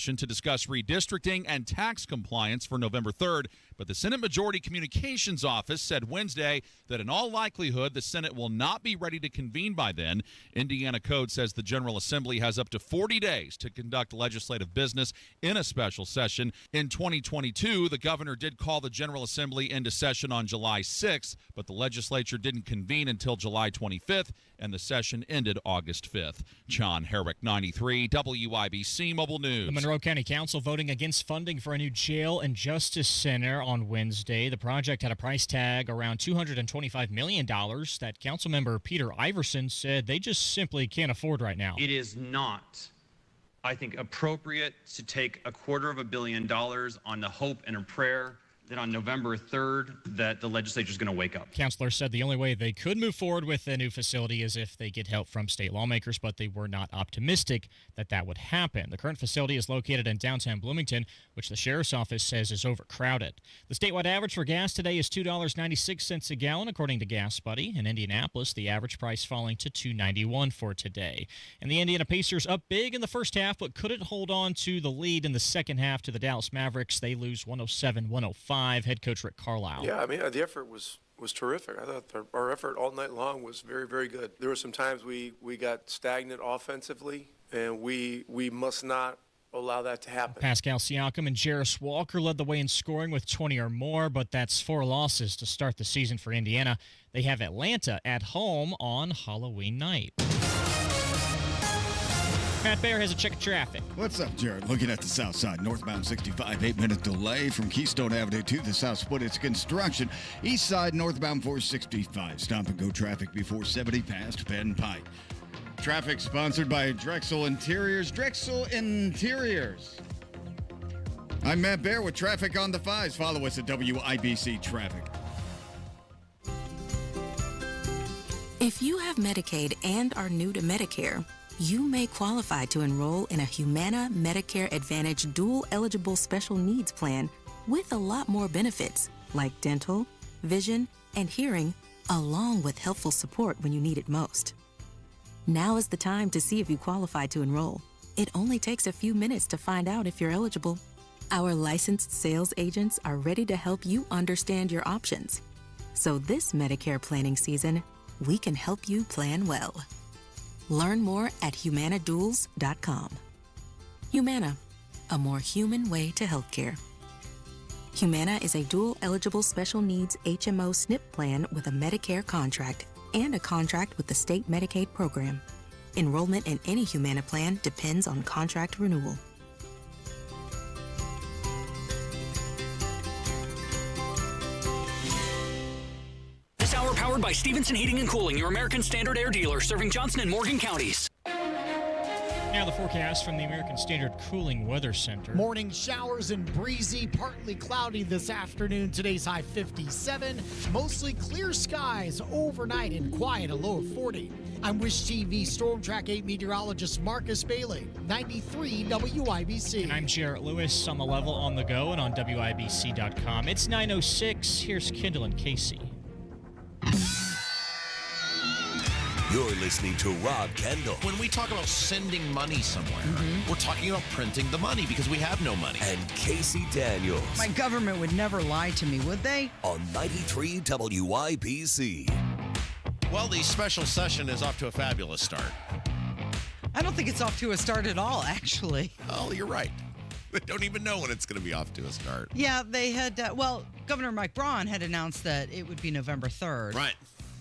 session to discuss redistricting and tax compliance for November 3rd. But the Senate Majority Communications Office said Wednesday that in all likelihood the Senate will not be ready to convene by then. Indiana Code says the General Assembly has up to 40 days to conduct legislative business in a special session. In 2022, the governor did call the General Assembly into session on July 6th, but the legislature didn't convene until July 25th, and the session ended August 5th. John Herrick, 93, WIBC Mobile News. The Monroe County Council voting against funding for a new jail and justice center on Wednesday. The project had a price tag around $225 million that Councilmember Peter Iverson said they just simply can't afford right now. It is not, I think, appropriate to take $250 million on the hope and a prayer that on November 3rd that the legislature is going to wake up. Councilors said the only way they could move forward with the new facility is if they get help from state lawmakers, but they were not optimistic that that would happen. The current facility is located in downtown Bloomington, which the sheriff's office says is overcrowded. The statewide average for gas today is $2.96 a gallon, according to Gas Buddy. In Indianapolis, the average price falling to $2.91 for today. And the Indiana Pacers up big in the first half, but couldn't hold on to the lead in the second half to the Dallas Mavericks. They lose 107-105. Head coach Rick Carlisle. Yeah, I mean, the effort was terrific. I thought our effort all night long was very, very good. There were some times we got stagnant offensively, and we must not allow that to happen. Pascal Siakam and Jarris Walker led the way in scoring with 20 or more, but that's 4 losses to start the season for Indiana. They have Atlanta at home on Halloween night. Pat Baer has a check of traffic. What's up, Jared? Looking at the south side, northbound 65, 8-minute delay from Keystone Avenue to the south split. It's construction. East side, northbound 465. Stop and go traffic before 70 past Penn Pike. Traffic sponsored by Drexel Interiors. Drexel Interiors. I'm Matt Baer with traffic on the 5s. Follow us at WIBC Traffic. If you have Medicaid and are new to Medicare, you may qualify to enroll in a Humana Medicare Advantage dual-eligible special needs plan with a lot more benefits, like dental, vision, and hearing, along with helpful support when you need it most. Now is the time to see if you qualify to enroll. It only takes a few minutes to find out if you're eligible. Our licensed sales agents are ready to help you understand your options. So this Medicare planning season, we can help you plan well. Learn more at humanaduals.com. Humana, a more human way to healthcare. Humana is a dual-eligible special needs HMO SNP plan with a Medicare contract and a contract with the state Medicaid program. Enrollment in any Humana plan depends on contract renewal. This hour powered by Stevenson Heating and Cooling, your American Standard air dealer, serving Johnson and Morgan counties. Now the forecast from the American Standard Cooling Weather Center. Morning showers and breezy, partly cloudy this afternoon. Today's high 57. Mostly clear skies overnight and quiet, a low of 40. I'm Wish TV Storm Track 8 meteorologist Marcus Bailey, 93 WIBC. And I'm Jarrett Lewis on the level on the go and on WIBC.com. It's 9:06. Here's Kendall and Casey. You're listening to Rob Kendall. When we talk about sending money somewhere, we're talking about printing the money because we have no money. And Casey Daniels. My government would never lie to me, would they? On 93 WIBC. Well, the special session is off to a fabulous start. I don't think it's off to a start at all, actually. Oh, you're right. They don't even know when it's going to be off to a start. Yeah, they had, Governor Mike Braun had announced that it would be November 3rd. Right.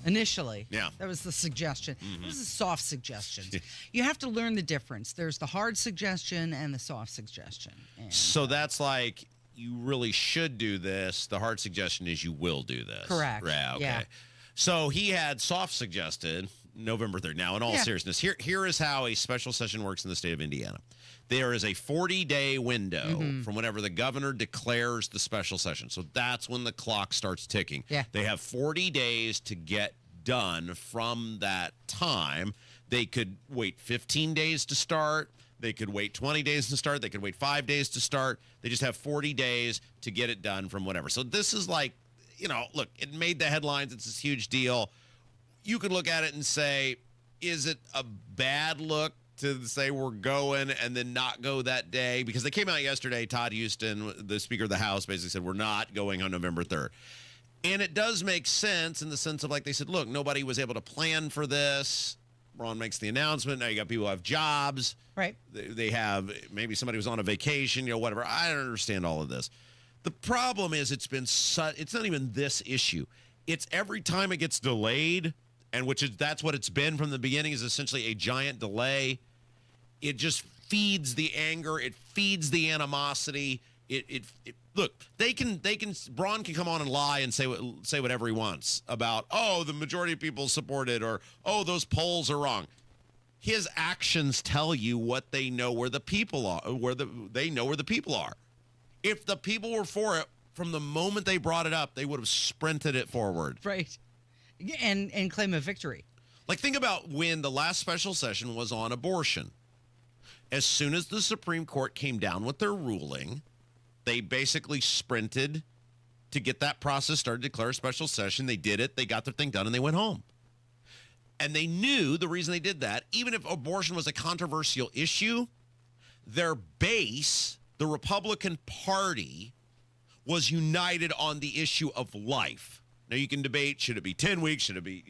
Initially. Yeah. That was the suggestion. This is soft suggestions. You have to learn the difference. There's the hard suggestion and the soft suggestion. And, so that's like, you really should do this. The hard suggestion is you will do this. Correct. Right, okay. Yeah. So he had soft suggested November 3rd. Now, in all seriousness, here is how a special session works in the state of Indiana. There is a 40-day window from whenever the governor declares the special session. So that's when the clock starts ticking. Yeah. They have 40 days to get done from that time. They could wait 15 days to start. They could wait 20 days to start. They could wait 5 days to start. They just have 40 days to get it done from whatever. So this is like, look, it made the headlines. It's this huge deal. You could look at it and say, is it a bad look to say we're going and then not go that day, because they came out yesterday. Todd Houston, the Speaker of the House, basically said we're not going on November 3rd. And it does make sense in the sense of, like, they said, look, nobody was able to plan for this. Ron makes the announcement. Now you got people who have jobs. Right. They have, maybe somebody was on a vacation, whatever. I don't understand all of this. The problem is it's not even this issue. It's every time it gets delayed, and that's what it's been from the beginning, is essentially a giant delay. It just feeds the anger. It feeds the animosity. Look, Braun can come on and lie and say whatever he wants about, the majority of people support it, or, those polls are wrong. His actions tell you what they know where the people are, they know where the people are. If the people were for it from the moment they brought it up, they would have sprinted it forward. Right. And claim a victory. Like, think about when the last special session was on abortion. As soon as the Supreme Court came down with their ruling, they basically sprinted to get that process started, declare a special session. They did it. They got their thing done, and they went home. And they knew the reason they did that, even if abortion was a controversial issue, their base, the Republican Party, was united on the issue of life. Now, you can debate, should it be 10 weeks? Should it be,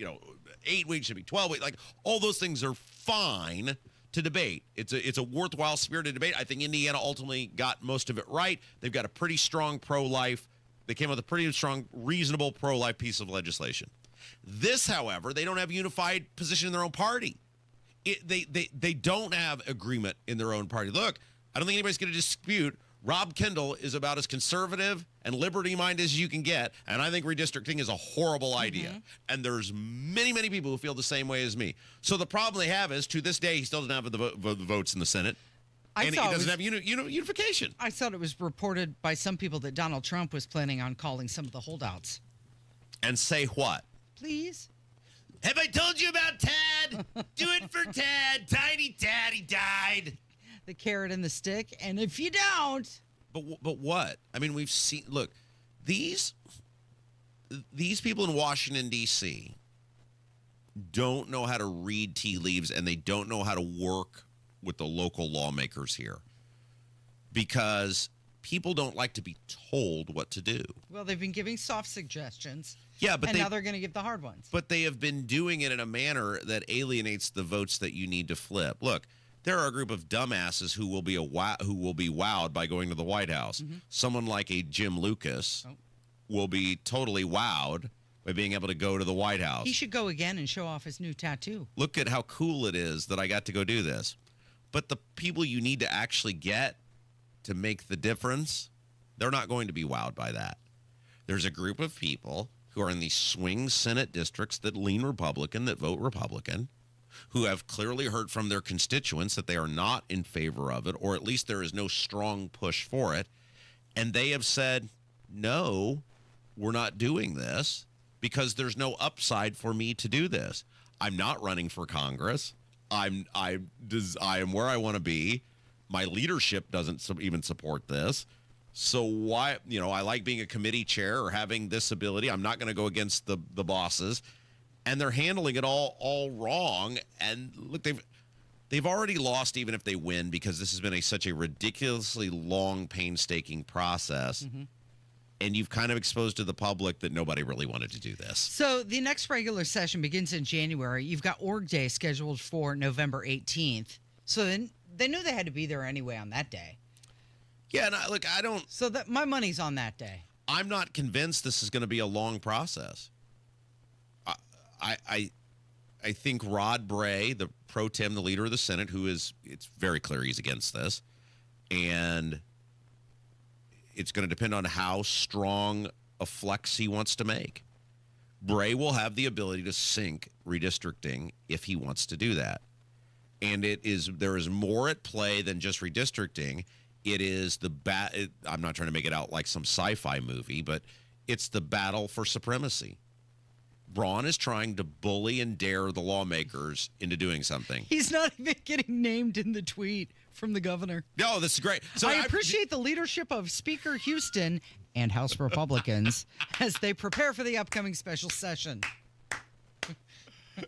8 weeks? Should it be 12 weeks? Like, all those things are fine to debate. It's a worthwhile spirited debate. I think Indiana ultimately got most of it right. They've got a pretty strong pro-life. They came up with a pretty strong, reasonable pro-life piece of legislation. This, however, they don't have a unified position in their own party. They don't have agreement in their own party. Look, I don't think anybody's going to dispute Rob Kendall is about as conservative and liberty-minded as you can get, and I think redistricting is a horrible idea. Mm-hmm. And there's many, many people who feel the same way as me. So the problem they have is, to this day, he still doesn't have the votes in the Senate, and he doesn't have unification. I thought it was reported by some people that Donald Trump was planning on calling some of the holdouts. And say what? Please? Have I told you about Tad? Do it for Tad. Tiny Tad, he died. The carrot and the stick, and if you don't... But what? I mean, we've seen... Look, these people in Washington, D.C. don't know how to read tea leaves, and they don't know how to work with the local lawmakers here, because people don't like to be told what to do. Well, they've been giving soft suggestions. Yeah, but now they're going to give the hard ones. But they have been doing it in a manner that alienates the votes that you need to flip. Look, there are a group of dumbasses who will be wowed by going to the White House. Mm-hmm. Someone like a Jim Lucas will be totally wowed by being able to go to the White House. He should go again and show off his new tattoo. Look at how cool it is that I got to go do this. But the people you need to actually get to make the difference, they're not going to be wowed by that. There's a group of people who are in these swing Senate districts that lean Republican, that vote Republican, who have clearly heard from their constituents that they are not in favor of it, or at least there is no strong push for it. And they have said, no, we're not doing this because there's no upside for me to do this. I'm not running for Congress. I am where I want to be. My leadership doesn't even support this. So why, I like being a committee chair or having this ability. I'm not going to go against the bosses. And they're handling it all wrong. And look, they've already lost even if they win, because this has been such a ridiculously long, painstaking process. Mm-hmm. And you've kind of exposed to the public that nobody really wanted to do this. So the next regular session begins in January. You've got Org Day scheduled for November 18th. So then they knew they had to be there anyway on that day. Yeah, and I don't... So my money's on that day. I'm not convinced this is going to be a long process. I think Rod Bray, the pro tem, the leader of the Senate, it's very clear he's against this. And it's going to depend on how strong a flex he wants to make. Bray will have the ability to sink redistricting if he wants to do that. And there is more at play than just redistricting. It is I'm not trying to make it out like some sci-fi movie, but it's the battle for supremacy. Braun is trying to bully and dare the lawmakers into doing something. He's not even getting named in the tweet from the governor. No, this is great. So I appreciate the leadership of Speaker Houston and House Republicans as they prepare for the upcoming special session.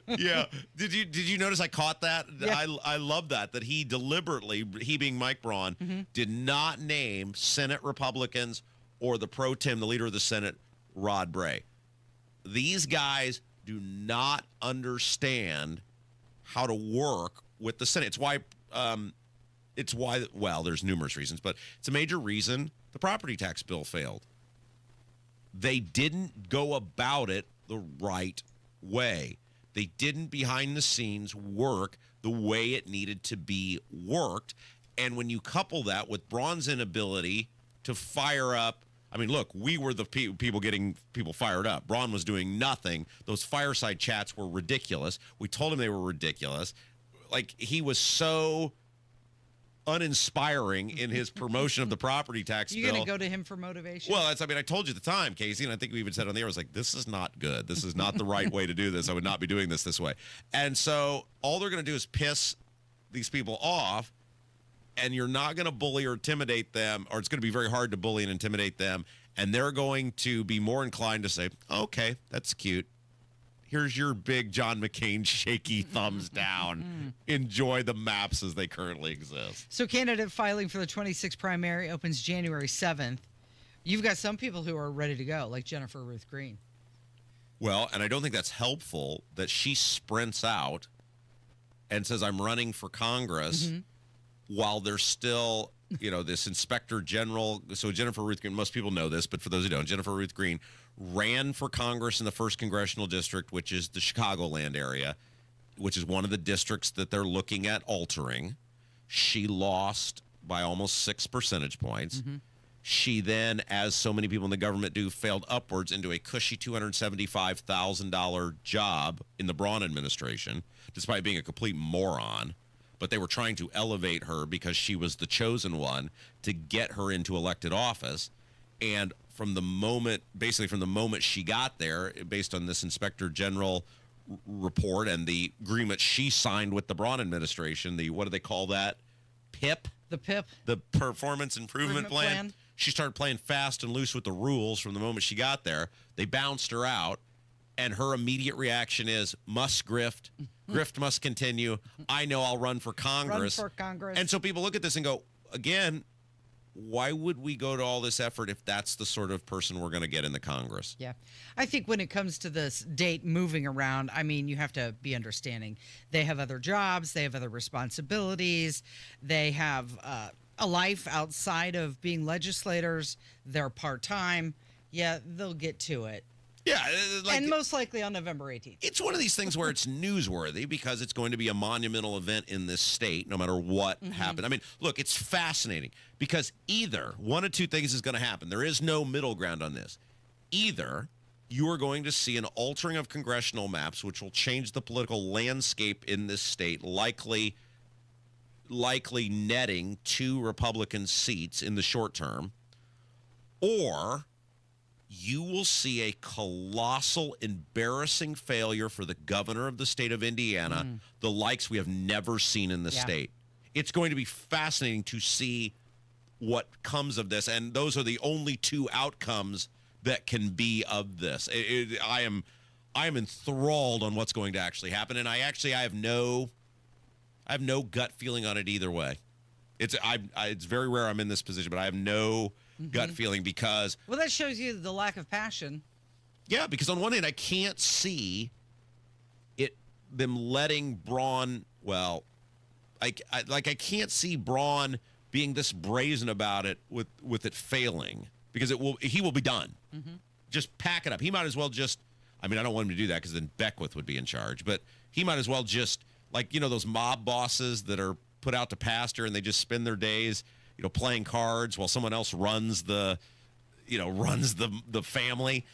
Yeah. Did you notice I caught that? Yeah. I love that he deliberately, he being Mike Braun, did not name Senate Republicans or the pro tem, the leader of the Senate, Rod Bray. These guys do not understand how to work with the Senate. It's why, well, there's numerous reasons, but it's a major reason the property tax bill failed. They didn't go about it the right way. They didn't behind the scenes work the way it needed to be worked. And when you couple that with Braun's inability to fire up, I mean, look, we were the people getting people fired up. Braun was doing nothing. Those fireside chats were ridiculous. We told him they were ridiculous. Like, he was so uninspiring in his promotion of the property tax bill. You going to go to him for motivation? Well, I told you at the time, Casey, and I think we even said on the air, I was like, this is not good. This is not the right way to do this. I would not be doing this way. And so all they're going to do is piss these people off, and you're not going to bully or intimidate them, or it's going to be very hard to bully and intimidate them, and they're going to be more inclined to say, okay, that's cute. Here's your big John McCain shaky thumbs down. Enjoy the maps as they currently exist. So candidate filing for the 26th primary opens January 7th. You've got some people who are ready to go, like Jennifer Ruth Green. Well, and I don't think that's helpful that she sprints out and says, I'm running for Congress while there's still, this inspector general. So Jennifer Ruth Green, most people know this, but for those who don't, Jennifer Ruth Green ran for Congress in the 1st Congressional District, which is the Chicagoland area, which is one of the districts that they're looking at altering. She lost by almost 6 percentage points. She then, as so many people in the government do, failed upwards into a cushy $275,000 job in the Braun administration, despite being a complete moron. But they were trying to elevate her because she was the chosen one to get her into elected office. And from the moment she got there, based on this Inspector General report and the agreement she signed with the Braun administration, what do they call that? PIP? The PIP. The Performance Improvement Plan. She started playing fast and loose with the rules from the moment she got there. They bounced her out, and her immediate reaction is, must grift. Grift must continue. I know I'll run for Congress. Run for Congress. And so people look at this and go, again, why would we go to all this effort if that's the sort of person we're going to get in the Congress? Yeah. I think when it comes to this date moving around, I mean, you have to be understanding. They have other jobs. They have other responsibilities. They have a life outside of being legislators. They're part-time. Yeah, they'll get to it. Yeah. And most likely on November 18th. It's one of these things where it's newsworthy because it's going to be a monumental event in this state, no matter what happens. I mean, look, it's fascinating because either one of two things is going to happen. There is no middle ground on this. Either you are going to see an altering of congressional maps, which will change the political landscape in this state, likely netting 2 Republican seats in the short term, or you will see a colossal, embarrassing failure for the governor of the state of Indiana, the likes we have never seen in the state. It's going to be fascinating to see what comes of this, and those are the only 2 outcomes that can be of this. I am enthralled on what's going to actually happen, and I have no gut feeling on it either way. It's very rare I'm in this position, but I have no gut feeling because... Well, that shows you the lack of passion. Yeah, because on one hand, I can't see them letting Braun... Well, I can't see Braun being this brazen about it with it failing because he will be done. Just pack it up. He might as well just... I mean, I don't want him to do that because then Beckwith would be in charge, but he might as well just... Like, those mob bosses that are put out to pasture and they just spend their days... playing cards while someone else runs the family.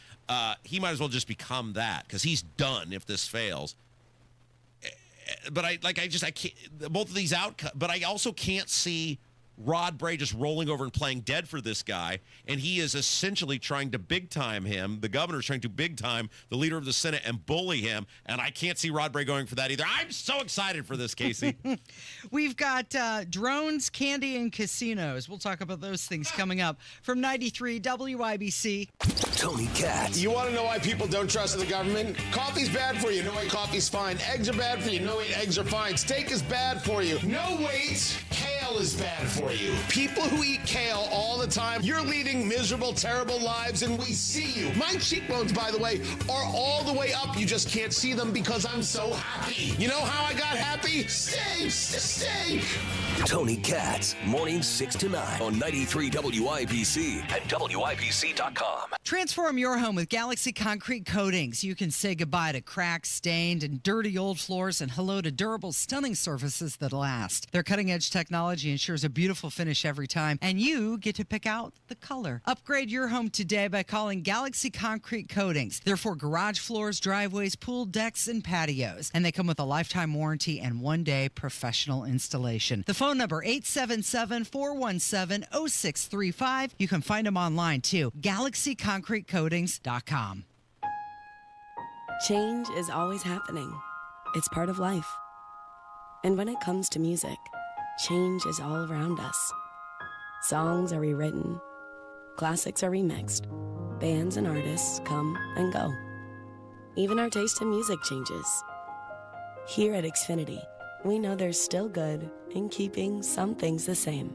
He might as well just become that because he's done if this fails. But I can't both of these outcomes. But I also can't see Rod Bray just rolling over and playing dead for this guy, and he is essentially trying to big time him. The governor's trying to big time the leader of the Senate and bully him, and I can't see Rod Bray going for that either. I'm so excited for this, Casey. We've got drones, candy, and casinos. We'll talk about those things coming up from 93 WIBC. Tony Katz. You want to know why people don't trust the government? Coffee's bad for you. No way coffee's fine. Eggs are bad for you. No way eggs are fine. Steak is bad for you. No wait, kale is bad for you. People who eat kale all the time, you're leading miserable, terrible lives, and we see you. My cheekbones, by the way, are all the way up. You just can't see them because I'm so happy. You know how I got happy? Steak. Tony Katz, mornings 6 to 9 on 93 WIBC and WIBC.com. Transform your home with Galaxy Concrete Coatings. You can say goodbye to cracked, stained, and dirty old floors and hello to durable, stunning surfaces that last. Their cutting-edge technology ensures a beautiful finish every time, and you get to pick out the color. Upgrade your home today by calling Galaxy Concrete Coatings. They're for garage floors, driveways, pool decks, and patios, and they come with a lifetime warranty and one-day professional installation. The phone number 877-417-0635. You can find them online too. GalaxyConcreteCoatings.com. Change is always happening. It's part of life. And when it comes to music, change is all around us. Songs are rewritten, classics are remixed, bands and artists come and go. Even our taste in music changes. Here at Xfinity, we know there's still good in keeping some things the same.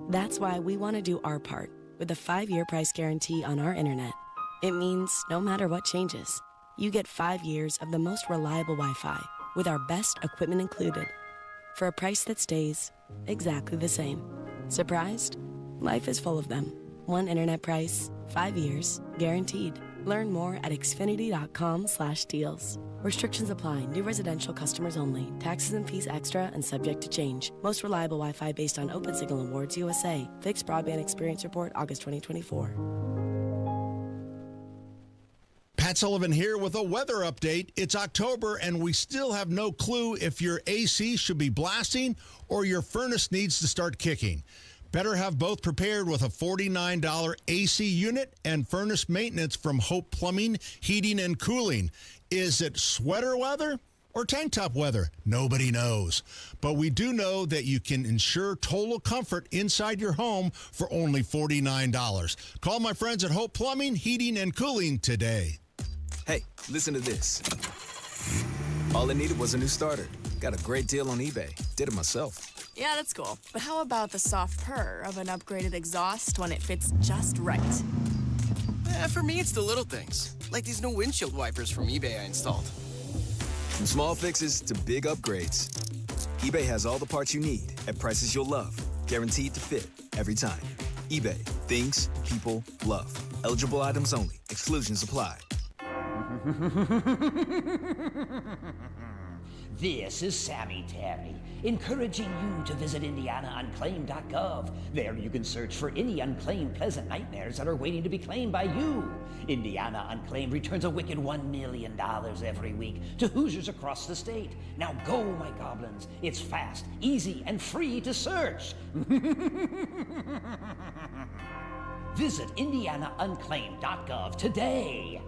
That's why we want to do our part with a 5-year price guarantee on our internet. It means no matter what changes, you get 5 years of the most reliable Wi-Fi with our best equipment included for a price that stays exactly the same. Surprised? Life is full of them. One internet price, 5 years, guaranteed. Learn more at xfinity.com/deals. Restrictions apply. New residential customers only. Taxes and fees extra and subject to change. Most reliable Wi-Fi based on Open Signal Awards USA. Fixed Broadband Experience Report, August 2024. Pat Sullivan here with a weather update. It's October, and we still have no clue if your AC should be blasting or your furnace needs to start kicking. Better have both prepared with a $49 AC unit and furnace maintenance from Hope Plumbing, Heating, and Cooling. Is it sweater weather or tank top weather? Nobody knows. But we do know that you can ensure total comfort inside your home for only $49. Call my friends at Hope Plumbing, Heating, and Cooling today. Hey, listen to this. All I needed was a new starter. Got a great deal on eBay. Did it myself. Yeah, that's cool. But how about the soft purr of an upgraded exhaust when it fits just right? For me, it's the little things, like these new windshield wipers from eBay I installed. From small fixes to big upgrades, eBay has all the parts you need at prices you'll love, guaranteed to fit every time. eBay, things people love. Eligible items only. Exclusions apply. This is Sammy Terry, encouraging you to visit IndianaUnclaimed.gov. There you can search for any unclaimed pleasant nightmares that are waiting to be claimed by you. Indiana Unclaimed returns a wicked $1 million every week to Hoosiers across the state. Now go, my goblins. It's fast, easy, and free to search. Visit IndianaUnclaimed.gov today.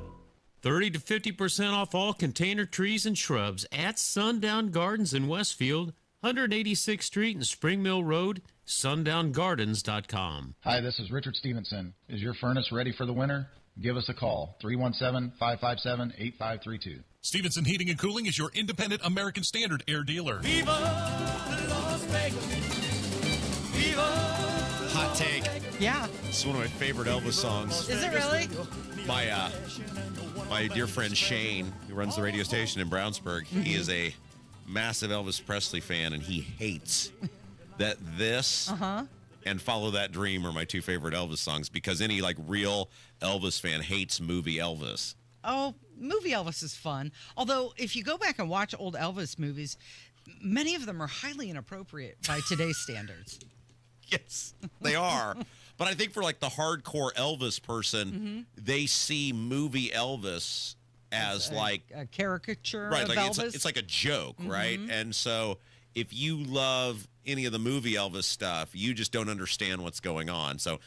30 to 50% off all container trees and shrubs at Sundown Gardens in Westfield, 186th Street and Spring Mill Road, sundown.gardens.com. Hi, this is Richard Stevenson. Is your furnace ready for the winter? Give us a call, 317-557-8532. Stevenson Heating and Cooling is your independent American Standard air dealer. Viva Las Vegas. Viva. Hot take. Yeah. It's one of my favorite Elvis songs. Is it really? My dear friend Shane, who runs the radio station in Brownsburg, he is a massive Elvis Presley fan, and he hates that this and Follow That Dream are my two favorite Elvis songs, because any real Elvis fan hates movie Elvis. Oh, movie Elvis is fun. Although, if you go back and watch old Elvis movies, many of them are highly inappropriate by today's standards. Yes, they are. But I think for the hardcore Elvis person, they see movie Elvis as a caricature right, of Elvis. It's like a joke, Mm-hmm. right? And so if you love any of the movie Elvis stuff, you just don't understand what's going on. So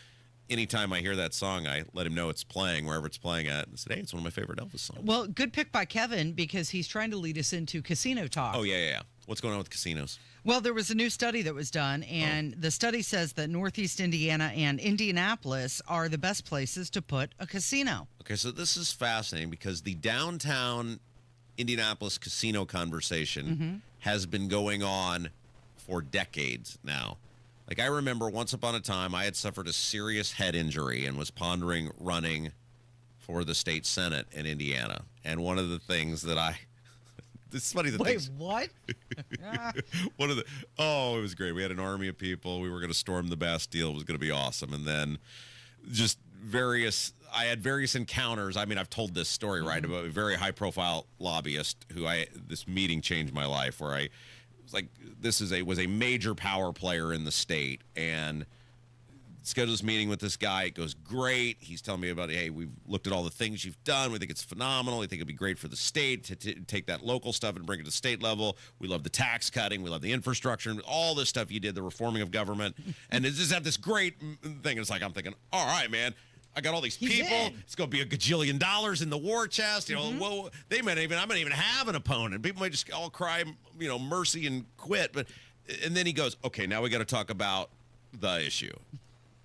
anytime I hear that song, I let him know it's playing wherever it's playing at, and said, "Hey, it's one of my favorite Elvis songs." Well, good pick by Kevin, because he's trying to lead us into casino talk. Oh yeah. What's going on with casinos? Well, there was a new study that was done, and the study says that Northeast Indiana and Indianapolis are the best places to put a casino. Okay, so this is fascinating because the downtown Indianapolis casino conversation has been going on for decades now. Like, I remember once upon a time, I had suffered a serious head injury and was pondering running for the state Senate in Indiana. And one of the things that it's funny that Wait, what? it was great. We had an army of people. We were going to storm the Bastille. It was going to be awesome. And then just I had various encounters. I mean, I've told this story, right, about a very high-profile lobbyist this meeting changed my life, where I was like, was a major power player in the state, and scheduled this meeting with this guy. It goes great. He's telling me about, hey, we've looked at all the things you've done. We think it's phenomenal. We think it'd be great for the state to take that local stuff and bring it to state level. We love the tax cutting. We love the infrastructure and all this stuff you did, the reforming of government. And it just had this great thing. It's like, I'm thinking, all right, man, I got all these people. It's going to be $1 gajillion in the war chest. You know, whoa, I might even have an opponent. People might just all cry, mercy and quit. And then he goes, okay, now we got to talk about the issue.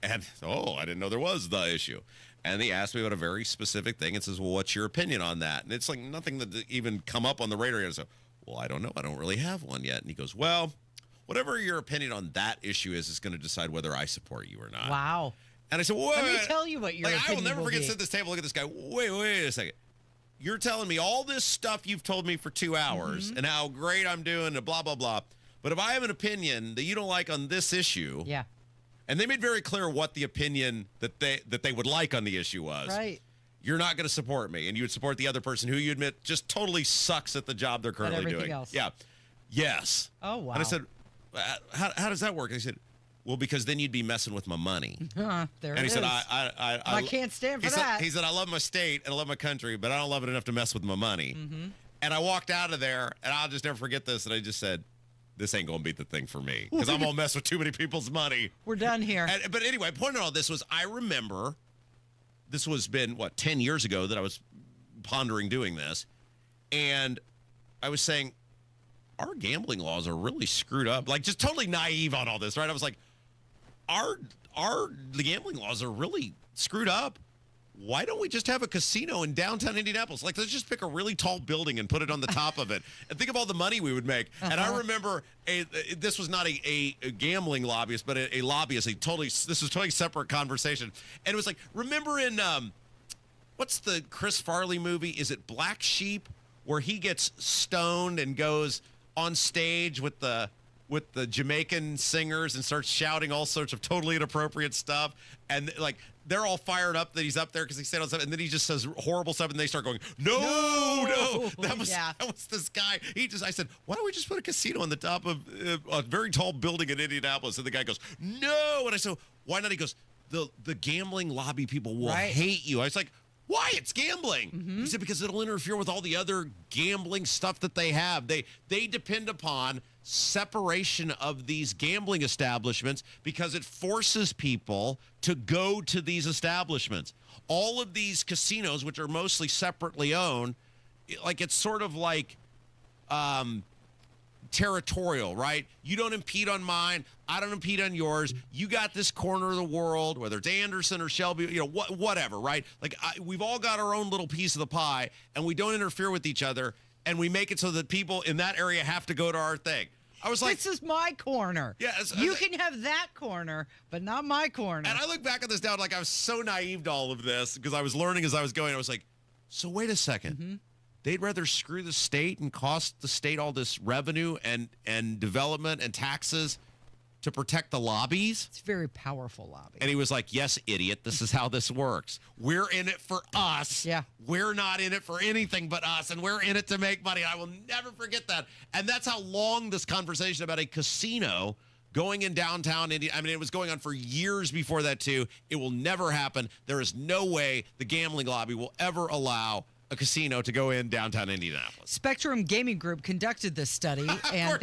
And, I didn't know there was the issue. And he asked me about a very specific thing and says, well, what's your opinion on that? And it's like nothing that even come up on the radar yet. I said, well, I don't know. I don't really have one yet. And he goes, well, whatever your opinion on that issue is going to decide whether I support you or not. Wow. And I said, well, let me tell you what your opinion I will never forget be. Sit at this table, look at this guy. Wait a second. You're telling me all this stuff you've told me for 2 hours and how great I'm doing and blah, blah, blah. But if I have an opinion that you don't like on this issue. Yeah. And they made very clear what the opinion that they would like on the issue was. Right. You're not going to support me, and you would support the other person who you admit just totally sucks at the job they're currently doing. Else. Yeah. Yes. Oh, wow. And I said, how does that work? And he said, well, because then you'd be messing with my money. There and he said, I can't stand for that. He said, I love my state and I love my country, but I don't love it enough to mess with my money. And I walked out of there, and I'll just never forget this, and I just said, this ain't going to be the thing for me because I'm going to mess with too many people's money. We're done here. But anyway, point of all this was I remember this was been, 10 years ago that I was pondering doing this. And I was saying, our gambling laws are really screwed up. Like, just totally naive on all this, right? I was like, the gambling laws are really screwed up. Why don't we just have a casino in downtown Indianapolis? Like, let's just pick a really tall building and put it on the top of it. And think of all the money we would make. And I remember this was not a gambling lobbyist, but a lobbyist. This was a totally separate conversation. And it was like, remember in, what's the Chris Farley movie? Is it Black Sheep? Where he gets stoned and goes on stage with the Jamaican singers and starts shouting all sorts of totally inappropriate stuff. And like, they're all fired up that he's up there because he said all stuff, and then he just says horrible stuff, and they start going, no. That was this guy. I said, why don't we just put a casino on the top of a very tall building in Indianapolis? And the guy goes, no. And I said, why not? He goes, the gambling lobby people will hate you. I was like, why? It's gambling. He said, because it'll interfere with all the other gambling stuff that they have. They depend upon separation of these gambling establishments because it forces people to go to these establishments. All of these casinos, which are mostly separately owned, it's sort of like territorial, right? You don't impede on mine. I don't impede on yours. You got this corner of the world, whether it's Anderson or Shelby, whatever, right? Like, we've all got our own little piece of the pie, and we don't interfere with each other, and we make it so that people in that area have to go to our thing. I was like, this is my corner. Yeah, you can have that corner, but not my corner. And I look back at this now, like, I was so naive to all of this because I was learning as I was going. I was like, so wait a second. They'd rather screw the state and cost the state all this revenue and development and taxes to protect the lobbies? It's a very powerful lobby. And he was like, yes, idiot, this is how this works. We're in it for us. Yeah. We're not in it for anything but us, and we're in it to make money. I will never forget that. And that's how long this conversation about a casino going in downtown India, I mean, it was going on for years before that, too. It will never happen. There is no way the gambling lobby will ever allow a casino to go in downtown Indianapolis. Spectrum Gaming Group conducted this study, and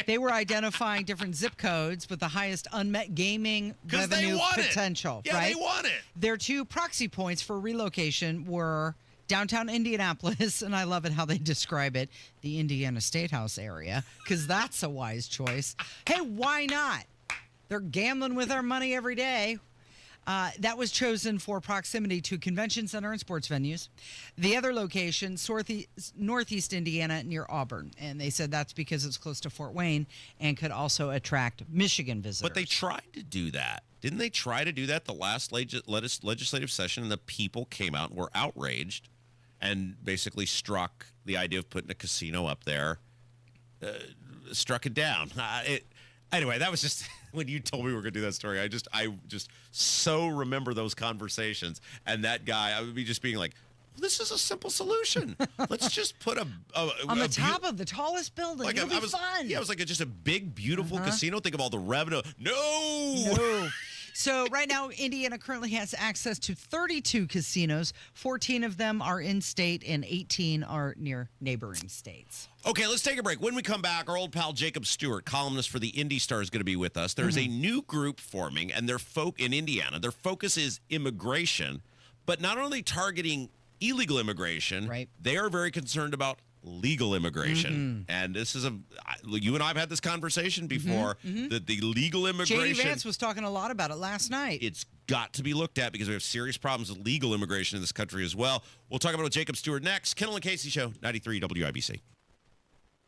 they were identifying different zip codes with the highest unmet gaming revenue potential. Yeah, right? they want it. Their two proxy points for relocation were Downtown Indianapolis, and I love it how they describe it, the Indiana State House area, because that's a wise choice. Hey, why not? They're gambling with our money every day. That was chosen for proximity to convention center and sports venues. The other location, Northeast Indiana near Auburn. And they said that's because it's close to Fort Wayne and could also attract Michigan visitors. But they tried to do that. Didn't they try to do that the last legislative session? And the people came out and were outraged and basically struck the idea of putting a casino up there, struck it down. Anyway, that was just when you told me we were going to do that story. I just so remember those conversations, and that guy. I would be just being like, "This is a simple solution. Let's just put on the top of the tallest building. It'll be fun." Yeah, it was like just a big, beautiful casino. Think of all the revenue. No. So right now, Indiana currently has access to 32 casinos. 14 of them are in-state, and 18 are near neighboring states. Okay, let's take a break. When we come back, our old pal Jacob Stewart, columnist for the Indy Star, is going to be with us. There's a new group forming, and in Indiana. Their focus is immigration, but not only targeting illegal immigration, right? They are very concerned about legal immigration. And this is you and I have had this conversation before, that the legal immigration. J.D. Vance was talking a lot about it last night. It's got to be looked at because we have serious problems with legal immigration in this country as well. We'll talk about it with Jacob Stewart next. Kendall and Casey Show, 93 WIBC.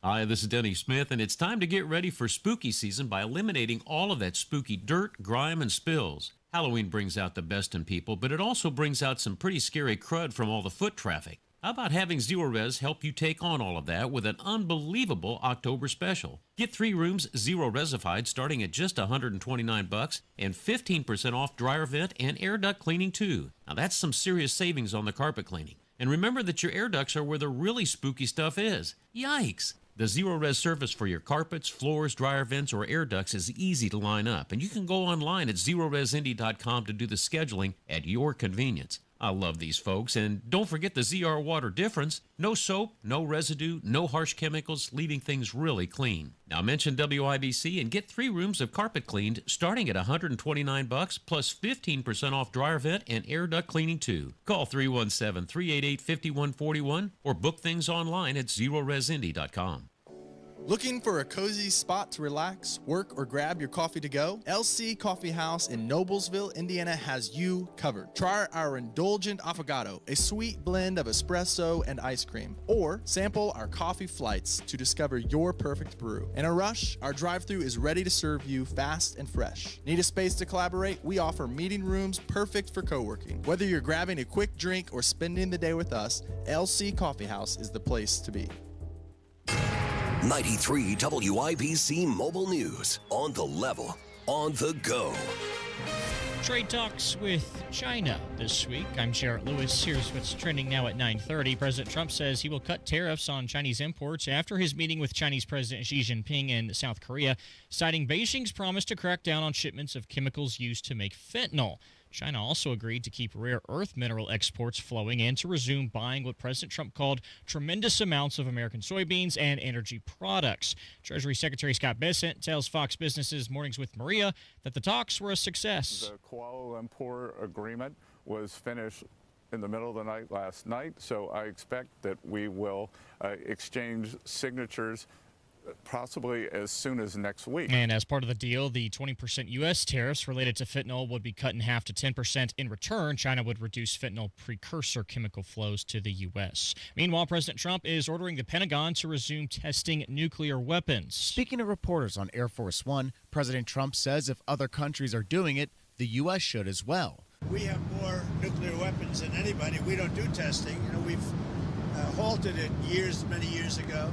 Hi, this is Denny Smith, and it's time to get ready for spooky season by eliminating all of that spooky dirt, grime, and spills. Halloween brings out the best in people, but it also brings out some pretty scary crud from all the foot traffic. How about having Zero Res help you take on all of that with an unbelievable October special? Get 3 rooms Zero Resified starting at just $129 and 15% off dryer vent and air duct cleaning too. Now that's some serious savings on the carpet cleaning. And remember that your air ducts are where the really spooky stuff is. Yikes! The Zero Res service for your carpets, floors, dryer vents, or air ducts is easy to line up, and you can go online at ZeroResIndy.com to do the scheduling at your convenience. I love these folks, and don't forget the ZR Water difference. No soap, no residue, no harsh chemicals, leaving things really clean. Now mention WIBC and get 3 rooms of carpet cleaned starting at $129 plus 15% off dryer vent and air duct cleaning too. Call 317-388-5141 or book things online at ZeroResIndy.com. Looking for a cozy spot to relax, work, or grab your coffee to go? LC Coffee House in Noblesville, Indiana has you covered. Try our indulgent affogato, a sweet blend of espresso and ice cream. Or sample our coffee flights to discover your perfect brew. In a rush, our drive-thru is ready to serve you fast and fresh. Need a space to collaborate? We offer meeting rooms perfect for co-working. Whether you're grabbing a quick drink or spending the day with us, LC Coffee House is the place to be. 93 WIBC Mobile News. On the level, on the go. Trade talks with China this week. I'm Jarrett Lewis. Here's what's trending now at 9:30. President Trump says he will cut tariffs on Chinese imports after his meeting with Chinese President Xi Jinping in South Korea, citing Beijing's promise to crack down on shipments of chemicals used to make fentanyl. China also agreed to keep rare earth mineral exports flowing and to resume buying what President Trump called tremendous amounts of American soybeans and energy products. Treasury Secretary Scott Bessent tells Fox Business's Mornings with Maria that the talks were a success. The Kuala Lumpur agreement was finished in the middle of the night last night, so I expect that we will exchange signatures possibly as soon as next week. And as part of the deal, the 20% U.S. tariffs related to fentanyl would be cut in half to 10%. In return, China would reduce fentanyl precursor chemical flows to the U.S. Meanwhile, President Trump is ordering the Pentagon to resume testing nuclear weapons. Speaking to reporters on Air Force One, President Trump says if other countries are doing it, the U.S. should as well. We have more nuclear weapons than anybody. We don't do testing. You know, we've halted it many years ago.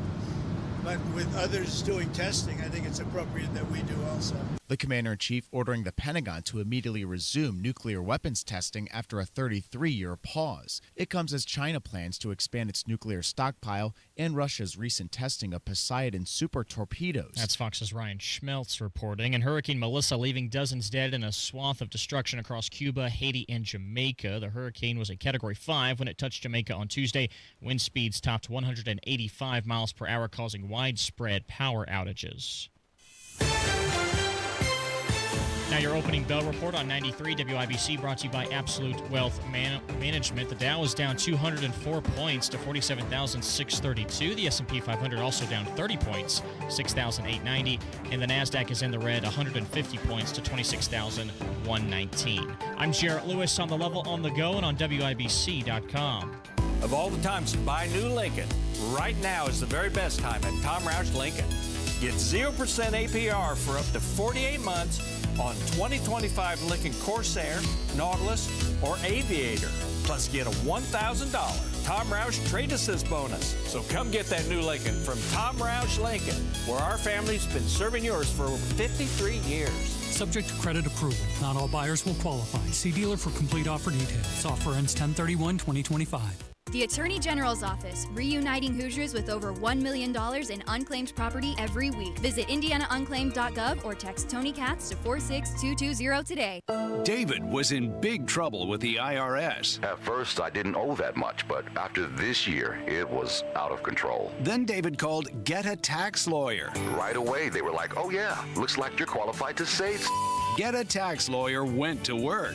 But with others doing testing, I think it's appropriate that we do also. The commander-in-chief ordering the Pentagon to immediately resume nuclear weapons testing after a 33-year pause. It comes as China plans to expand its nuclear stockpile and Russia's recent testing of Poseidon super torpedoes. That's Fox's Ryan Schmeltz reporting. And Hurricane Melissa leaving dozens dead in a swath of destruction across Cuba, Haiti, and Jamaica. The hurricane was a Category 5 when it touched Jamaica on Tuesday. Wind speeds topped 185 miles per hour, causing widespread power outages. Now your opening bell report on 93 WIBC brought to you by Absolute Wealth Management. The Dow is down 204 points to 47,632. The S&P 500 also down 30 points, 6,890. And the NASDAQ is in the red 150 points to 26,119. I'm Jarrett Lewis on The Level on the Go and on WIBC.com. Of all the times to buy new Lincoln, right now is the very best time at Tom Roush Lincoln. Get 0% APR for up to 48 months on 2025 Lincoln Corsair, Nautilus, or Aviator. Plus get a $1,000 Tom Roush Trade Assist bonus. So come get that new Lincoln from Tom Roush Lincoln, where our family's been serving yours for over 53 years. Subject to credit approval. Not all buyers will qualify. See dealer for complete offer details. Offer ends 10/31/2025. The Attorney General's Office, reuniting Hoosiers with over $1 million in unclaimed property every week. Visit indianaunclaimed.gov or text Tony Katz to 46220 today. David was in big trouble with the IRS. At first, I didn't owe that much, but after this year, it was out of control. Then David called Get a Tax Lawyer. Right away, they were like, oh yeah, looks like you're qualified to say Get a Tax Lawyer went to work.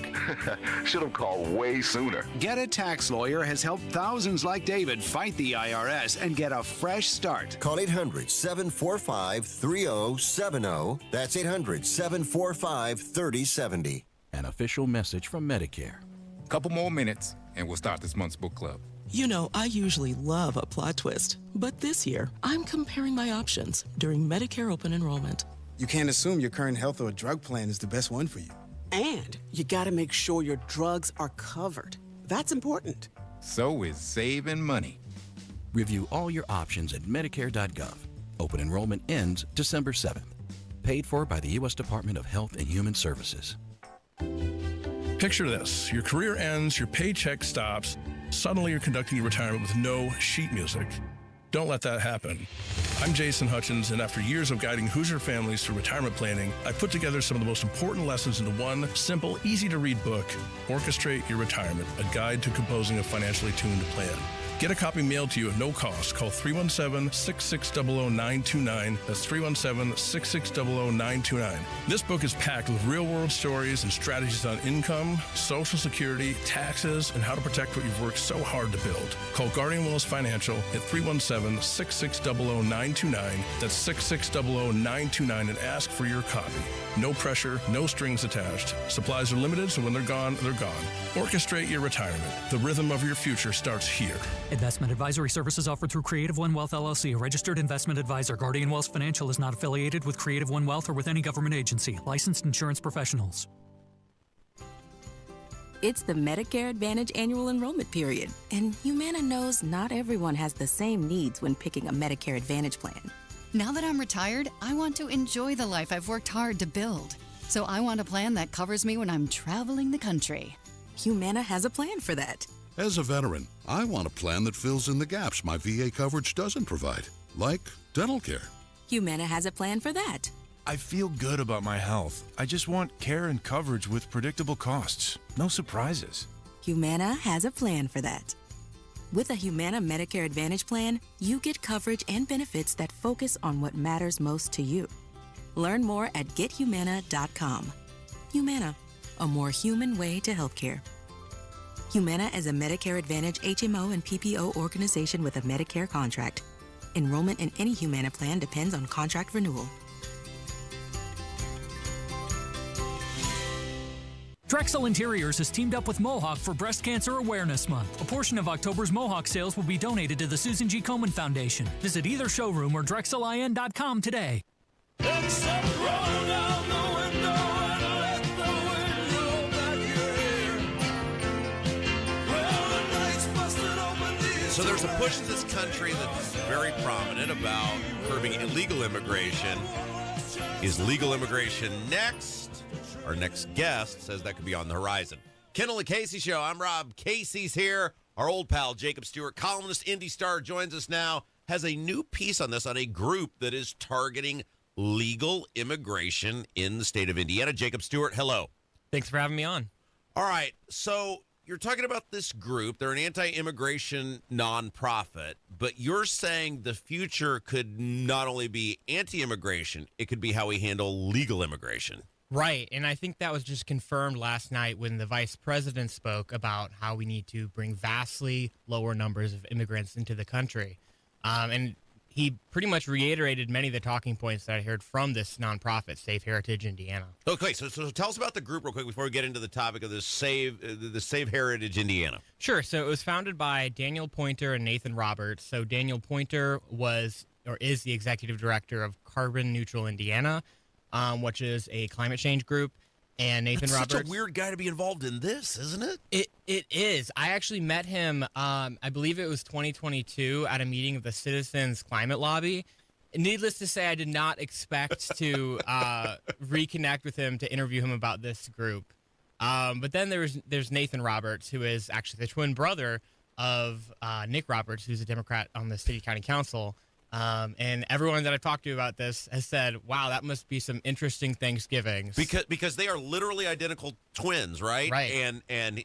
Should have called way sooner. Get a Tax Lawyer has helped thousands like David fight the IRS and get a fresh start. Call 800-745-3070. That's 800-745-3070. An official message from Medicare. Couple more minutes and we'll start this month's book club. You know, I usually love a plot twist, but this year I'm comparing my options during Medicare open enrollment. You can't assume your current health or drug plan is the best one for you. And you gotta make sure your drugs are covered. That's important. So is saving money. Review all your options at Medicare.gov. Open enrollment ends December 7th. Paid for by the U.S. Department of Health and Human Services. Picture this. Your career ends, your paycheck stops. Suddenly you're conducting your retirement with no sheet music. Don't let that happen. I'm Jason Hutchins, and after years of guiding Hoosier families through retirement planning, I put together some of the most important lessons into one simple, easy-to-read book, Orchestrate Your Retirement, a guide to composing a financially tuned plan. Get a copy mailed to you at no cost. Call 317-660-929. That's 317-660-929. This book is packed with real-world stories and strategies on income, Social Security, taxes, and how to protect what you've worked so hard to build. Call Guardian Wells Financial at 317-660-929. That's 660-929 and ask for your copy. No pressure, no strings attached. Supplies are limited, so when they're gone, they're gone. Orchestrate your retirement. The rhythm of your future starts here. Investment advisory services offered through Creative One Wealth LLC, a registered investment advisor. Guardian Wealth Financial is not affiliated with Creative One Wealth or with any government agency. Licensed insurance professionals. It's the Medicare Advantage annual enrollment period, and Humana knows not everyone has the same needs when picking a Medicare Advantage plan. Now that I'm retired, I want to enjoy the life I've worked hard to build. So I want a plan that covers me when I'm traveling the country. Humana has a plan for that. As a veteran, I want a plan that fills in the gaps my VA coverage doesn't provide, like dental care. Humana has a plan for that. I feel good about my health. I just want care and coverage with predictable costs. No surprises. Humana has a plan for that. With a Humana Medicare Advantage plan, you get coverage and benefits that focus on what matters most to you. Learn more at gethumana.com. Humana, a more human way to healthcare. Humana is a Medicare Advantage HMO and PPO organization with a Medicare contract. Enrollment in any Humana plan depends on contract renewal. Drexel Interiors has teamed up with Mohawk for Breast Cancer Awareness Month. A portion of October's Mohawk sales will be donated to the Susan G. Komen Foundation. Visit either showroom or drexelin.com today. So there's a push in this country that's very prominent about curbing illegal immigration. Is legal immigration next? Our next guest says that could be on the horizon. Kendall Casey Show. I'm Rob. Casey's here. Our old pal, Jacob Stewart, columnist, Indy Star, joins us now. Has a new piece on this, on a group that is targeting legal immigration in the state of Indiana. Jacob Stewart, hello. Thanks for having me on. All right. So you're talking about this group. They're an anti-immigration nonprofit, but you're saying the future could not only be anti-immigration, it could be how we handle legal immigration. Right, and I think that was just confirmed last night when the vice president spoke about how we need to bring vastly lower numbers of immigrants into the country. And he pretty much reiterated many of the talking points that I heard from this nonprofit, Safe Heritage Indiana. Okay, so tell us about the group real quick before we get into the topic of the Save Heritage Indiana. Sure, so it was founded by Daniel Pointer and Nathan Roberts. So Daniel Pointer is the executive director of Carbon Neutral Indiana, which is a climate change group, and Nathan Roberts. Such a weird guy to be involved in this, isn't it? It is. I actually met him, I believe it was 2022, at a meeting of the Citizens Climate Lobby. Needless to say, I did not expect to reconnect with him to interview him about this group. But then there's Nathan Roberts, who is actually the twin brother of Nick Roberts, who's a Democrat on the City County Council. And everyone that I've talked to about this has said, wow, that must be some interesting Thanksgivings. Because they are literally identical twins, right? Right. And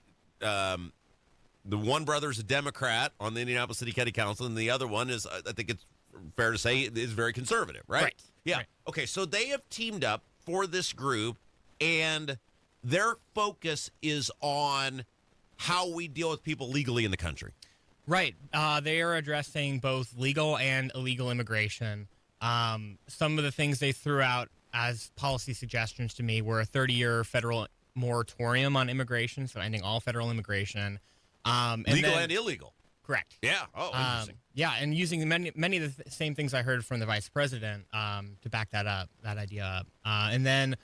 the one brother's a Democrat on the Indianapolis City County Council, and the other one is, I think it's fair to say, is very conservative, right? Right. Yeah. Right. Okay, so they have teamed up for this group, and their focus is on how we deal with people legally in the country. Right. They are addressing both legal and illegal immigration. Some of the things they threw out as policy suggestions to me were a 30-year federal moratorium on immigration, so ending all federal immigration. Legal and illegal. Correct. Yeah. Oh, interesting. Yeah, and using many of the same things I heard from the vice president to back that idea up. And then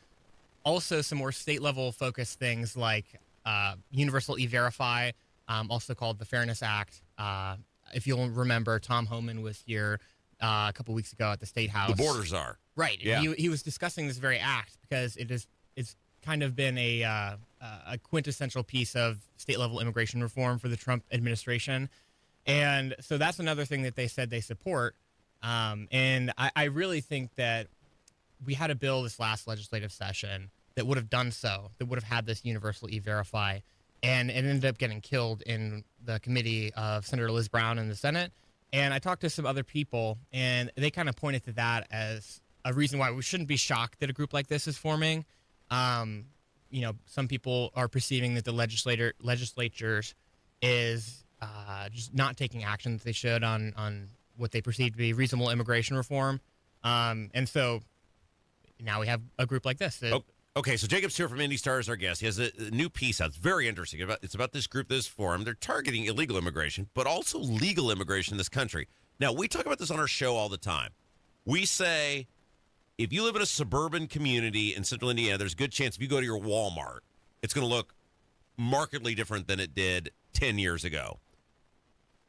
also some more state-level focused things like Universal E-Verify, also called the Fairness Act. If you'll remember, Tom Homan was here a couple weeks ago at the State House. The border czar. Right. Yeah. He was discussing this very act because it's kind of been a quintessential piece of state-level immigration reform for the Trump administration. And so that's another thing that they said they support. And I really think that we had a bill this last legislative session that would have done so, that would have had this Universal E-Verify. And it ended up getting killed in the committee of Senator Liz Brown in the Senate. And I talked to some other people, and they kind of pointed to that as a reason why we shouldn't be shocked that a group like this is forming. Some people are perceiving that the legislatures is just not taking action that they should on what they perceive to be reasonable immigration reform. And so now we have a group like this. Okay, so Jacob Stewart from Indy Star is our guest. He has a new piece out. It's very interesting. It's about this group, this forum. They're targeting illegal immigration, but also legal immigration in this country. Now, we talk about this on our show all the time. We say, if you live in a suburban community in central Indiana, there's a good chance if you go to your Walmart, it's going to look markedly different than it did 10 years ago.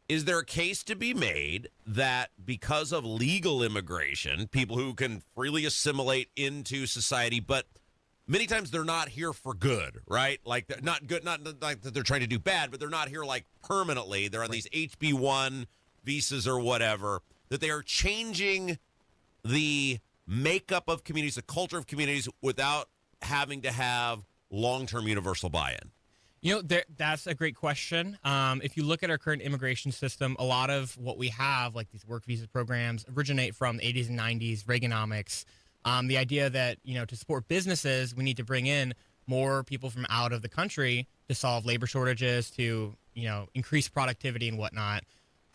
Is there a case to be made that because of legal immigration, people who can freely assimilate into society, but many times they're not here for good, right? Like, they're not good, not like that they're trying to do bad, but they're not here like permanently. They're on these HB1 visas or whatever, that they are changing the makeup of communities, the culture of communities, without having to have long-term universal buy-in. That's a great question. If you look at our current immigration system, a lot of what we have, like these work visa programs, originate from the 80s and 90s, Reaganomics. The idea that, to support businesses, we need to bring in more people from out of the country to solve labor shortages, to, increase productivity and whatnot.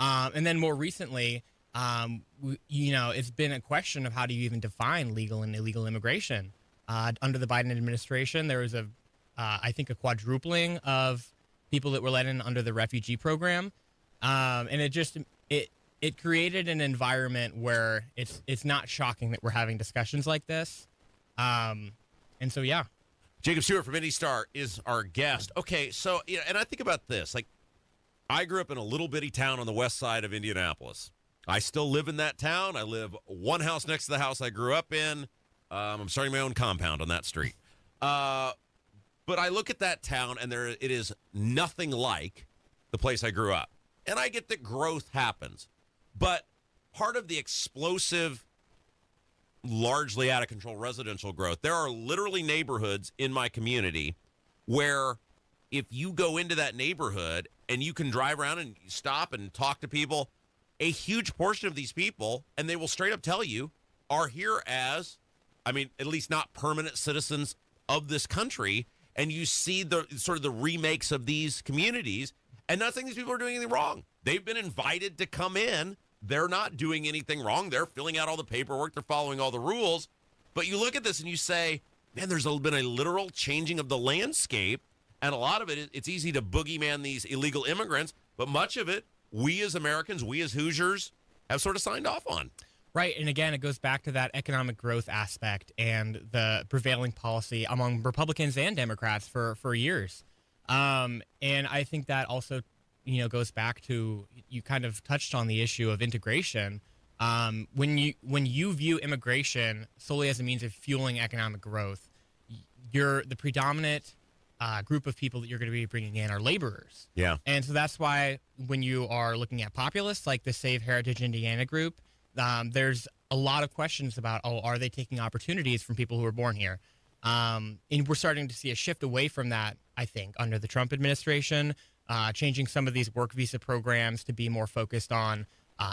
And then more recently, it's been a question of how do you even define legal and illegal immigration. Under the Biden administration, there was I think a quadrupling of people that were let in under the refugee program. And it created an environment where it's not shocking that we're having discussions like this. And so, yeah. Jacob Stewart from Indy Star is our guest. Okay, so, and I think about this. Like, I grew up in a little bitty town on the west side of Indianapolis. I still live in that town. I live one house next to the house I grew up in. I'm starting my own compound on that street. But I look at that town, and it is nothing like the place I grew up. And I get that growth happens. But part of the explosive, largely out of control residential growth, there are literally neighborhoods in my community where if you go into that neighborhood and you can drive around and stop and talk to people, a huge portion of these people, and they will straight up tell you, are here as, at least not permanent citizens of this country, and you see the sort of the remakes of these communities, and not saying these people are doing anything wrong. They've been invited to come in. They're not doing anything wrong. They're filling out all the paperwork. They're following all the rules. But you look at this and you say, man, there's been a literal changing of the landscape. And a lot of it, it's easy to boogeyman these illegal immigrants. But much of it, we as Americans, we as Hoosiers have sort of signed off on. Right. And again, it goes back to that economic growth aspect and the prevailing policy among Republicans and Democrats for years. And I think that also, goes back to, you kind of touched on the issue of integration. When you view immigration solely as a means of fueling economic growth, the predominant group of people that you're going to be bringing in are laborers. Yeah. And so that's why when you are looking at populists like the Save Heritage Indiana group, there's a lot of questions about, are they taking opportunities from people who are born here? And we're starting to see a shift away from that, I think, under the Trump administration, changing some of these work visa programs to be more focused on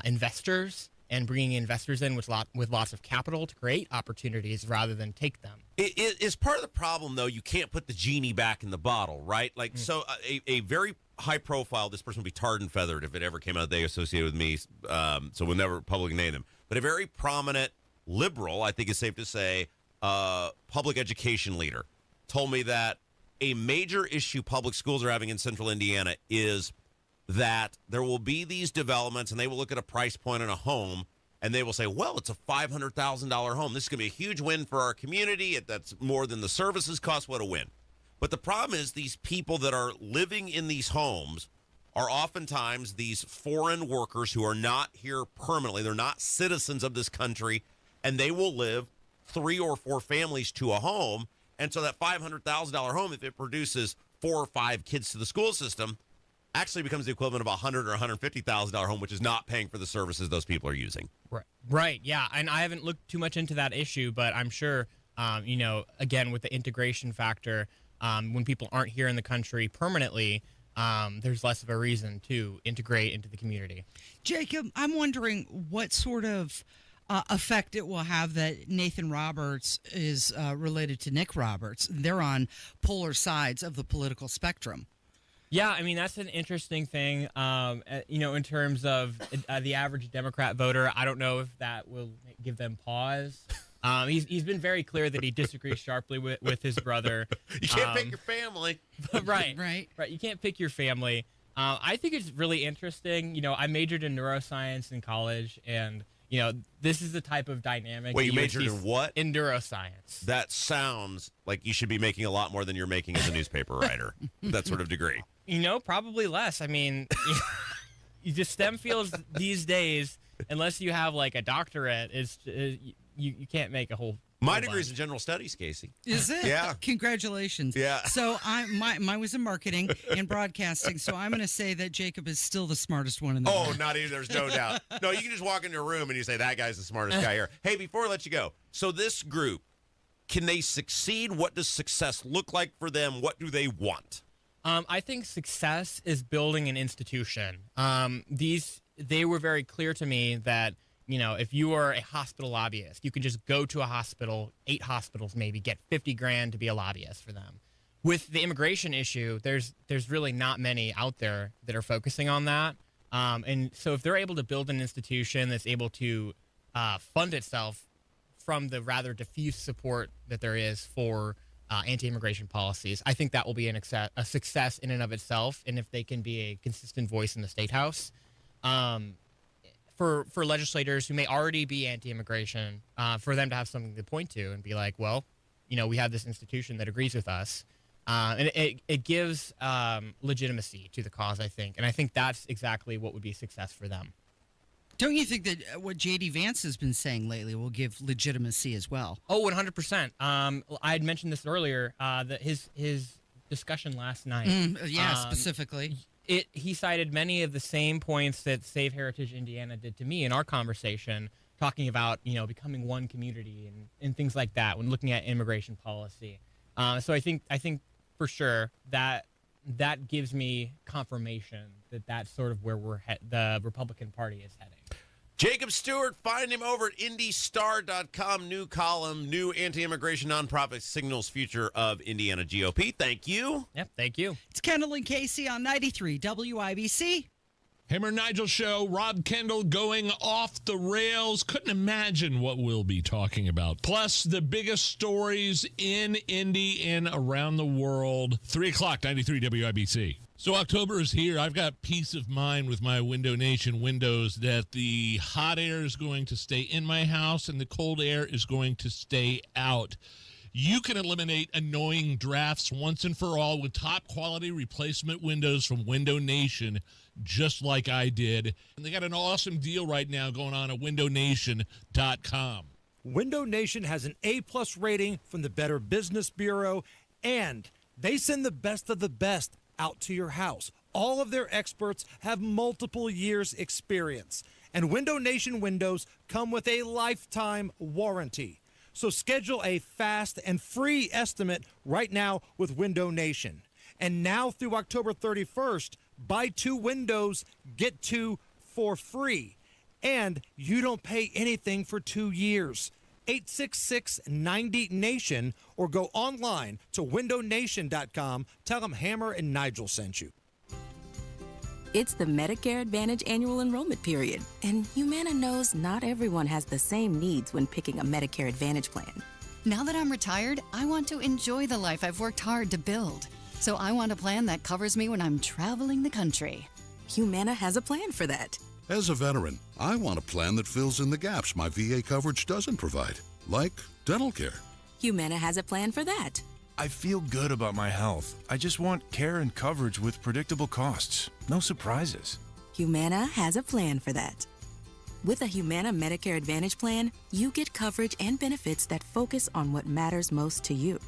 investors and bringing investors in with lots of capital to create opportunities rather than take them. It is part of the problem, though. You can't put the genie back in the bottle, right? Like, so a very high profile, this person would be tarred and feathered if it ever came out they associated with me, so we'll never publicly name them. But a very prominent liberal, I think it's safe to say, public education leader, told me that a major issue public schools are having in central Indiana is that there will be these developments, and they will look at a price point on a home, and they will say, well, it's a $500,000 home. This is going to be a huge win for our community. That's more than the services cost. What a win. But the problem is these people that are living in these homes are oftentimes these foreign workers who are not here permanently. They're not citizens of this country, and they will live 3 or 4 families to a home. And so that $500,000 home, if it produces 4 or 5 kids to the school system, actually becomes the equivalent of a $100,000 or $150,000 home, which is not paying for the services those people are using. Right. Yeah. And I haven't looked too much into that issue, but I'm sure, again, with the integration factor, when people aren't here in the country permanently, there's less of a reason to integrate into the community. Jacob, I'm wondering what sort of effect it will have that Nathan Roberts is related to Nick Roberts. They're on polar sides of the political spectrum. Yeah, I mean, that's an interesting thing, in terms of the average Democrat voter. I don't know if that will give them pause. He's been very clear that he disagrees sharply with his brother. You can't pick your family. Right. You can't pick your family. I think it's really interesting. I majored in neuroscience in college, and this is the type of dynamic. Wait, you majored in what? In neuroscience. That sounds like you should be making a lot more than you're making as a newspaper writer. That sort of degree. Probably less. I mean, the STEM fields these days, unless you have like a doctorate, you can't make a whole. My degree is in general studies, Casey. Is it? Yeah. Congratulations. Yeah. So mine was in marketing and broadcasting. So I'm going to say that Jacob is still the smartest one in the room. Oh, not even. There's no doubt. No, you can just walk into a room and you say, that guy's the smartest guy here. Hey, before I let you go, so this group, can they succeed? What does success look like for them? What do they want? I think success is building an institution. They were very clear to me that, if you are a hospital lobbyist, you can just go to a hospital, 8 hospitals maybe, get $50,000 to be a lobbyist for them. With the immigration issue, there's really not many out there that are focusing on that. And so if they're able to build an institution that's able to fund itself from the rather diffuse support that there is for anti-immigration policies, I think that will be a success in and of itself. And if they can be a consistent voice in the State House, for legislators who may already be anti-immigration, for them to have something to point to and be like, well, we have this institution that agrees with us. And it gives legitimacy to the cause, I think. And I think that's exactly what would be success for them. Don't you think that what J.D. Vance has been saying lately will give legitimacy as well? Oh, 100%. I had mentioned this earlier, that his discussion last night. Specifically. He cited many of the same points that Save Heritage Indiana did to me in our conversation, talking about, becoming one community and things like that when looking at immigration policy. So I think for sure that gives me confirmation that that's sort of where the Republican Party is heading. Jacob Stewart, find him over at IndyStar.com. New column, new anti-immigration nonprofit signals future of Indiana GOP. Thank you. Yep, thank you. It's Kendall and Casey on 93 WIBC. Hammer and Nigel Show, Rob Kendall going off the rails. Couldn't imagine what we'll be talking about. Plus, the biggest stories in Indy and around the world. 3 o'clock, 93 WIBC. So October is here. I've got peace of mind with my Window Nation windows that the hot air is going to stay in my house and the cold air is going to stay out. You can eliminate annoying drafts once and for all with top quality replacement windows from Window Nation, just like I did. And they got an awesome deal right now going on at windownation.com. Window Nation has an A-plus rating from the Better Business Bureau, and they send the best of the best out to your house. All of their experts have multiple years experience, and Window Nation windows come with a lifetime warranty. So schedule a fast and free estimate right now with Window Nation. And now through October 31st, buy 2 windows, get 2 for free. And you don't pay anything for 2 years. 866-90-NATION or go online to windownation.com. Tell them Hammer and Nigel sent you. It's the Medicare Advantage annual enrollment period, and Humana knows not everyone has the same needs when picking a Medicare Advantage plan. Now that I'm retired, I want to enjoy the life I've worked hard to build. So I want a plan that covers me when I'm traveling the country. Humana has a plan for that. As a veteran, I want a plan that fills in the gaps my VA coverage doesn't provide, like dental care. Humana has a plan for that. I feel good about my health. I just want care and coverage with predictable costs. No surprises. Humana has a plan for that. With a Humana Medicare Advantage plan, you get coverage and benefits that focus on what matters most to you.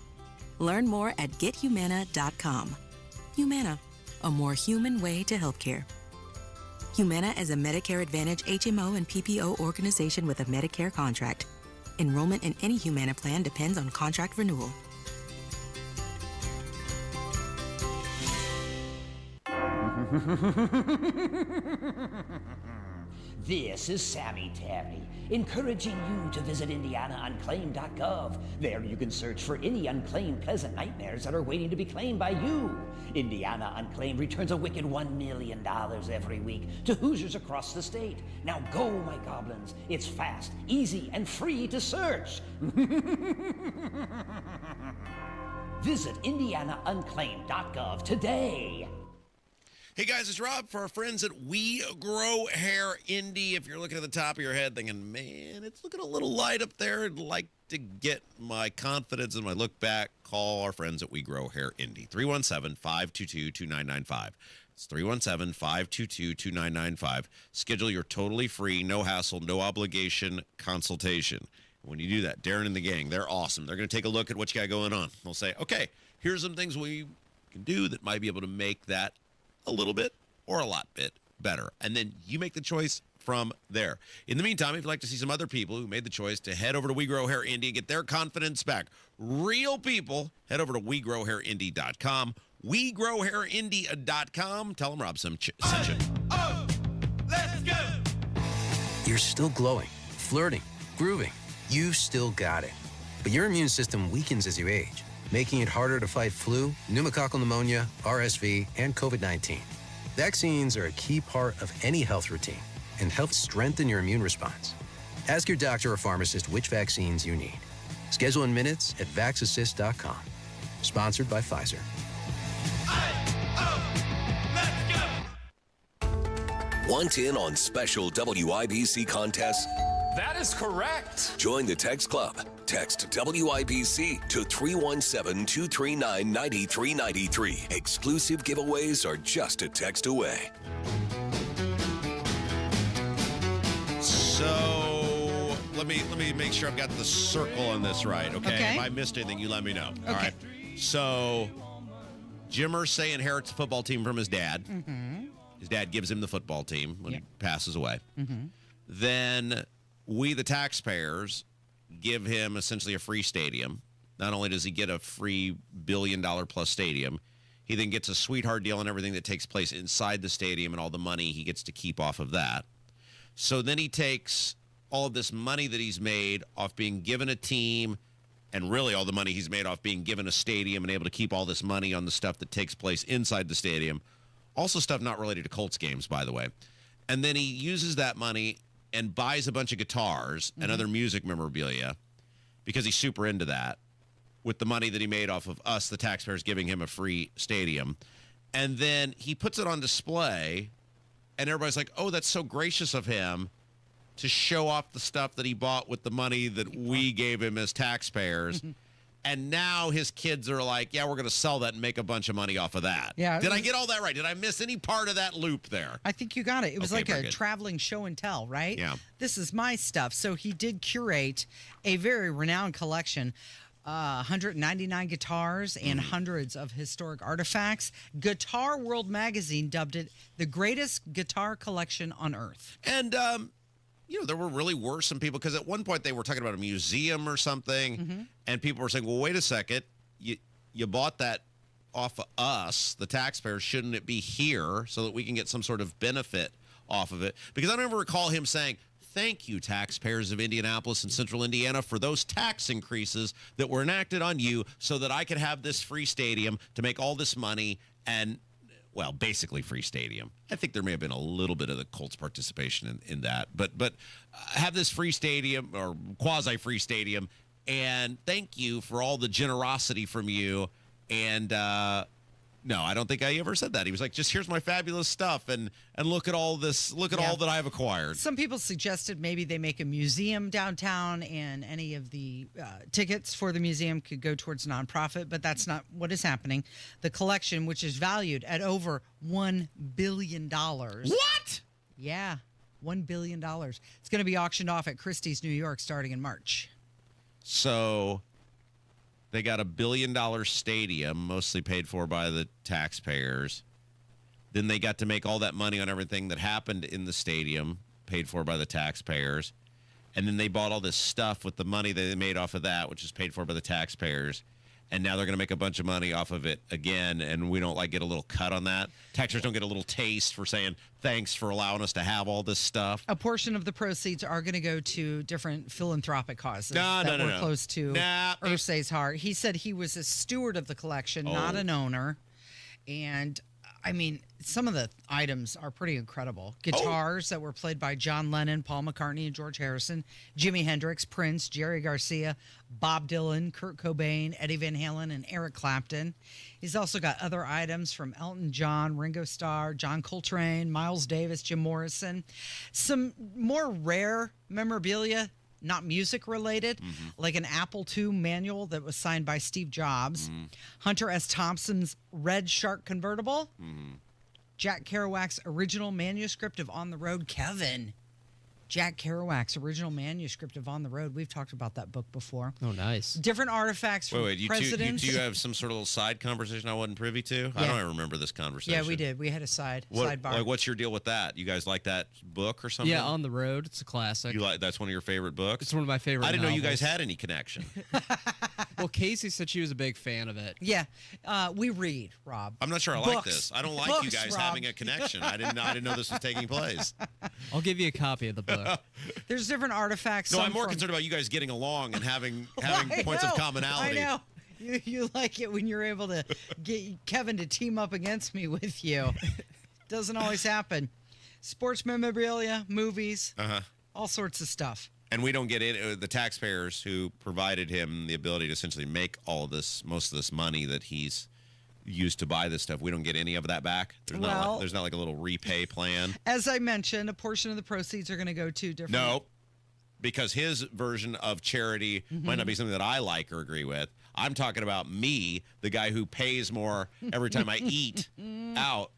Learn more at gethumana.com. Humana, a more human way to healthcare. Humana is a Medicare Advantage HMO and PPO organization with a Medicare contract. Enrollment in any Humana plan depends on contract renewal. This is Sammy Tammy, encouraging you to visit IndianaUnclaimed.gov. There you can search for any unclaimed pleasant nightmares that are waiting to be claimed by you. Indiana Unclaimed returns a wicked $1 million every week to Hoosiers across the state. Now go, my goblins. It's fast, easy, and free to search. Visit IndianaUnclaimed.gov today. Hey guys, it's Rob for our friends at We Grow Hair Indy. If you're looking at the top of your head thinking, man, it's looking a little light up there, I'd like to get my confidence and my look back, call our friends at We Grow Hair Indy. 317-522-2995. It's 317-522-2995. Schedule your totally free, no hassle, no obligation consultation. When you do that, Darren and the gang, they're awesome. They're going to take a look at what you got going on. They'll say, okay, here's some things we can do that might be able to make that a little bit or a lot bit better. And then you make the choice from there. In the meantime, if you'd like to see some other people who made the choice to head over to We Grow Hair Indy and get their confidence back, real people, head over to WeGrowHairIndy.com. WeGrowHairIndy.com. Tell them Rob sent you. Oh, let's go! You're still glowing, flirting, grooving. You still got it. But your immune system weakens as you age, making it harder to fight flu, pneumococcal pneumonia, RSV, and COVID-19. Vaccines are a key part of any health routine and help strengthen your immune response. Ask your doctor or pharmacist which vaccines you need. Schedule in minutes at VaxAssist.com. Sponsored by Pfizer. Want in on special WIBC contests? That is correct. Join the Text Club. Text WIBC to 317-239-9393. Exclusive giveaways are just a text away. So let me make sure I've got the circle on this right, okay? If I missed anything, you let me know. Okay. All right. So Jim Irsay inherits the football team from his dad. Mm-hmm. His dad gives him the football team when he passes away. Mm-hmm. Then we, the taxpayers, give him essentially a free stadium. Not only does he get a free $1 billion-plus stadium, he then gets a sweetheart deal on everything that takes place inside the stadium and all the money he gets to keep off of that. So then he takes all of this money that he's made off being given a team, and really all the money he's made off being given a stadium and able to keep all this money on the stuff that takes place inside the stadium. Also stuff not related to Colts games, by the way. And then he uses that money and buys a bunch of guitars and other music memorabilia because he's super into that with the money that he made off of us, the taxpayers, giving him a free stadium. And then he puts it on display, and everybody's like, oh, that's so gracious of him to show off the stuff that he bought with the money that we gave him as taxpayers. And now his kids are like, yeah, we're going to sell that and make a bunch of money off of that. Yeah. Did I get all that right? Did I miss any part of that loop there? I think you got it. It was Okay, like very a good. traveling show and tell, right? Yeah. This is my stuff. So he did curate a very renowned collection. 199 guitars and hundreds of historic artifacts. Guitar World magazine dubbed it the greatest guitar collection on earth. And, there were some people, because at one point they were talking about a museum or something, and people were saying, well, wait a second, you bought that off of us, the taxpayers, shouldn't it be here so that we can get some sort of benefit off of it? Because I don't ever recall him saying, thank you, taxpayers of Indianapolis and Central Indiana, for those tax increases that were enacted on you so that I could have this free stadium to make all this money and, well, basically free stadium. I think there may have been a little bit of the Colts participation in that. But have this free stadium or quasi-free stadium, and thank you for all the generosity from you. And no, I don't think I ever said that. He was like, just here's my fabulous stuff, and look at all this, look at all that I've acquired. Some people suggested maybe they make a museum downtown, and any of the tickets for the museum could go towards nonprofit, but that's not what is happening. The collection, which is valued at over $1 billion. What? Yeah, $1 billion. It's going to be auctioned off at Christie's, New York, starting in March. So they got $1 billion stadium, mostly paid for by the taxpayers. Then they got to make all that money on everything that happened in the stadium, paid for by the taxpayers. And then they bought all this stuff with the money that they made off of that, which is paid for by the taxpayers. And now they're going to make a bunch of money off of it again, and we don't get a little cut on that. Taxpayers don't get a little taste for saying, thanks for allowing us to have all this stuff. A portion of the proceeds are going to go to different philanthropic causes No. close to Ursay's heart. He said he was a steward of the collection, not an owner. And, I mean, some of the items are pretty incredible. Guitars that were played by John Lennon, Paul McCartney, and George Harrison, Jimi Hendrix, Prince, Jerry Garcia, Bob Dylan, Kurt Cobain, Eddie Van Halen, and Eric Clapton. He's also got other items from Elton John, Ringo Starr, John Coltrane, Miles Davis, Jim Morrison. Some more rare memorabilia, not music related, like an Apple II manual that was signed by Steve Jobs, Hunter S. Thompson's Red Shark convertible, Jack Kerouac's original manuscript of On the Road. Kevin, Jack Kerouac's original manuscript of On the Road. We've talked about that book before. Oh, nice. Different artifacts from presidents. Do you have some sort of little side conversation I wasn't privy to? I don't remember this conversation. Yeah, we did. We had a sidebar. Like, what's your deal with that? You guys like that book or something? Yeah, On the Road. It's a classic. That's one of your favorite books? It's one of my favorite I didn't know you novels. guys had any connection. Well, Casey said she was a big fan of it. Yeah, we read, Rob. I'm not sure I like this. I don't like you Books, guys Rob. having a connection. I didn't know this was taking place. I'll give you a copy of the book. There's different artifacts. No, some I'm more from- concerned about you guys getting along and having I points of know, commonality. I know. You like it when you're able to get Kevin to team up against me with you. Doesn't always happen. Sports memorabilia, movies, all sorts of stuff. And we don't get it. The taxpayers who provided him the ability to essentially make all this, most of this money that he's used to buy this stuff, we don't get any of that back. There's not like a little repay plan. As I mentioned, a portion of the proceeds are going to go to different. No, because his version of charity might not be something that I like or agree with. I'm talking about me, the guy who pays more every time I eat out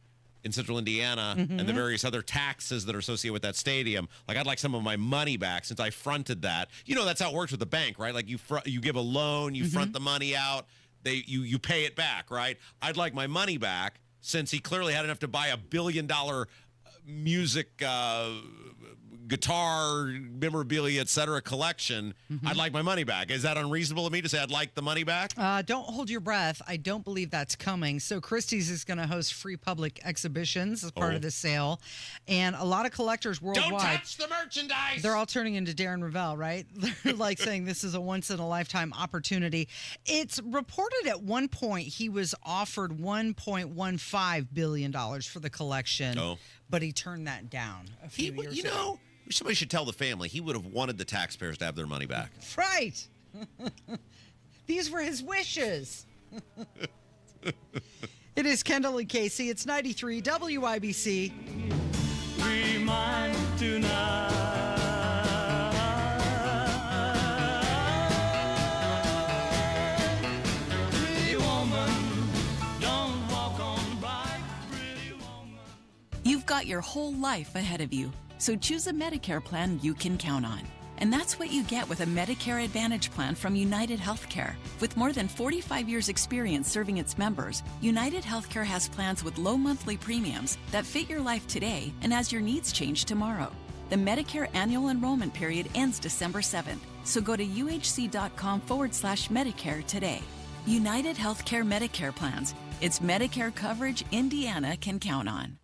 in Central Indiana and the various other taxes that are associated with that stadium. Like, I'd like some of my money back since I fronted that. You know, that's how it works with the bank, right? Like, you give a loan, you front the money out, you pay it back, right? I'd like my money back since he clearly had enough to buy $1 billion music, guitar, memorabilia, etc. collection, I'd like my money back. Is that unreasonable of me to say I'd like the money back? Don't hold your breath. I don't believe that's coming. So Christie's is going to host free public exhibitions as part of the sale. And a lot of collectors worldwide. Don't touch the merchandise! They're all turning into Darren Ravel, right? They're like saying this is a once-in-a-lifetime opportunity. It's reported at one point he was offered $1.15 billion for the collection, but he turned that down a few years ago. Somebody should tell the family he would have wanted the taxpayers to have their money back. Right. These were his wishes. It is Kendall and Casey. It's 93 WIBC. Remind tonight. Pretty woman, don't walk on by. Pretty woman. You've got your whole life ahead of you. So choose a Medicare plan you can count on. And that's what you get with a Medicare Advantage plan from United Healthcare. With more than 45 years' experience serving its members, United Healthcare has plans with low monthly premiums that fit your life today and as your needs change tomorrow. The Medicare annual enrollment period ends December 7th, so go to uhc.com/Medicare today. United Healthcare Medicare plans. It's Medicare coverage Indiana can count on.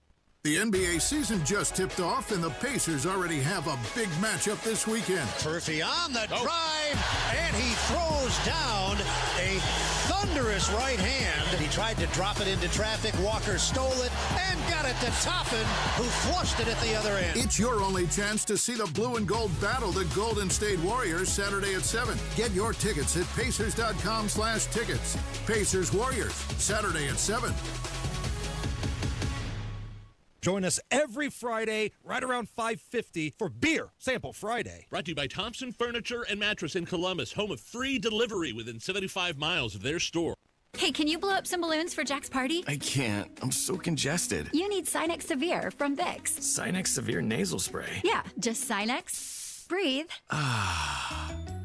The NBA season just tipped off, and the Pacers already have a big matchup this weekend. Murphy on the drive, and he throws down a thunderous right hand. He tried to drop it into traffic. Walker stole it and got it to Toppin, who flushed it at the other end. It's your only chance to see the blue and gold battle the Golden State Warriors Saturday at 7. Get your tickets at Pacers.com/tickets. Pacers Warriors, Saturday at 7. Join us every Friday right around 5:50 for Beer Sample Friday. Brought to you by Thompson Furniture and Mattress in Columbus, home of free delivery within 75 miles of their store. Hey, can you blow up some balloons for Jack's party? I can't. I'm so congested. You need Sinex Severe from Vicks. Sinex Severe nasal spray. Yeah, just Sinex. Breathe.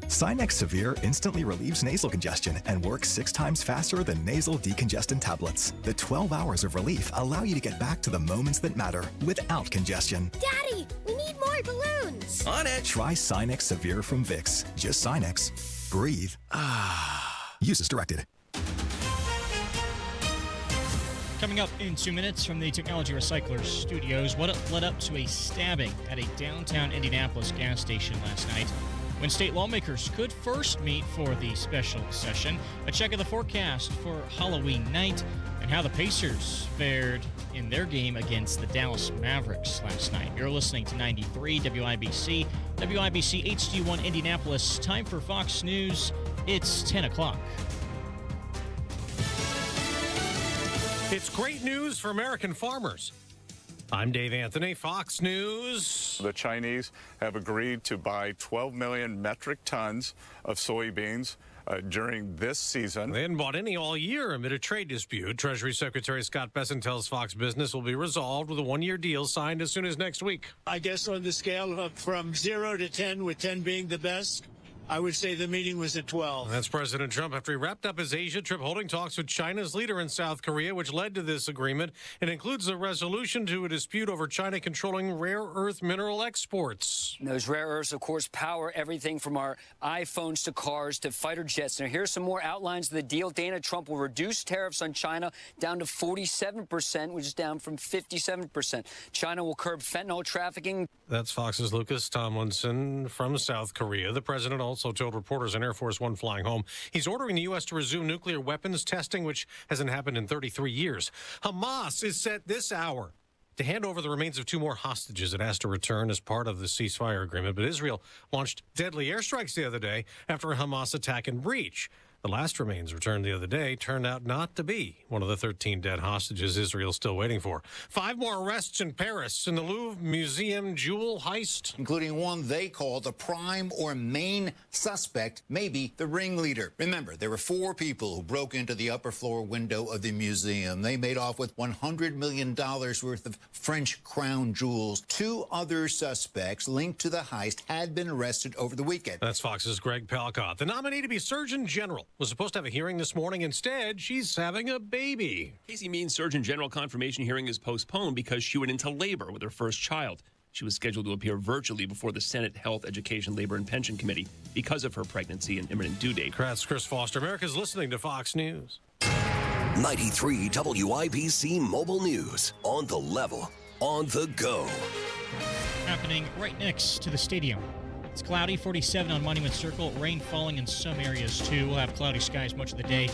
Sinex Severe instantly relieves nasal congestion and works 6 times faster than nasal decongestant tablets. The 12 hours of relief allow you to get back to the moments that matter without congestion. Daddy, we need more balloons. On it. Try Sinex Severe from Vicks. Just Sinex. Breathe. Use as directed. Coming up in 2 minutes from the Technology Recyclers studios, what led up to a stabbing at a downtown Indianapolis gas station last night, when state lawmakers could first meet for the special session, a check of the forecast for Halloween night, and how the Pacers fared in their game against the Dallas Mavericks last night. You're listening to 93 WIBC, WIBC HD1 Indianapolis. Time for Fox News. It's 10 o'clock. It's great news for American farmers. I'm Dave Anthony, Fox News. The Chinese have agreed to buy 12 million metric tons of soybeans during this season. They hadn't bought any all year amid a trade dispute. Treasury Secretary Scott Bessent tells Fox Business will be resolved with a one-year deal signed as soon as next week. I guess on the scale of from 0 to 10, with 10 being the best, I would say the meeting was at 12. That's President Trump after he wrapped up his Asia trip holding talks with China's leader in South Korea, which led to this agreement. It includes a resolution to a dispute over China controlling rare earth mineral exports. Those rare earths, of course, power everything from our iPhones to cars to fighter jets. Now, here's some more outlines of the deal. Dana Trump will reduce tariffs on China down to 47%, which is down from 57%. China will curb fentanyl trafficking. That's Fox's Lucas Tomlinson from South Korea. The president also told reporters on Air Force One flying home he's ordering the U.S. to resume nuclear weapons testing, which hasn't happened in 33 years. Hamas is set this hour to hand over the remains of 2 more hostages it has to return as part of the ceasefire agreement. But Israel launched deadly airstrikes the other day after a Hamas attack and breach. The last remains returned the other day turned out not to be one of the 13 dead hostages Israel's still waiting for. 5 more arrests in Paris in the Louvre Museum jewel heist, including one they call the prime or main suspect, maybe the ringleader. Remember, there were 4 people who broke into the upper floor window of the museum. They made off with $100 million worth of French crown jewels. 2 other suspects linked to the heist had been arrested over the weekend. That's Fox's Greg Palcott. The nominee to be Surgeon General was supposed to have a hearing this morning. Instead, she's having a baby. Casey Means' Surgeon General confirmation hearing is postponed because she went into labor with her first child. She was scheduled to appear virtually before the Senate Health, Education, Labor, and Pension Committee because of her pregnancy and imminent due date. That's Chris Foster. America's listening to Fox News. 93 WIBC Mobile News. On the level, on the go. Happening right next to the stadium. It's cloudy, 47 on Monument Circle. Rain falling in some areas, too. We'll have cloudy skies much of the day.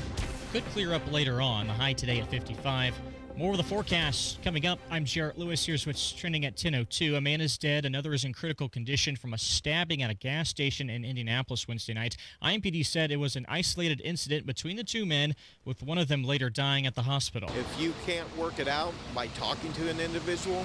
Could clear up later on. The high today at 55. More of the forecast coming up. I'm Jarrett Lewis. Here's what's trending at 10:02. A man is dead. Another is in critical condition from a stabbing at a gas station in Indianapolis Wednesday night. IMPD said it was an isolated incident between the two men, with one of them later dying at the hospital. If you can't work it out by talking to an individual,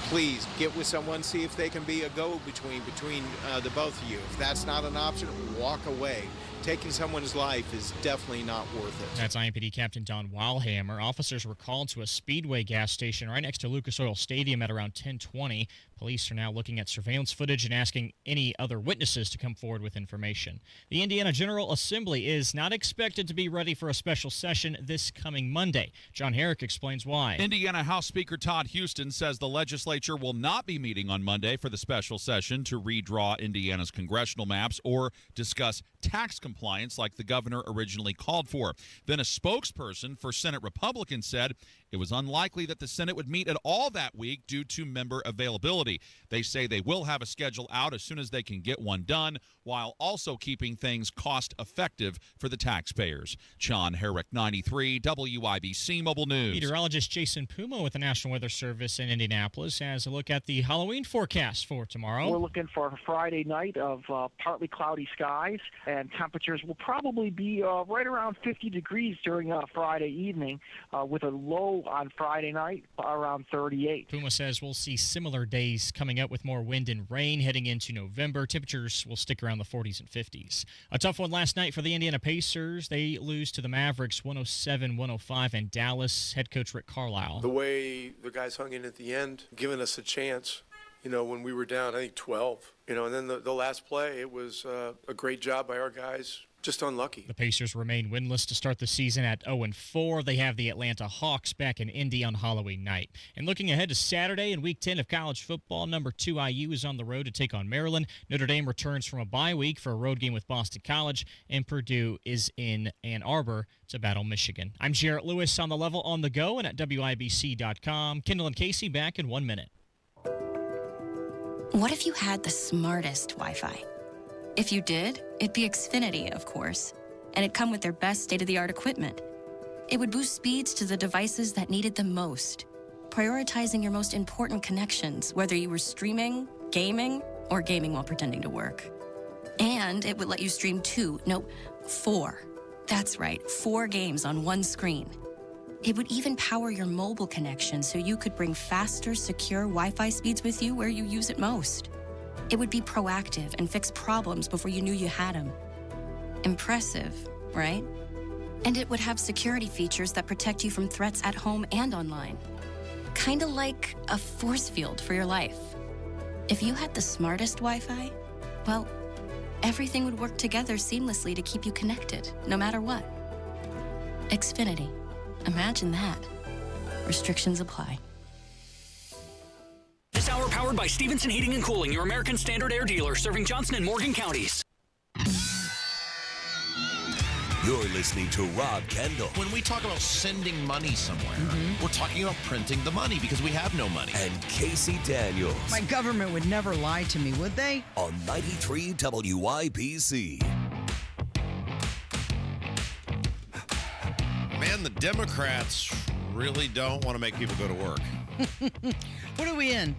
please get with someone, see if they can be a go-between between the both of you. If that's not an option, walk away. Taking someone's life is definitely not worth it. That's IMPD Captain Don Wildhammer. Officers were called to a Speedway gas station right next to Lucas Oil Stadium at around 10:20. Police are now looking at surveillance footage and asking any other witnesses to come forward with information. The Indiana General Assembly is not expected to be ready for a special session this coming Monday. John Herrick explains why. Indiana House Speaker Todd Houston says the legislature will not be meeting on Monday for the special session to redraw Indiana's congressional maps or discuss tax compliance like the governor originally called for. Then a spokesperson for Senate Republicans said it was unlikely that the Senate would meet at all that week due to member availability. They say they will have a schedule out as soon as they can get one done, while also keeping things cost-effective for the taxpayers. John Herrick, 93 WIBC Mobile News. Meteorologist Jason Puma with the National Weather Service in Indianapolis has a look at the Halloween forecast for tomorrow. We're looking for a Friday night of partly cloudy skies, and temperatures will probably be right around 50 degrees during Friday evening, with a low on Friday night around 38. Puma says we'll see similar days coming up with more wind and rain heading into November. Temperatures will stick around the 40s and 50s. A tough one last night for the Indiana Pacers. They lose to the Mavericks 107-105 in Dallas. Head coach Rick Carlisle. The way the guys hung in at the end, giving us a chance, when we were down, I think 12, and then the last play, it was a great job by our guys. Just unlucky. The Pacers remain winless to start the season at 0-4. They have the Atlanta Hawks back in Indy on Halloween night. And looking ahead to Saturday in Week 10 of college football, number 2 IU is on the road to take on Maryland. Notre Dame returns from a bye week for a road game with Boston College, and Purdue is in Ann Arbor to battle Michigan. I'm Jarrett Lewis on the level on the go and at WIBC.com. Kendall and Casey back in 1 minute. What if you had the smartest Wi-Fi? If you did, it'd be Xfinity, of course, and it'd come with their best state-of-the-art equipment. It would boost speeds to the devices that needed them most, prioritizing your most important connections, whether you were streaming, gaming, or gaming while pretending to work. And it would let you stream 4. That's right, 4 games on one screen. It would even power your mobile connection so you could bring faster, secure Wi-Fi speeds with you where you use it most. It would be proactive and fix problems before you knew you had them. Impressive, right? And it would have security features that protect you from threats at home and online. Kinda like a force field for your life. If you had the smartest Wi-Fi, well, everything would work together seamlessly to keep you connected, no matter what. Xfinity. Imagine that. Restrictions apply. This hour powered by Stevenson Heating and Cooling, your American Standard Air dealer, serving Johnson and Morgan counties. You're listening to Rob Kendall. When we talk about sending money somewhere, we're talking about printing the money because we have no money. And Casey Daniels. My government would never lie to me, would they? On 93 WIBC. Man, the Democrats really don't want to make people go to work. What are we in?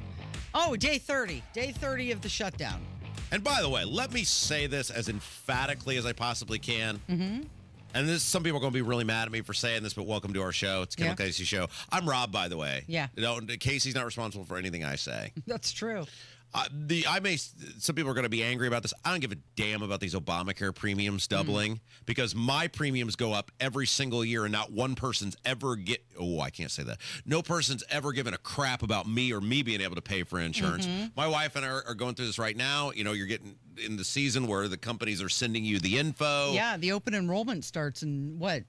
Oh, day 30. Day 30 of the shutdown. And by the way, let me say this as emphatically as I possibly can. Mm-hmm. And some people are going to be really mad at me for saying this, but welcome to our show. It's Kendall Casey Show. I'm Rob, by the way. Yeah. Casey's not responsible for anything I say. That's true. Some people are going to be angry about this. I don't give a damn about these Obamacare premiums doubling because my premiums go up every single year, and not one person's ever I can't say that. No person's ever given a crap about me or me being able to pay for insurance. My wife and I are going through this right now. You know, you're getting in the season where the companies are sending you the info. Yeah, the open enrollment starts in what?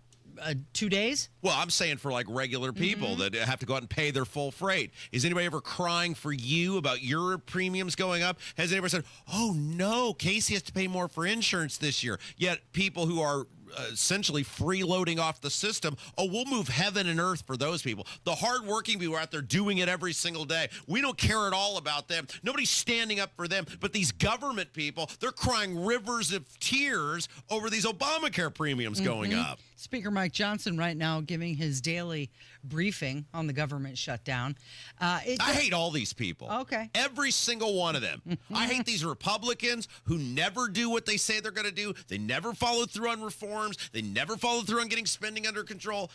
2 days? Well, I'm saying for like regular people that have to go out and pay their full freight. Is anybody ever crying for you about your premiums going up? Has anybody said, oh no, Casey has to pay more for insurance this year? Yet people who are essentially freeloading off the system, we'll move heaven and earth for those people. The hardworking people are out there doing it every single day. We don't care at all about them. Nobody's standing up for them. But these government people, they're crying rivers of tears over these Obamacare premiums going up. Speaker Mike Johnson right now giving his daily briefing on the government shutdown. I hate all these people. Okay. Every single one of them. I hate these Republicans who never do what they say they're going to do. They never follow through on reforms. They never follow through on getting spending under control.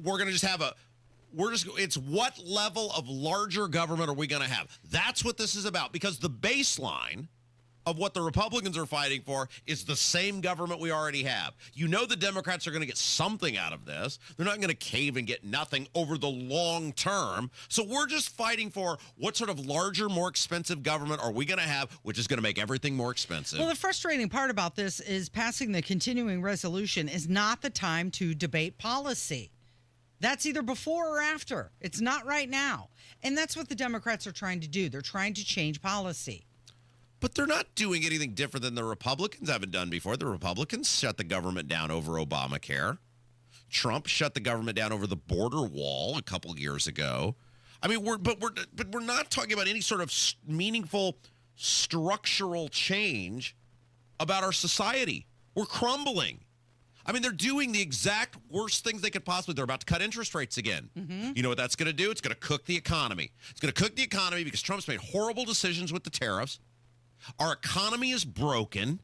We're going to just have it's what level of larger government are we going to have? That's what this is about, because the baseline of what the Republicans are fighting for is the same government we already have. You know the Democrats are going to get something out of this. They're not going to cave and get nothing over the long term. So we're just fighting for what sort of larger, more expensive government are we going to have, which is going to make everything more expensive. Well, the frustrating part about this is passing the continuing resolution is not the time to debate policy. That's either before or after. It's not right now. And that's what the Democrats are trying to do. They're trying to change policy. But they're not doing anything different than the Republicans haven't done before. The Republicans shut the government down over Obamacare. Trump shut the government down over the border wall a couple years ago. I mean, we're not talking about any sort of meaningful structural change about our society. We're crumbling. I mean, they're doing the exact worst things they could possibly. They're about to cut interest rates again. You know what that's going to do? It's going to cook the economy. It's going to cook the economy because Trump's made horrible decisions with the tariffs. Our economy is broken.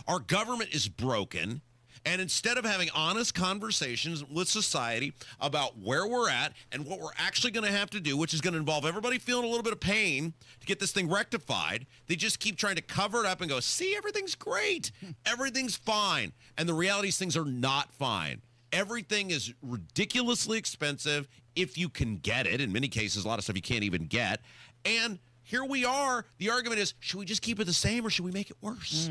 Our government is broken. And instead of having honest conversations with society about where we're at and what we're actually going to have to do, which is going to involve everybody feeling a little bit of pain to get this thing rectified, they just keep trying to cover it up and go, see, everything's great. Everything's fine. And the reality is things are not fine. Everything is ridiculously expensive if you can get it. In many cases, a lot of stuff you can't even get. And here we are. The argument is, should we just keep it the same or should we make it worse?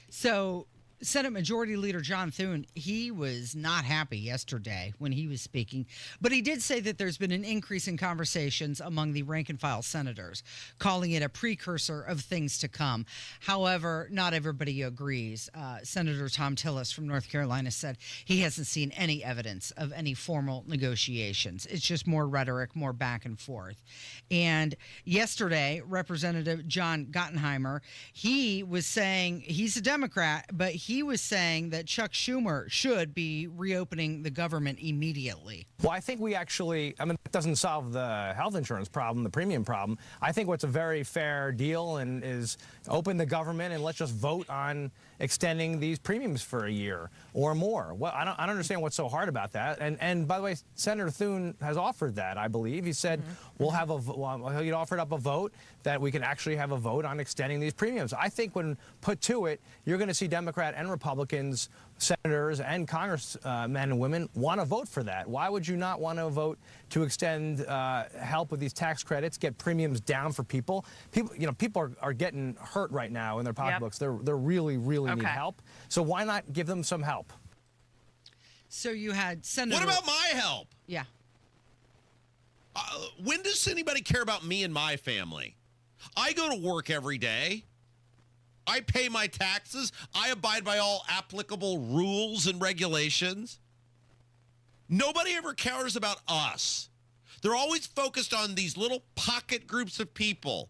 So Senate Majority Leader John Thune, he was not happy yesterday when he was speaking, but he did say that there's been an increase in conversations among the rank-and-file senators, calling it a precursor of things to come. However, not everybody agrees. Senator Tom Tillis from North Carolina said he hasn't seen any evidence of any formal negotiations. It's just more rhetoric, more back and forth. And yesterday, Representative John Gottenheimer, he was saying he's a Democrat, but he was saying that Chuck Schumer should be reopening the government immediately. Well, I think it doesn't solve the health insurance problem, the premium problem. I think what's a very fair deal and is open the government and let's just vote on extending these premiums for a year or more. Well, I don't understand what's so hard about that. And by the way, Senator Thune has offered that, I believe. He said we'll have he offered up a vote that we can actually have a vote on extending these premiums. I think when put to it, you're going to see Democrat and Republicans, senators and congressmen and women want to vote for that. Why would you not want to vote to extend help with these tax credits, get premiums down for people? People are getting hurt right now in their pocketbooks. Yep. They're really need help. So why not give them some help? So you had Senator. What about my help? Yeah. When does anybody care about me and my family? I go to work every day. I pay my taxes. I abide by all applicable rules and regulations. Nobody ever cares about us. They're always focused on these little pocket groups of people.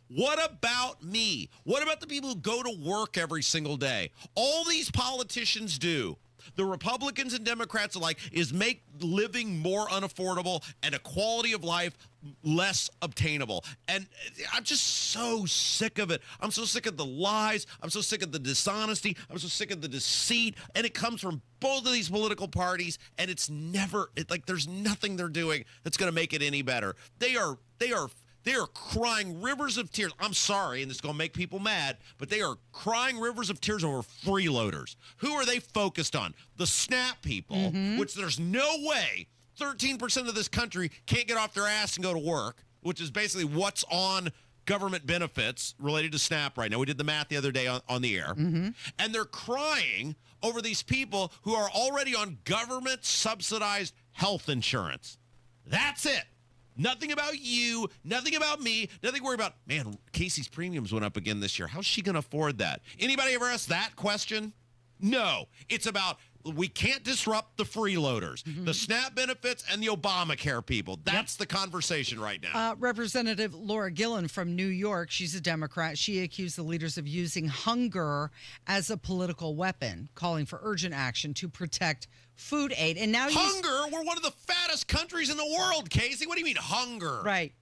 What about me? What about the people who go to work every single day? All these politicians do, the Republicans and Democrats alike, is make living more unaffordable and a quality of life less obtainable. And I'm just so sick of it. I'm so sick of the lies. I'm so sick of the dishonesty. I'm so sick of the deceit. And it comes from both of these political parties. And it's never, there's nothing they're doing that's going to make it any better. They are They are crying rivers of tears. I'm sorry, and this is going to make people mad, but they are crying rivers of tears over freeloaders. Who are they focused on? The SNAP people, which there's no way 13% of this country can't get off their ass and go to work, which is basically what's on government benefits related to SNAP right now. We did the math the other day on the air. And they're crying over these people who are already on government-subsidized health insurance. That's it. Nothing about you, nothing about me, nothing to worry about. Man, Casey's premiums went up again this year. How's she going to afford that? Anybody ever asked that question? No. It's about we can't disrupt the freeloaders, the SNAP benefits, and the Obamacare people. That's the conversation right now. Representative Laura Gillen from New York, she's a Democrat. She accused the leaders of using hunger as a political weapon, calling for urgent action to protect food aid. And now hunger? We're one of the fattest countries in the world, Casey. What do you mean hunger? Right.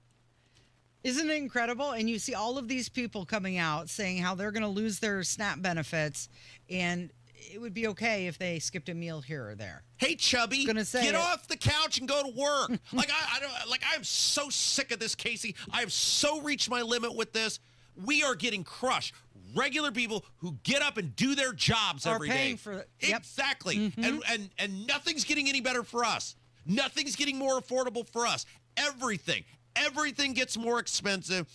Isn't it incredible? And you see all of these people coming out saying how they're going to lose their SNAP benefits, and it would be okay if they skipped a meal here or there. Hey, Chubby, get off the couch and go to work. I'm so sick of this, Casey. I have so reached my limit with this. We are getting crushed. Regular people who get up and do their jobs every day. Paying for it. Exactly. And nothing's getting any better for us. Nothing's getting more affordable for us. Everything gets more expensive.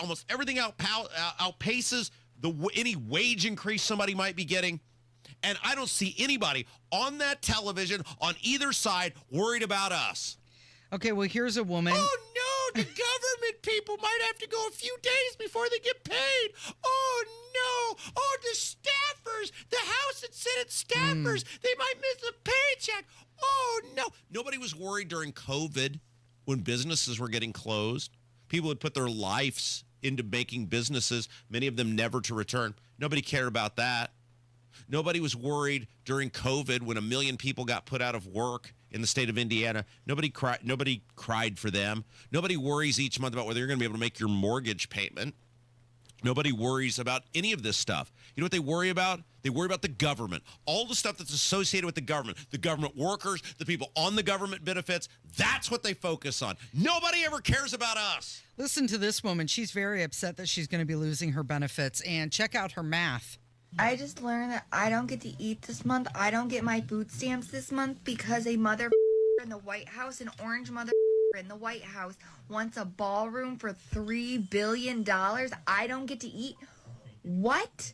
Almost everything outpaces any wage increase somebody might be getting. And I don't see anybody on that television on either side worried about us. Okay, well, here's a woman. Oh, no, the government people might have to go a few days before they get paid. Oh, no. Oh, the staffers, the House and Senate staffers, they might miss a paycheck. Oh, no. Nobody was worried during COVID when businesses were getting closed. People had put their lives into making businesses, many of them never to return. Nobody cared about that. Nobody was worried during COVID when 1 million people got put out of work in the state of Indiana. Nobody cried for them. Nobody worries each month about whether you're going to be able to make your mortgage payment. Nobody worries about any of this stuff. You know what they worry about? They worry about the government. All the stuff that's associated with the government workers, the people on the government benefits. That's what they focus on. Nobody ever cares about us. Listen to this woman. She's very upset that she's going to be losing her benefits. And check out her math. I just learned that I don't get to eat this month. I don't get my food stamps this month because a mother in the White House, an orange mother in the White House, wants a ballroom for $3 billion. I don't get to eat. What?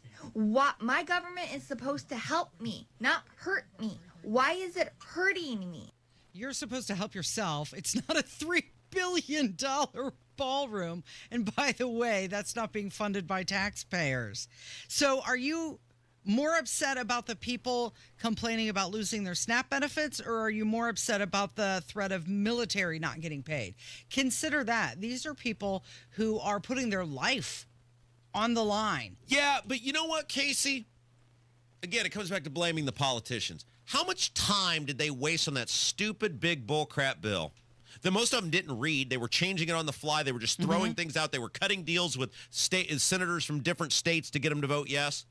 My government is supposed to help me, not hurt me. Why is it hurting me? You're supposed to help yourself. It's not a $3 billion ballroom. And by the way, that's not being funded by taxpayers. So are you more upset about the people complaining about losing their SNAP benefits, or are you more upset about the threat of military not getting paid? Consider that. These are people who are putting their life on the line. Yeah, but you know what, Casey? Again, it comes back to blaming the politicians. How much time did they waste on that stupid big bullcrap bill that most of them didn't read? They were changing it on the fly. They were just throwing things out. They were cutting deals with senators from different states to get them to vote yes.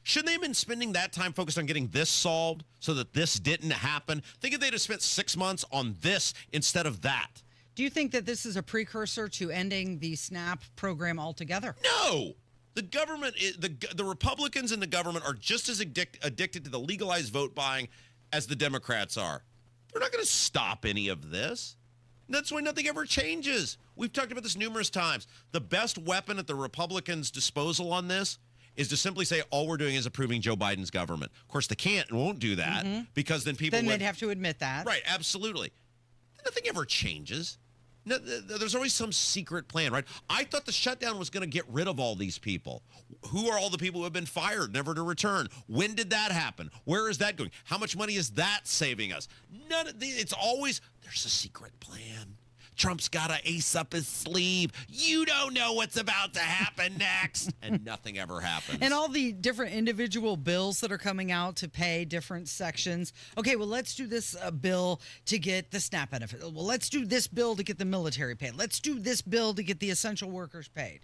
Shouldn't they have been spending that time focused on getting this solved so that this didn't happen? Think if they'd have spent 6 months on this instead of that. Do you think that this is a precursor to ending the SNAP program altogether? No. The government, the Republicans in the government are just as addicted to the legalized vote buying as the Democrats are. They're not going to stop any of this. That's why nothing ever changes. We've talked about this numerous times. The best weapon at the Republicans' disposal on this is to simply say all we're doing is approving Joe Biden's government. Of course, they can't and won't do that because then people they'd have to admit that. Right, absolutely. Nothing ever changes. No, there's always some secret plan, right? I thought the shutdown was going to get rid of all these people. Who are all the people who have been fired, never to return? When did that happen? Where is that going? How much money is that saving us? It's always, there's a secret plan. Trump's got an ace up his sleeve. You don't know what's about to happen next. And nothing ever happens. And all the different individual bills that are coming out to pay different sections. Okay, well, let's do this bill to get the SNAP benefit. Well, let's do this bill to get the military paid. Let's do this bill to get the essential workers paid.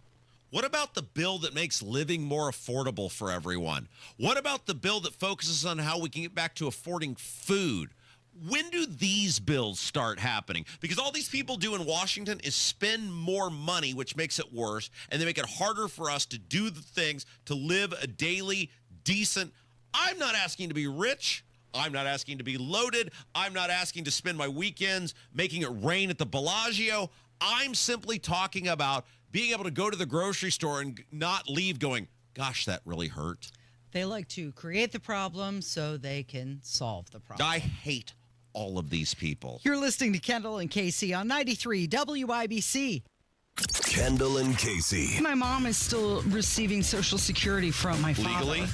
What about the bill that makes living more affordable for everyone? What about the bill that focuses on how we can get back to affording food? When do these bills start happening? Because all these people do in Washington is spend more money, which makes it worse, and they make it harder for us to do the things, to live a daily, decent. I'm not asking to be rich. I'm not asking to be loaded. I'm not asking to spend my weekends making it rain at the Bellagio. I'm simply talking about being able to go to the grocery store and not leave going, gosh, that really hurt. They like to create the problem so they can solve the problem. I hate all of these people. You're listening to Kendall and Casey on 93 WIBC. Kendall and Casey. My mom is still receiving Social Security from my father. Legally?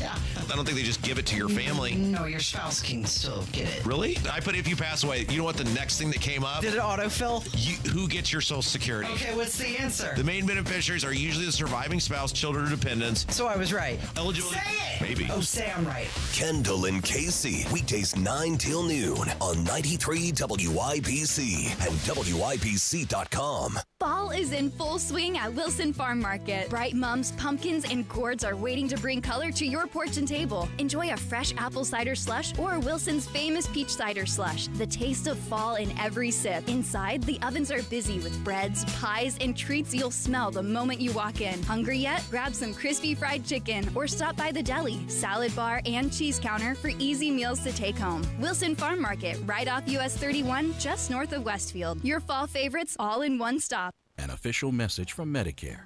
Yeah. I don't think they just give it to your family. No, your spouse can still get it. Really? I put if you pass away, you know what the next thing that came up? Did it autofill? Who gets your Social Security? Okay, what's the answer? The main beneficiaries are usually the surviving spouse, children, or dependents. So I was right. Eligibility? Say it! Maybe. Oh, say I'm right. Kendall and Casey. Weekdays 9 till noon on 93 WIBC and WIBC.com. Fall is in full swing at Wilson Farm Market. Bright mums, pumpkins, and gourds are waiting to bring color to your porch and table. Enjoy a fresh apple cider slush or Wilson's famous peach cider slush. The taste of fall in every sip. Inside, the ovens are busy with breads, pies, and treats you'll smell the moment you walk in. Hungry yet? Grab some crispy fried chicken or stop by the deli, salad bar, and cheese counter for easy meals to take home. Wilson Farm Market, right off US 31, just north of Westfield. Your fall favorites all in one stop. An official message from Medicare.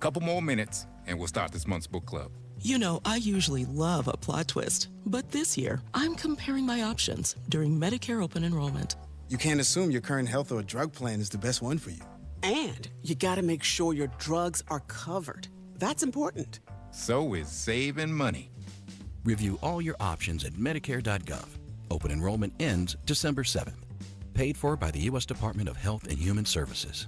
Couple more minutes, and we'll start this month's book club. You know, I usually love a plot twist, but this year, I'm comparing my options during Medicare open enrollment. You can't assume your current health or drug plan is the best one for you. And you gotta make sure your drugs are covered. That's important. So is saving money. Review all your options at Medicare.gov. Open enrollment ends December 7th. Paid for by the U.S. Department of Health and Human Services.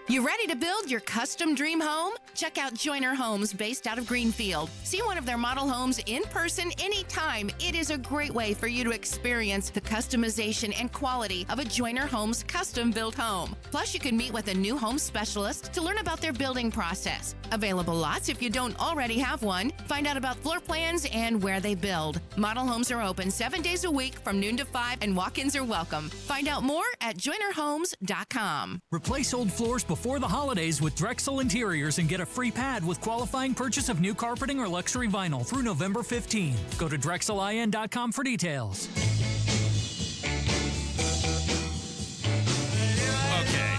You ready to build your custom dream home? Check out Joyner Homes based out of Greenfield. See one of their model homes in person anytime. It is a great way for you to experience the customization and quality of a Joyner Homes custom built home. Plus, you can meet with a new home specialist to learn about their building process. Available lots if you don't already have one. Find out about floor plans and where they build. Model homes are open 7 days a week from noon to 5 and walk-ins are welcome. Find out more at joynerhomes.com. Replace old floors before the holidays with Drexel Interiors and get a free pad with qualifying purchase of new carpeting or luxury vinyl through November 15. Go to DrexelIN.com for details. Okay.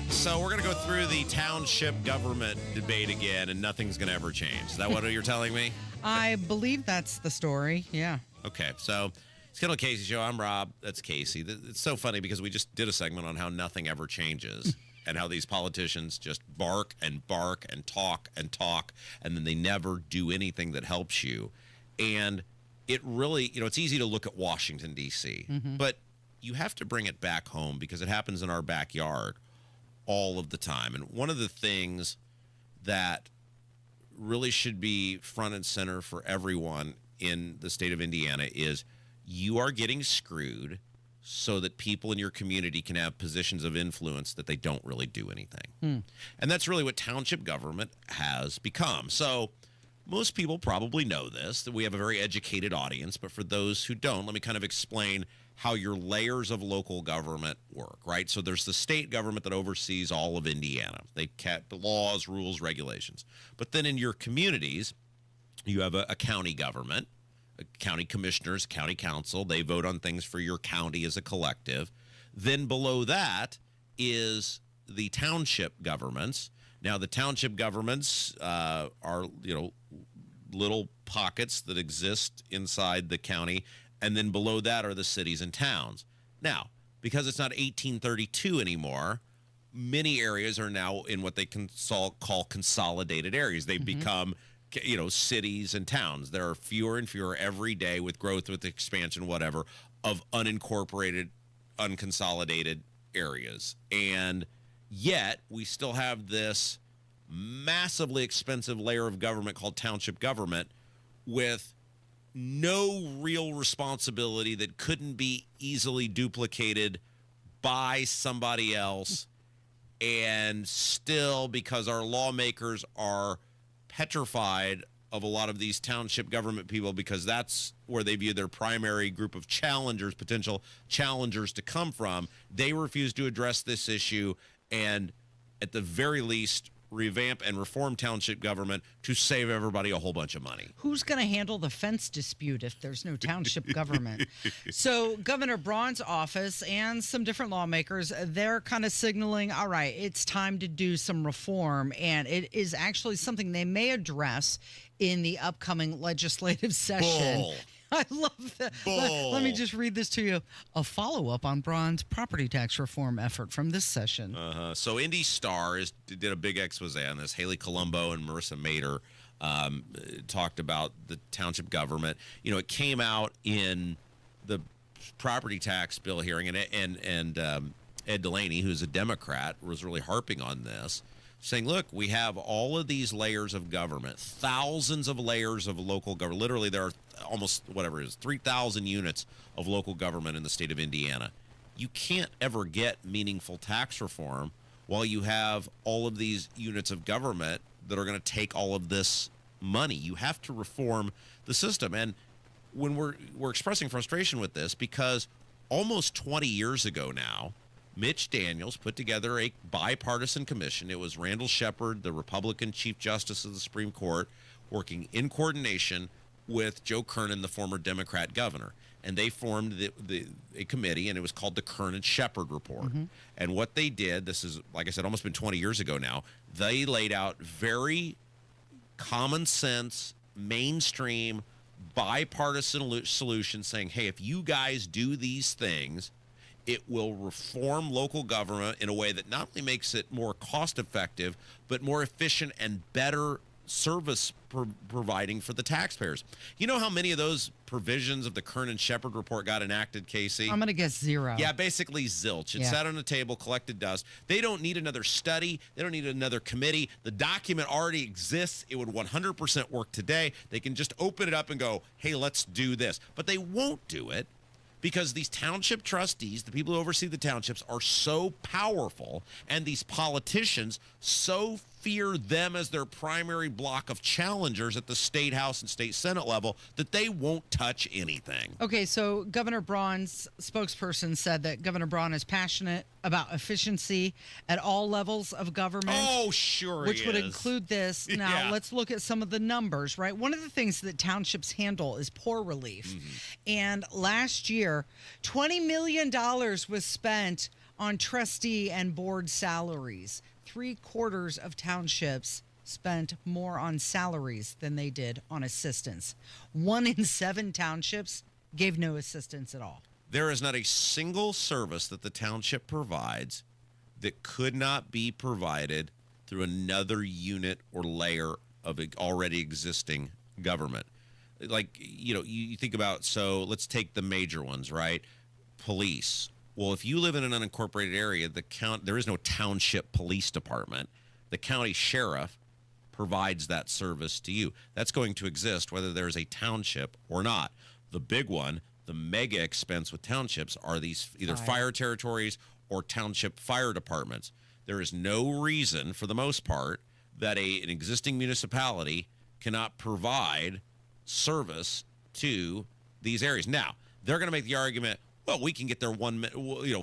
So we're going to go through the township government debate again, and nothing's going to ever change. Is that what you're telling me? I believe that's the story. Yeah. Okay. So it's Kendall Casey Show. I'm Rob. That's Casey. It's so funny because we just did a segment on how nothing ever changes. And how these politicians just bark and talk, and then they never do anything that helps you. And it really, it's easy to look at Washington, D.C., but you have to bring it back home because it happens in our backyard all of the time. And one of the things that really should be front and center for everyone in the state of Indiana is you are getting screwed so that people in your community can have positions of influence that they don't really do anything. And that's really what township government has become. So most people probably know this, that we have a very educated audience, but for those who don't, let me kind of explain how your layers of local government work, right? So there's the state government that oversees all of Indiana. They kept the laws, rules, regulations. But then in your communities, you have a county government, county commissioners, county council. They vote on things for your county as a collective. Then below that is the township governments. Now, the township governments are, little pockets that exist inside the county. And then below that are the cities and towns. Now, because it's not 1832 anymore, many areas are now in what they call consolidated areas. They've become cities and towns. There are fewer and fewer every day with growth, with expansion, whatever, of unincorporated, unconsolidated areas. And yet we still have this massively expensive layer of government called township government with no real responsibility that couldn't be easily duplicated by somebody else. And still, because our lawmakers are petrified of a lot of these township government people, because that's where they view their primary group of challengers, potential challengers to come from. They refuse to address this issue and, at the very least, revamp and reform township government to save everybody a whole bunch of money. Who's going to handle the fence dispute if there's no township government? So Governor Braun's office and some different lawmakers, they're kind of signaling, all right, it's time to do some reform. And it is actually something they may address in the upcoming legislative session. Bull. I love that. Let me just read this to you. A follow-up on Braun's property tax reform effort from this session. So Indy Star did a big expose on this. Haley Colombo and Marissa Mader talked about the township government. You know, it came out in the property tax bill hearing, and Ed Delaney, who's a Democrat, was really harping on this, saying, look, we have all of these layers of government, thousands of layers of local government. Literally, there are almost, 3,000 units of local government in the state of Indiana. You can't ever get meaningful tax reform while you have all of these units of government that are going to take all of this money. You have to reform the system. And when we're expressing frustration with this, because almost 20 years ago now, Mitch Daniels put together a bipartisan commission. It was Randall Shepard, the Republican Chief Justice of the Supreme Court, working in coordination with Joe Kernan, the former Democrat governor. And they formed a committee, and it was called the Kernan-Shepard Report. And what they did, this is, like I said, almost been 20 years ago now, they laid out very common sense, mainstream, bipartisan solutions saying, hey, if you guys do these things, it will reform local government in a way that not only makes it more cost effective, but more efficient and better service providing for the taxpayers. You know how many of those provisions of the Kernan-Shepard report got enacted, Casey? I'm going to guess 0. Yeah, basically zilch. It sat on a table, collected dust. They don't need another study. They don't need another committee. The document already exists. It would 100% work today. They can just open it up and go, hey, let's do this. But they won't do it, because these township trustees, the people who oversee the townships, are so powerful, and these politicians so fear them as their primary block of challengers at the state house and state senate level that they won't touch anything. Okay, so Governor Braun's spokesperson said that Governor Braun is passionate about efficiency at all levels of government. Oh, sure, which would include this. Now, let's look at some of the numbers, right? One of the things that townships handle is poor relief. And last year, $20 million was spent on trustee and board salaries. 3/4 of townships spent more on salaries than they did on assistance. 1 in 7 townships gave no assistance at all. There is not a single service that the township provides that could not be provided through another unit or layer of already existing government. Like, you know, you think about, so let's take the major ones, right? Police. Well, if you live in an unincorporated area, there is no township police department. The county sheriff provides that service to you. That's going to exist whether there's a township or not. The big one, the mega expense with townships, are these either fire territories or township fire departments. There is no reason, for the most part, that an existing municipality cannot provide service to these areas. Now, they're going to make the argument, well, we can get there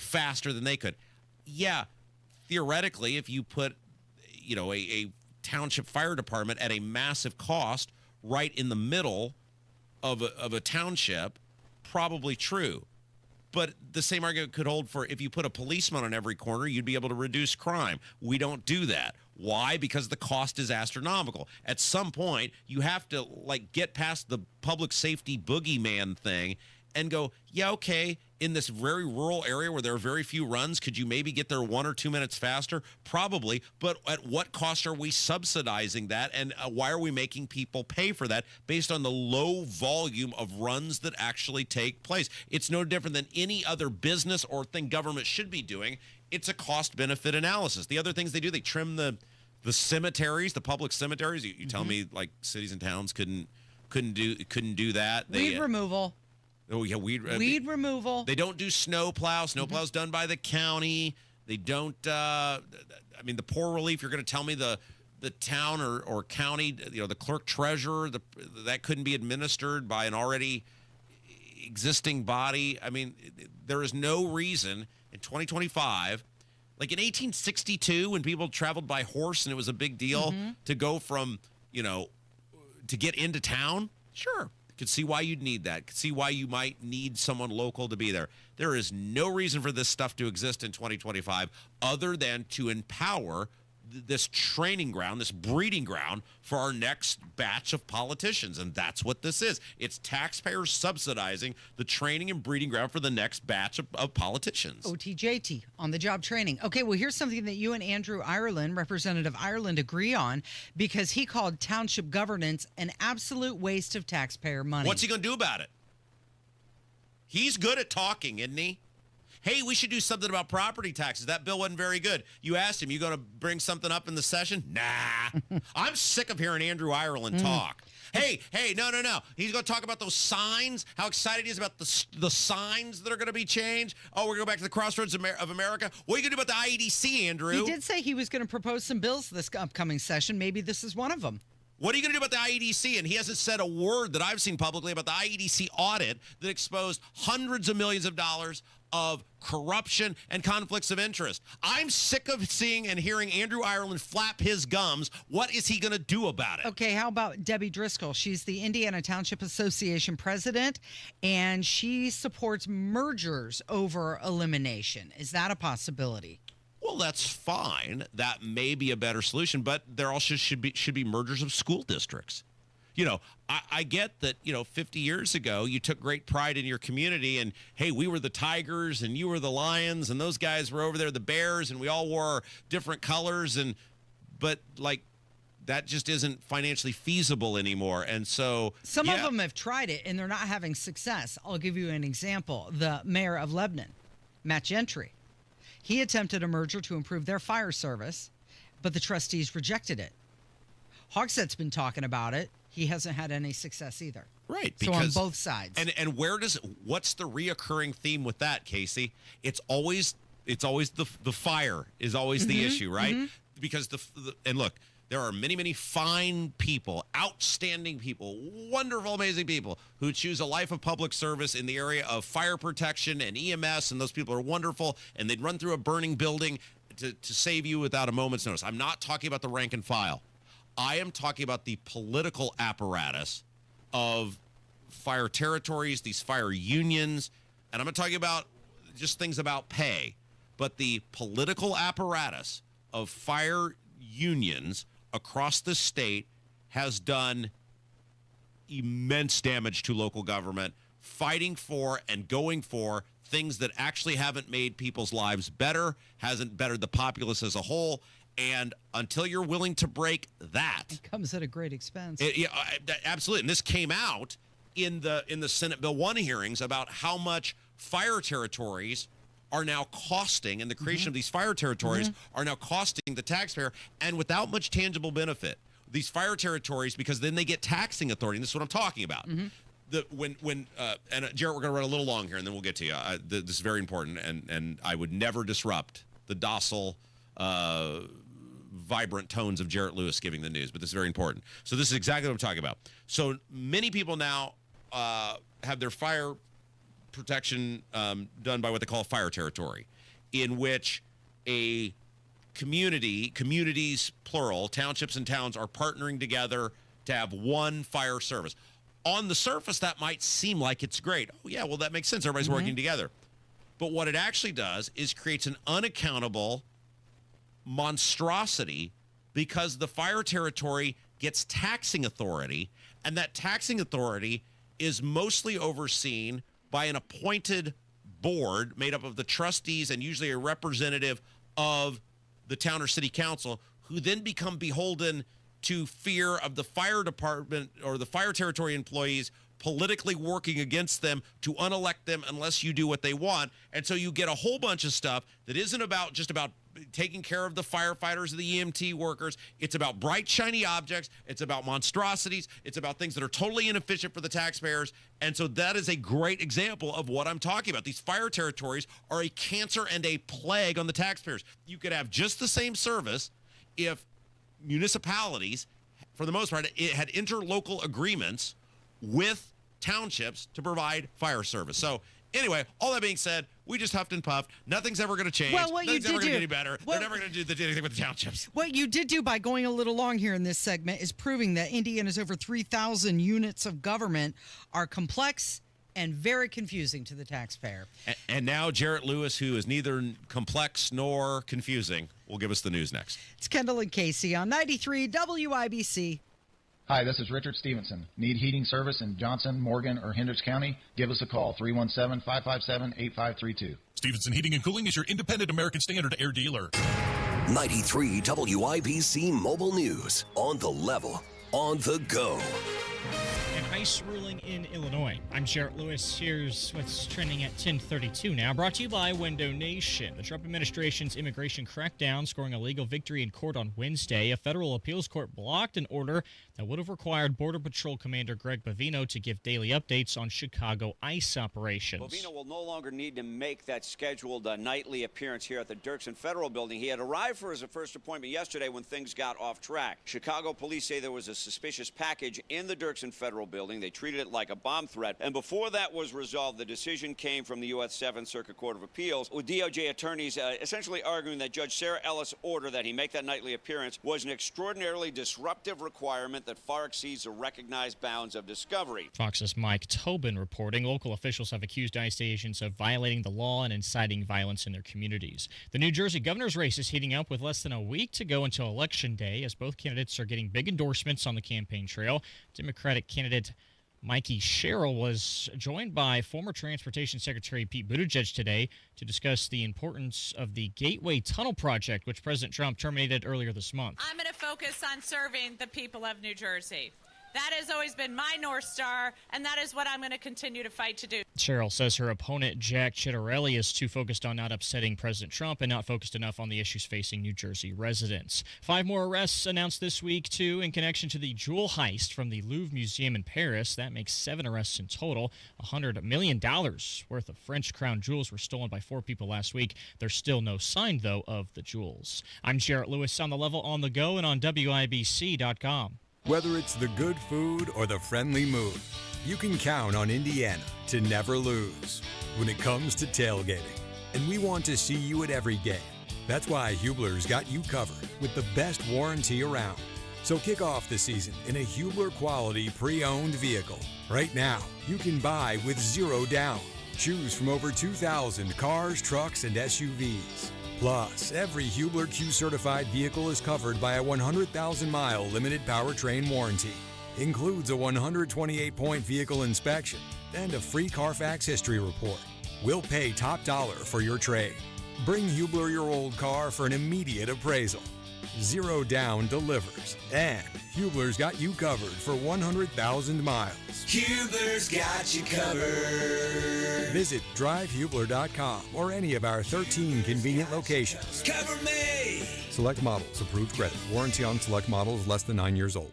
faster than they could. Yeah, theoretically, if you put, a township fire department at a massive cost right in the middle of a township, probably true. But the same argument could hold for if you put a policeman on every corner, you'd be able to reduce crime. We don't do that. Why? Because the cost is astronomical. At some point, you have to get past the public safety boogeyman thing and go, yeah, okay, in this very rural area where there are very few runs, could you maybe get there 1 or 2 minutes faster? Probably, but at what cost are we subsidizing that, and why are we making people pay for that based on the low volume of runs that actually take place? It's no different than any other business or thing government should be doing. It's a cost-benefit analysis. The other things they do, they trim the cemeteries, the public cemeteries. You tell me, cities and towns couldn't do that. Weed removal. Oh, yeah, weed removal. They don't do snow plow. Snow plow's done by the county. They don't, the poor relief, you're going to tell me the the town or county, the clerk treasurer, that couldn't be administered by an already existing body. I mean, there is no reason in 2025, like in 1862 when people traveled by horse and it was a big deal to go from, to get into town. Sure. Could see why you'd need that. Could see why you might need someone local to be there. There is no reason for this stuff to exist in 2025 other than to empower this training ground, this breeding ground for our next batch of politicians. And that's what this is. It's taxpayers subsidizing the training and breeding ground for the next batch of politicians. OTJT, on the job training. Okay, well, here's something that you and Andrew Ireland, Representative Ireland, agree on, because he called township governance an absolute waste of taxpayer money. What's he going to do about it? He's good at talking, isn't he? Hey, we should do something about property taxes. That bill wasn't very good. You asked him, you going to bring something up in the session? Nah. I'm sick of hearing Andrew Ireland talk. Hey, no. He's going to talk about those signs, how excited he is about the signs that are going to be changed. Oh, we're going to go back to the crossroads of America. What are you going to do about the IEDC, Andrew? He did say he was going to propose some bills this upcoming session. Maybe this is one of them. What are you going to do about the IEDC? And he hasn't said a word that I've seen publicly about the IEDC audit that exposed hundreds of millions of dollars of corruption and conflicts of interest. I'm sick of seeing and hearing Andrew Ireland flap his gums. What is he going to do about it? Okay, how about Debbie Driscoll? She's the Indiana Township Association president, and she supports mergers over elimination. Is that a possibility? Well, that's fine. That may be a better solution, but there also should be mergers of school districts. I get that, 50 years ago, you took great pride in your community and, hey, we were the Tigers and you were the Lions and those guys were over there, the Bears, and we all wore different colors. But that just isn't financially feasible anymore. And so some of them have tried it and they're not having success. I'll give you an example. The mayor of Lebanon, Matt Gentry, he attempted a merger to improve their fire service, but the trustees rejected it. Hogshead's been talking about it. He hasn't had any success either. Right. So on both sides. And what's the reoccurring theme with that, Casey? It's always the fire is always the issue, right? Because and look, there are many, many fine people, outstanding people, wonderful, amazing people who choose a life of public service in the area of fire protection and EMS, and those people are wonderful, and they'd run through a burning building to save you without a moment's notice. I'm not talking about the rank and file. I am talking about the political apparatus of fire territories, these fire unions, and I'm not talking about just things about pay, but the political apparatus of fire unions across the state has done immense damage to local government, fighting for and going for things that actually haven't made people's lives better, hasn't bettered the populace as a whole. And until you're willing to break that, it comes at a great expense. Absolutely. And this came out in the Senate Bill 1 hearings about how much fire territories are now costing, and the creation of these fire territories are now costing the taxpayer, and without much tangible benefit. These fire territories, because then they get taxing authority, and this is what I'm talking about. And Jarrett, we're going to run a little long here, and then we'll get to you. This is very important, and I would never disrupt the docile, vibrant tones of Jarrett Lewis giving the news, but this is very important. So this is exactly what I'm talking about. So many people now have their fire protection done by what they call a fire territory, in which a communities, plural, townships and towns are partnering together to have one fire service. On the surface, that might seem like it's great. Oh, yeah, well, that makes sense. Everybody's working together. But what it actually does is creates an unaccountable monstrosity, because the fire territory gets taxing authority, and that taxing authority is mostly overseen by an appointed board made up of the trustees and usually a representative of the town or city council, who then become beholden to fear of the fire department or the fire territory employees politically working against them to unelect them unless you do what they want. And so you get a whole bunch of stuff that isn't about just about taking care of the firefighters, the EMT workers. It's about bright, shiny objects. It's about monstrosities. It's about things that are totally inefficient for the taxpayers. And so that is a great example of what I'm talking about. These fire territories are a cancer and a plague on the taxpayers. You could have just the same service if municipalities, for the most part, it had interlocal agreements with townships to provide fire service. So anyway, all that being said, we just huffed and puffed. Nothing's ever going to change. Well, what you Nothing's ever did going to do- get any better. well- They're never going to do anything with the townships. What you did do by going a little long here in this segment is proving that Indiana's over 3,000 units of government are complex and very confusing to the taxpayer. And now Jarrett Lewis, who is neither complex nor confusing, will give us the news next. It's Kendall and Casey on 93 WIBC. Hi, this is Richard Stevenson. Need heating service in Johnson, Morgan, or Hendricks County? Give us a call, 317-557-8532. Stevenson Heating and Cooling is your independent American Standard air dealer. 93 WIBC Mobile News. On the level, on the go. An ICE ruling in Illinois. I'm Jarrett Lewis. Here's what's trending at 10:32 now. Brought to you by Window Nation. The Trump administration's immigration crackdown scoring a legal victory in court on Wednesday. A federal appeals court blocked an order that would have required Border Patrol Commander Greg Bovino to give daily updates on Chicago ICE operations. Bovino will no longer need to make that scheduled nightly appearance here at the Dirksen Federal Building. He had arrived for his first appointment yesterday when things got off track. Chicago police say there was a suspicious package in the Dirksen Federal Building. They treated it like a bomb threat. And before that was resolved, the decision came from the U.S. 7th Circuit Court of Appeals, with DOJ attorneys essentially arguing that Judge Sarah Ellis' order that he make that nightly appearance was an extraordinarily disruptive requirement that far exceeds the recognized bounds of discovery. Fox's Mike Tobin reporting local officials have accused ICE agents of violating the law and inciting violence in their communities. The New Jersey governor's race is heating up with less than a week to go until Election Day, as both candidates are getting big endorsements on the campaign trail. Democratic candidate Mikey Sherrill was joined by former Transportation Secretary Pete Buttigieg today to discuss the importance of the Gateway Tunnel project, which President Trump terminated earlier this month. I'm going to focus on serving the people of New Jersey. That has always been my North Star, and that is what I'm going to continue to fight to do. Sherrill says her opponent, Jack Ciattarelli, is too focused on not upsetting President Trump and not focused enough on the issues facing New Jersey residents. 5 more arrests announced this week, too, in connection to the jewel heist from the Louvre Museum in Paris. That makes 7 arrests in total. $100 million worth of French crown jewels were stolen by 4 people last week. There's still no sign, though, of the jewels. I'm Jarrett Lewis on the level, on the go, and on WIBC.com. Whether it's the good food or the friendly mood, you can count on Indiana to never lose when it comes to tailgating. And we want to see you at every game. That's why Hubler's got you covered with the best warranty around. So kick off the season in a Hubler quality pre-owned vehicle. Right now, you can buy with 0 down. Choose from over 2,000 cars, trucks, and SUVs. Plus, every Hubler Q-certified vehicle is covered by a 100,000-mile limited powertrain warranty. Includes a 128-point vehicle inspection and a free Carfax history report. We'll pay top dollar for your trade. Bring Hubler your old car for an immediate appraisal. 0 down delivers. And Hubler's got you covered for 100,000 miles. Hubler's got you covered. Visit drivehubler.com or any of our 13 convenient locations. Cover me. Select models, approved credit. Warranty on select models less than 9 years old.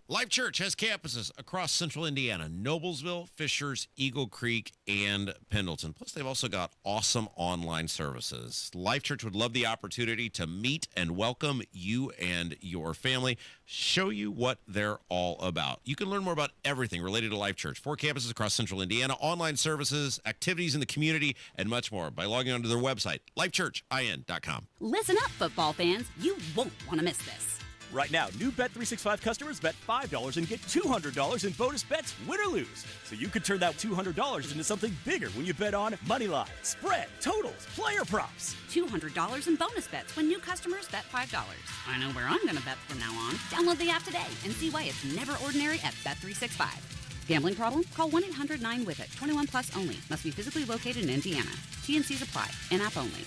Life Church has campuses across central Indiana, Noblesville, Fishers, Eagle Creek, and Pendleton. Plus, they've also got awesome online services. Life Church would love the opportunity to meet and welcome you and your family, show you what they're all about. You can learn more about everything related to Life Church. 4 campuses across central Indiana, online services, activities in the community, and much more by logging onto their website, lifechurchin.com. Listen up, football fans. You won't want to miss this. Right now, new Bet365 customers bet $5 and get $200 in bonus bets, win or lose. So you could turn that $200 into something bigger when you bet on money line, spread, totals, player props. $200 in bonus bets when new customers bet $5. I know where I'm going to bet from now on. Download the app today and see why it's never ordinary at Bet365. Gambling problem? Call 1-800-9-WITH-IT. 21 plus only. Must be physically located in Indiana. T&Cs apply. In-app only.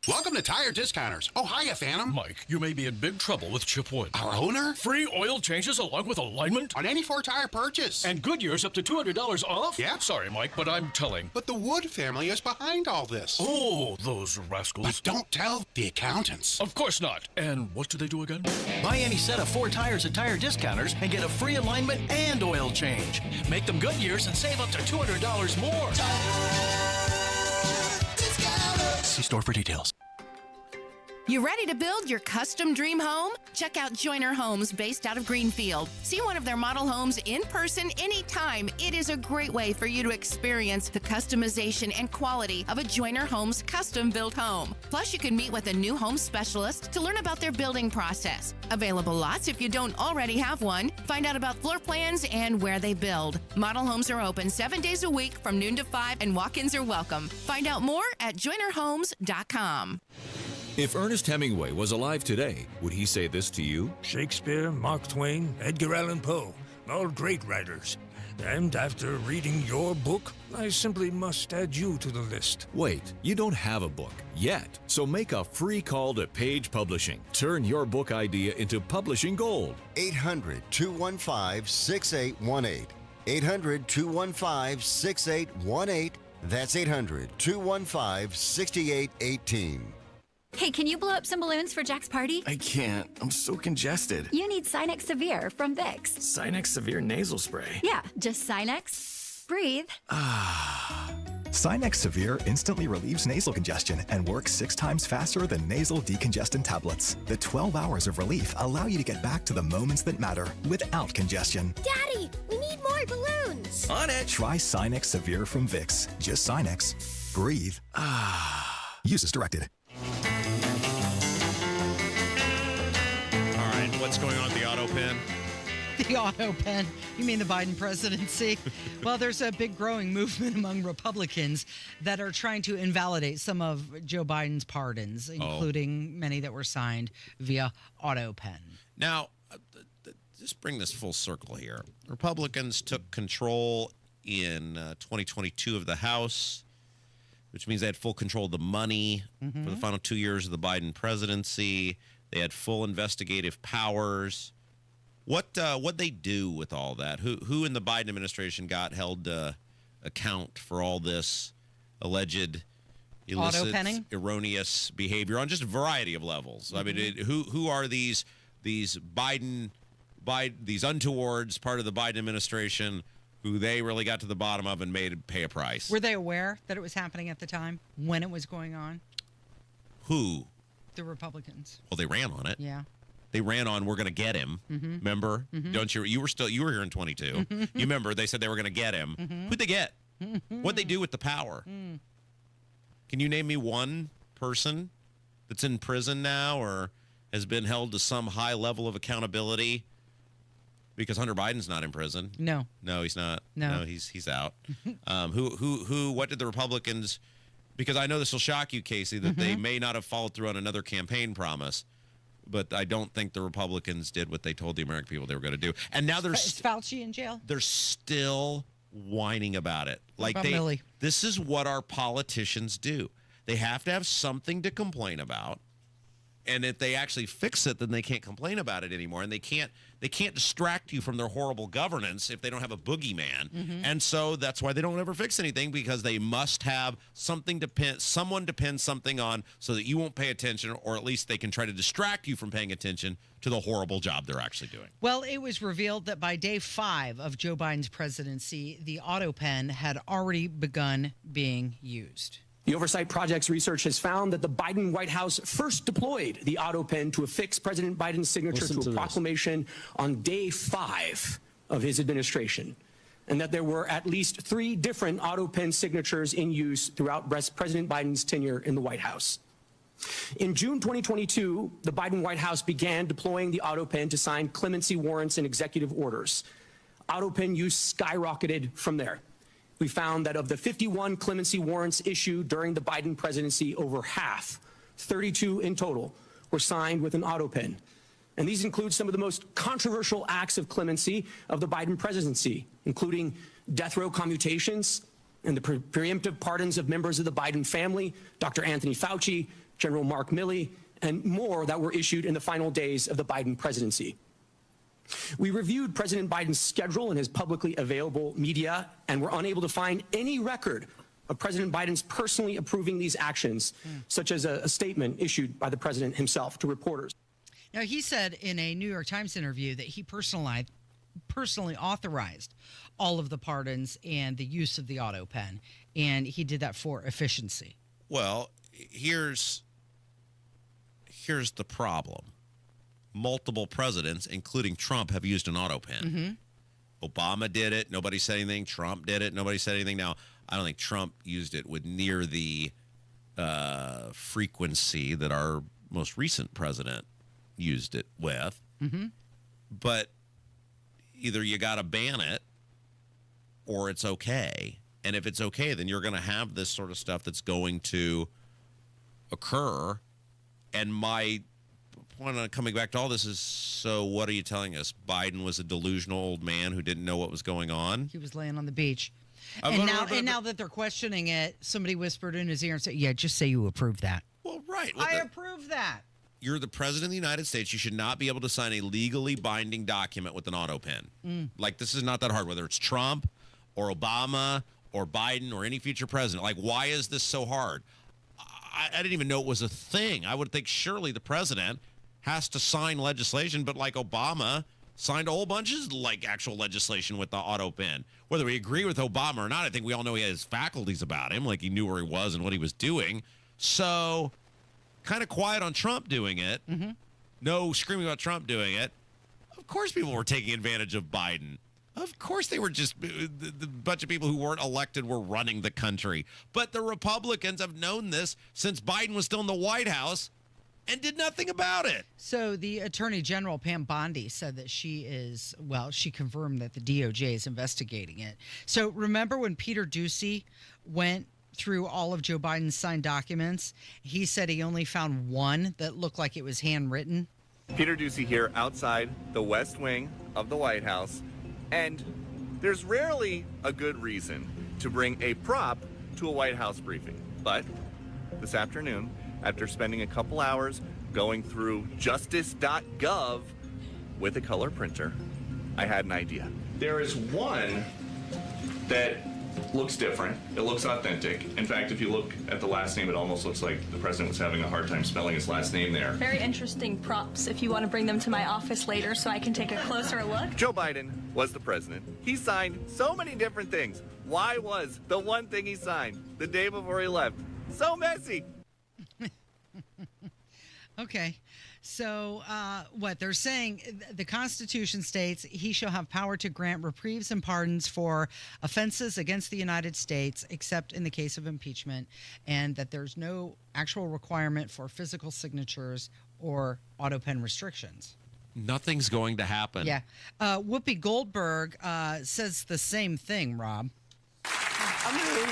Welcome to Tire Discounters. Oh, hiya, Phantom. Mike, you may be in big trouble with Chip Wood. Our owner? Free oil changes along with alignment? On any 4 tire purchase. And Goodyear's up to $200 off? Yeah. Sorry, Mike, but I'm telling. But the Wood family is behind all this. Oh, those rascals. But don't tell the accountants. Of course not. And what do they do again? Buy any set of 4 tires at Tire Discounters and get a free alignment and oil change. Make them Goodyear's and save up to $200 more. Tire Discounters. See store for details. You ready to build your custom dream home? Check out Joyner Homes based out of Greenfield. See one of their model homes in person anytime. It is a great way for you to experience the customization and quality of a Joyner Homes custom built home. Plus, you can meet with a new home specialist to learn about their building process. Available lots if you don't already have one. Find out about floor plans and where they build. Model homes are open 7 days a week from noon to 5, and walk-ins are welcome. Find out more at joynerhomes.com. If Ernest Hemingway was alive today, would he say this to you? Shakespeare, Mark Twain, Edgar Allan Poe, all great writers. And after reading your book, I simply must add you to the list. Wait, you don't have a book yet, so make a free call to Page Publishing. Turn your book idea into publishing gold. 800-215-6818. 800-215-6818. That's 800-215-6818. Hey, can you blow up some balloons for Jack's party? I can't. I'm so congested. You need Sinex Severe from Vicks. Sinex Severe nasal spray. Yeah, just Sinex. Breathe. Sinex Severe instantly relieves nasal congestion and works 6 times faster than nasal decongestant tablets. The 12 hours of relief allow you to get back to the moments that matter without congestion. Daddy, we need more balloons. On it. Try Sinex Severe from Vicks. Just Sinex. Breathe. Use as directed. What's going on with the auto pen? The auto pen. You mean the Biden presidency? Well, there's a big growing movement among Republicans that are trying to invalidate some of Joe Biden's pardons, including many that were signed via auto pen. Now, just bring this full circle here. Republicans took control in 2022 of the House, which means they had full control of the money for the final 2 years of the Biden presidency. They had full investigative powers. What they do with all that? Who in the Biden administration got held account for all this alleged illicit, erroneous behavior on just a variety of levels? I mean, who are these Biden these untowards part of the Biden administration who they really got to the bottom of and made pay a price? Were they aware that it was happening at the time when it was going on? Who? The Republicans. Well, they ran on it. Yeah. They ran on, we're going to get him. Remember? Don't you? You were here in 22. You remember they said they were going to get him. Who'd they get? What'd they do with the power? Can you name me one person that's in prison now or has been held to some high level of accountability? Because Hunter Biden's not in prison. No, he's not. No, he's out. What did the Republicans? Because I know this will shock you, Casey, that they may not have followed through on another campaign promise, but I don't think the Republicans did what they told the American people they were going to do. And now is Fauci in jail? They're still whining about it. What about Millie? This is what our politicians do. They have to have something to complain about. And if they actually fix it, then they can't complain about it anymore. And they can't distract you from their horrible governance if they don't have a boogeyman. And so that's why they don't ever fix anything, because they must have someone to pin something on so that you won't pay attention, or at least they can try to distract you from paying attention to the horrible job they're actually doing. Well, it was revealed that by day 5 of Joe Biden's presidency, the auto pen had already begun being used. The Oversight Project's research has found that the Biden White House first deployed the auto pen to affix President Biden's signature to a proclamation on day 5 of his administration, and that there were at least 3 different auto pen signatures in use throughout President Biden's tenure in the White House. In June 2022, the Biden White House began deploying the auto pen to sign clemency warrants and executive orders. Auto pen use skyrocketed from there. We found that of the 51 clemency warrants issued during the Biden presidency, over half, 32 in total, were signed with an auto pen. And these include some of the most controversial acts of clemency of the Biden presidency, including death row commutations and the preemptive pardons of members of the Biden family, Dr. Anthony Fauci, General Mark Milley, and more that were issued in the final days of the Biden presidency. We reviewed President Biden's schedule and his publicly available media, and were unable to find any record of President Biden's personally approving these actions, such as a statement issued by the president himself to reporters. Now, he said in a New York Times interview that he personally authorized all of the pardons and the use of the auto pen, and he did that for efficiency. Well, here's Here's the problem. Multiple presidents, including Trump, have used an auto pen. Obama did it. Nobody said anything. Trump did it. Nobody said anything. Now, I don't think Trump used it with near the frequency that our most recent president used it with. But either you got to ban it or it's okay. And if it's okay, then you're going to have this sort of stuff that's going to occur. And my point on coming back to all this is, so what are you telling us? Biden was a delusional old man who didn't know what was going on? He was laying on the beach. And now that they're questioning it, somebody whispered in his ear and said, yeah, just say you approve that. Well, right. I approve that. You're the president of the United States. You should not be able to sign a legally binding document with an auto pen. Like, this is not that hard, whether it's Trump or Obama or Biden or any future president. Like, why is this so hard? I didn't even know it was a thing. I would think surely the president has to sign legislation, but like Obama signed a whole bunch of like actual legislation with the auto pen. Whether we agree with Obama or not, I think we all know he has faculties about him, like he knew where he was and what he was doing. So kind of quiet on Trump doing it. No screaming about Trump doing it. Of course people were taking advantage of Biden. Of course they were just the bunch of people who weren't elected were running the country. But the Republicans have known this since Biden was still in the White House and did nothing about it. So the Attorney General, Pam Bondi, said that she confirmed that the DOJ is investigating it. So remember when Peter Doocy went through all of Joe Biden's signed documents? He said he only found one that looked like it was handwritten. Peter Doocy here outside the West Wing of the White House. And there's rarely a good reason to bring a prop to a White House briefing. But this afternoon, after spending a couple hours going through justice.gov with a color printer, I had an idea. There is one that looks different. It looks authentic. In fact, if you look at the last name, it almost looks like the president was having a hard time spelling his last name there. Very interesting props if you want to bring them to my office later so I can take a closer look. Joe Biden was the president. He signed so many different things. Why was the one thing he signed the day before he left so messy? Okay. So what they're saying, the Constitution states he shall have power to grant reprieves and pardons for offenses against the United States, except in the case of impeachment, and that there's no actual requirement for physical signatures or auto pen restrictions. Nothing's going to happen. Yeah. Whoopi Goldberg says the same thing, Rob. I mean,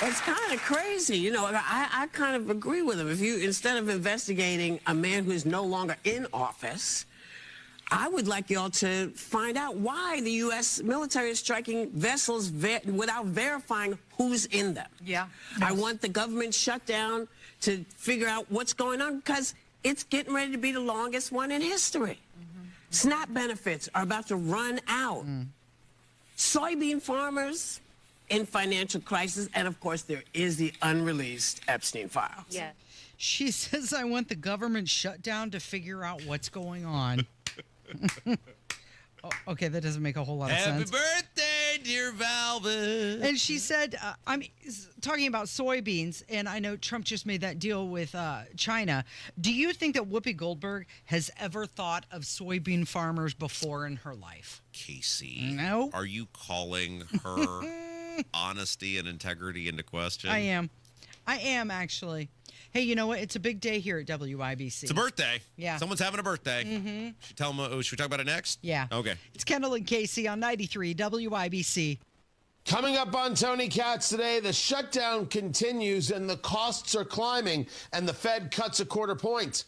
it's kind of crazy. You know, I kind of agree with him. If you, instead of investigating a man who is no longer in office, I would like y'all to find out why the U.S. military is striking vessels without verifying who's in them. Yeah. I want the government shut down to figure out what's going on, because it's getting ready to be the longest one in history. SNAP benefits are about to run out. Soybean farmers in financial crisis, and of course there is the unreleased Epstein files. Yeah. She says, I want the government shut down to figure out what's going on. Oh, okay, that doesn't make a whole lot of sense. Happy birthday, dear Valvin. And she said, I'm talking about soybeans, and I know Trump just made that deal with China. Do you think that Whoopi Goldberg has ever thought of soybean farmers before in her life? Casey, no. Are you calling her honesty and integrity into question? I am, actually. Hey, you know what? It's a big day here at WIBC. It's a birthday. Yeah. Someone's having a birthday. Should we talk about it next? Yeah. Okay. It's Kendall and Casey on 93 WIBC. Coming up on Tony Katz today, the shutdown continues and the costs are climbing and the Fed cuts a quarter point.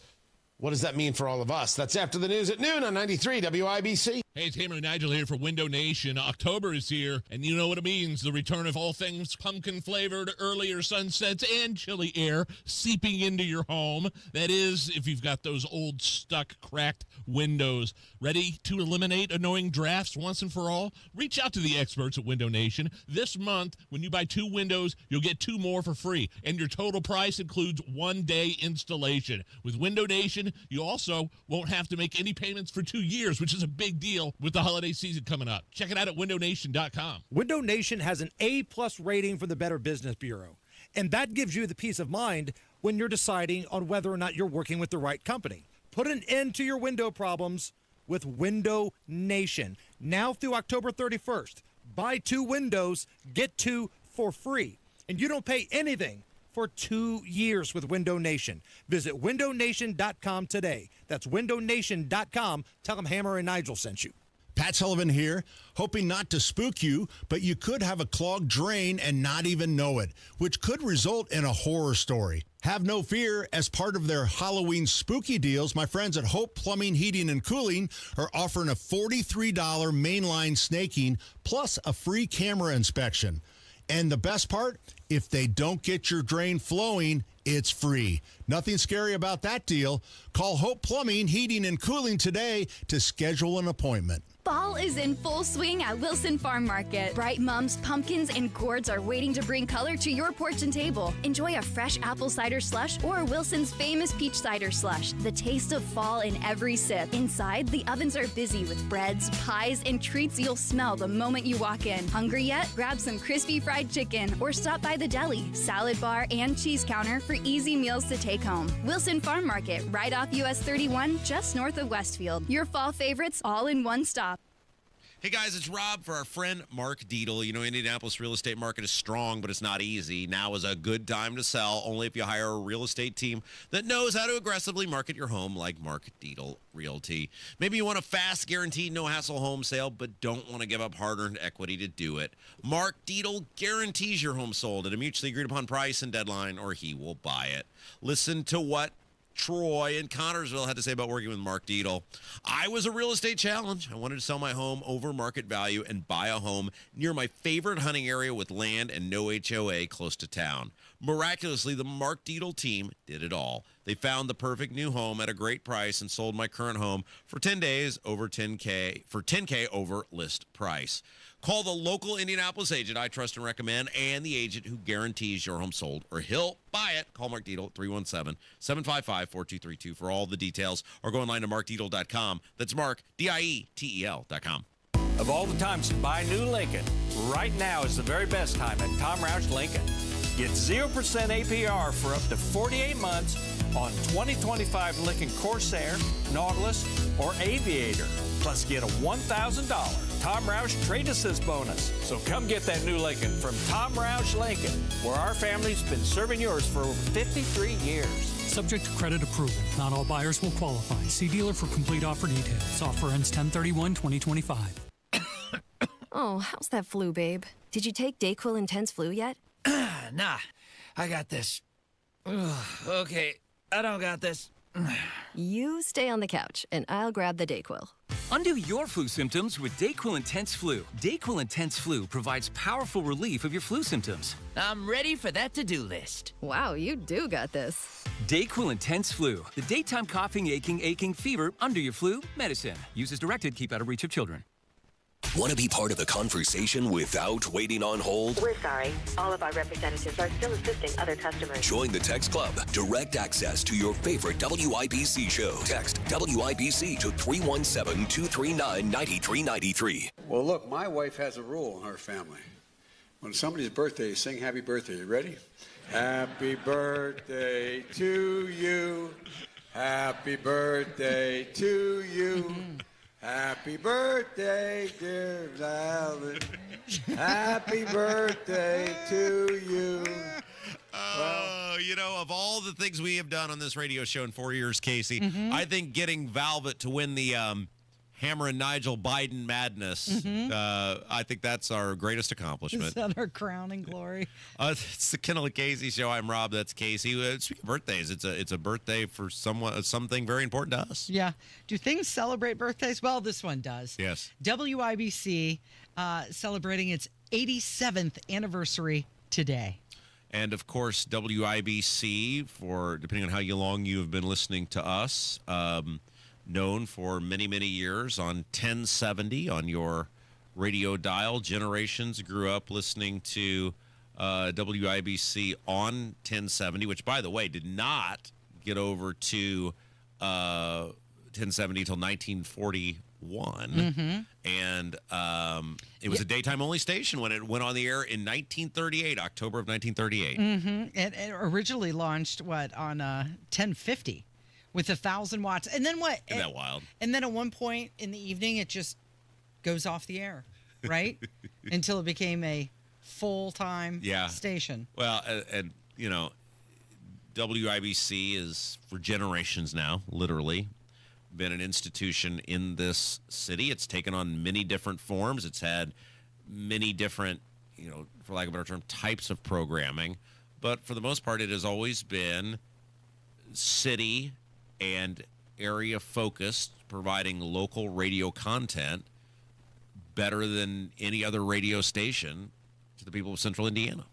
What does that mean for all of us? That's after the news at noon on 93 WIBC. Hey, it's Hammer and Nigel here for Window Nation. October is here, and you know what it means. The return of all things pumpkin-flavored, earlier sunsets, and chilly air seeping into your home. That is, if you've got those old, stuck, cracked windows. Ready to eliminate annoying drafts once and for all? Reach out to the experts at Window Nation. This month, when you buy 2 windows, you'll get 2 more for free, and your total price includes 1-day installation. With Window Nation, you also won't have to make any payments for 2 years, which is a big deal with the holiday season coming up. Check it out at windownation.com. Window Nation has an A+ rating from the Better Business Bureau. And that gives you the peace of mind when you're deciding on whether or not you're working with the right company. Put an end to your window problems with Window Nation. Now through October 31st, buy 2 windows, get 2 for free. And you don't pay anything for 2 years with Window Nation. Visit windownation.com today. That's windownation.com. Tell them Hammer and Nigel sent you. Pat Sullivan here, hoping not to spook you, but you could have a clogged drain and not even know it, which could result in a horror story. Have no fear. As part of their Halloween spooky deals, my friends at Hope Plumbing, Heating, and Cooling are offering a $43 mainline snaking plus a free camera inspection. And the best part, if they don't get your drain flowing, it's free. Nothing scary about that deal. Call Hope Plumbing, Heating, and Cooling today to schedule an appointment. Fall is in full swing at Wilson Farm Market. Bright mums, pumpkins, and gourds are waiting to bring color to your porch and table. Enjoy a fresh apple cider slush or Wilson's famous peach cider slush. The taste of fall in every sip. Inside, the ovens are busy with breads, pies, and treats you'll smell the moment you walk in. Hungry yet? Grab some crispy fried chicken or stop by the deli, salad bar, and cheese counter for easy meals to take home. Wilson Farm Market, right off US 31, just north of Westfield. Your fall favorites all in one stop. Hey guys, it's Rob for our friend Mark Dietel. You know, Indianapolis real estate market is strong, but it's not easy. Now is a good time to sell, only if you hire a real estate team that knows how to aggressively market your home like Mark Dietel Realty. Maybe you want a fast, guaranteed, no-hassle home sale, but don't want to give up hard-earned equity to do it. Mark Dietel guarantees your home sold at a mutually agreed-upon price and deadline, or he will buy it. Listen to what Troy in Connorsville had to say about working with Mark Dietel. I was a real estate challenge. I wanted to sell my home over market value and buy a home near my favorite hunting area with land and no HOA close to town. Miraculously, the Mark Dietel team did it all. They found the perfect new home at a great price and sold my current home for 10 days over $10K over list price. Call the local Indianapolis agent I trust and recommend and the agent who guarantees your home sold or he'll buy it. Call Mark Dietel at 317-755-4232 for all the details or go online to markdietel.com. That's Mark, Dietel.com. Of all the times to buy a new Lincoln, right now is the very best time at Tom Roush Lincoln. Get 0% APR for up to 48 months on 2025 Lincoln Corsair, Nautilus, or Aviator. Plus get a $1,000 Tom Roush Trade Assist bonus. So come get that new Lincoln from Tom Roush Lincoln, where our family's been serving yours for over 53 years. Subject to credit approval. Not all buyers will qualify. See dealer for complete offer details. Offer ends 10/31/2025. Oh, how's that flu, babe? Did you take Dayquil Intense Flu yet? Nah, I got this. Ugh, okay, I don't got this. You stay on the couch, and I'll grab the Dayquil. Undo your flu symptoms with Dayquil Intense Flu. Dayquil Intense Flu provides powerful relief of your flu symptoms. I'm ready for that to-do list. Wow, you do got this. Dayquil Intense Flu. The daytime coughing, aching, fever, under your flu, medicine. Use as directed, keep out of reach of children. Want to be part of the conversation without waiting on hold? We're sorry. All of our representatives are still assisting other customers. Join the Text Club. Direct access to your favorite WIBC show. Text WIBC to 317-239-9393. Well, look, my wife has a rule in her family. When somebody's birthday, you sing happy birthday. You ready? Happy birthday to you. Happy birthday to you. Happy birthday, dear Alan. Happy birthday to you. Oh, you know, of all the things we have done on this radio show in 4 years, Casey, I think getting Velvet to win the Hammer and Nigel Biden madness, I think that's our greatest accomplishment. Is that our crowning glory? It's the Kendall Casey show. I'm Rob. That's Casey. Speaking of birthdays, it's a birthday for something very important to us. Yeah. Do things celebrate birthdays? Well, this one does. Yes. WIBC celebrating its 87th anniversary today. And, of course, WIBC, for depending on how long you have been listening to us, known for many, many years on 1070 on your radio dial. Generations grew up listening to WIBC on 1070, which, by the way, did not get over to 1070 until 1941. 1. And it was a daytime-only station when it went on the air in 1938, October of 1938. It originally launched, on 1050 with 1,000 watts. And then what? Isn't that wild? And then at one point in the evening, it just goes off the air, right? Until it became a full-time station. Well, and WIBC is for generations now, literally, been an institution in this city. It's taken on many different forms. It's had many different, for lack of a better term, types of programming. But for the most part, it has always been city and area focused, providing local radio content better than any other radio station to the people of Central Indiana.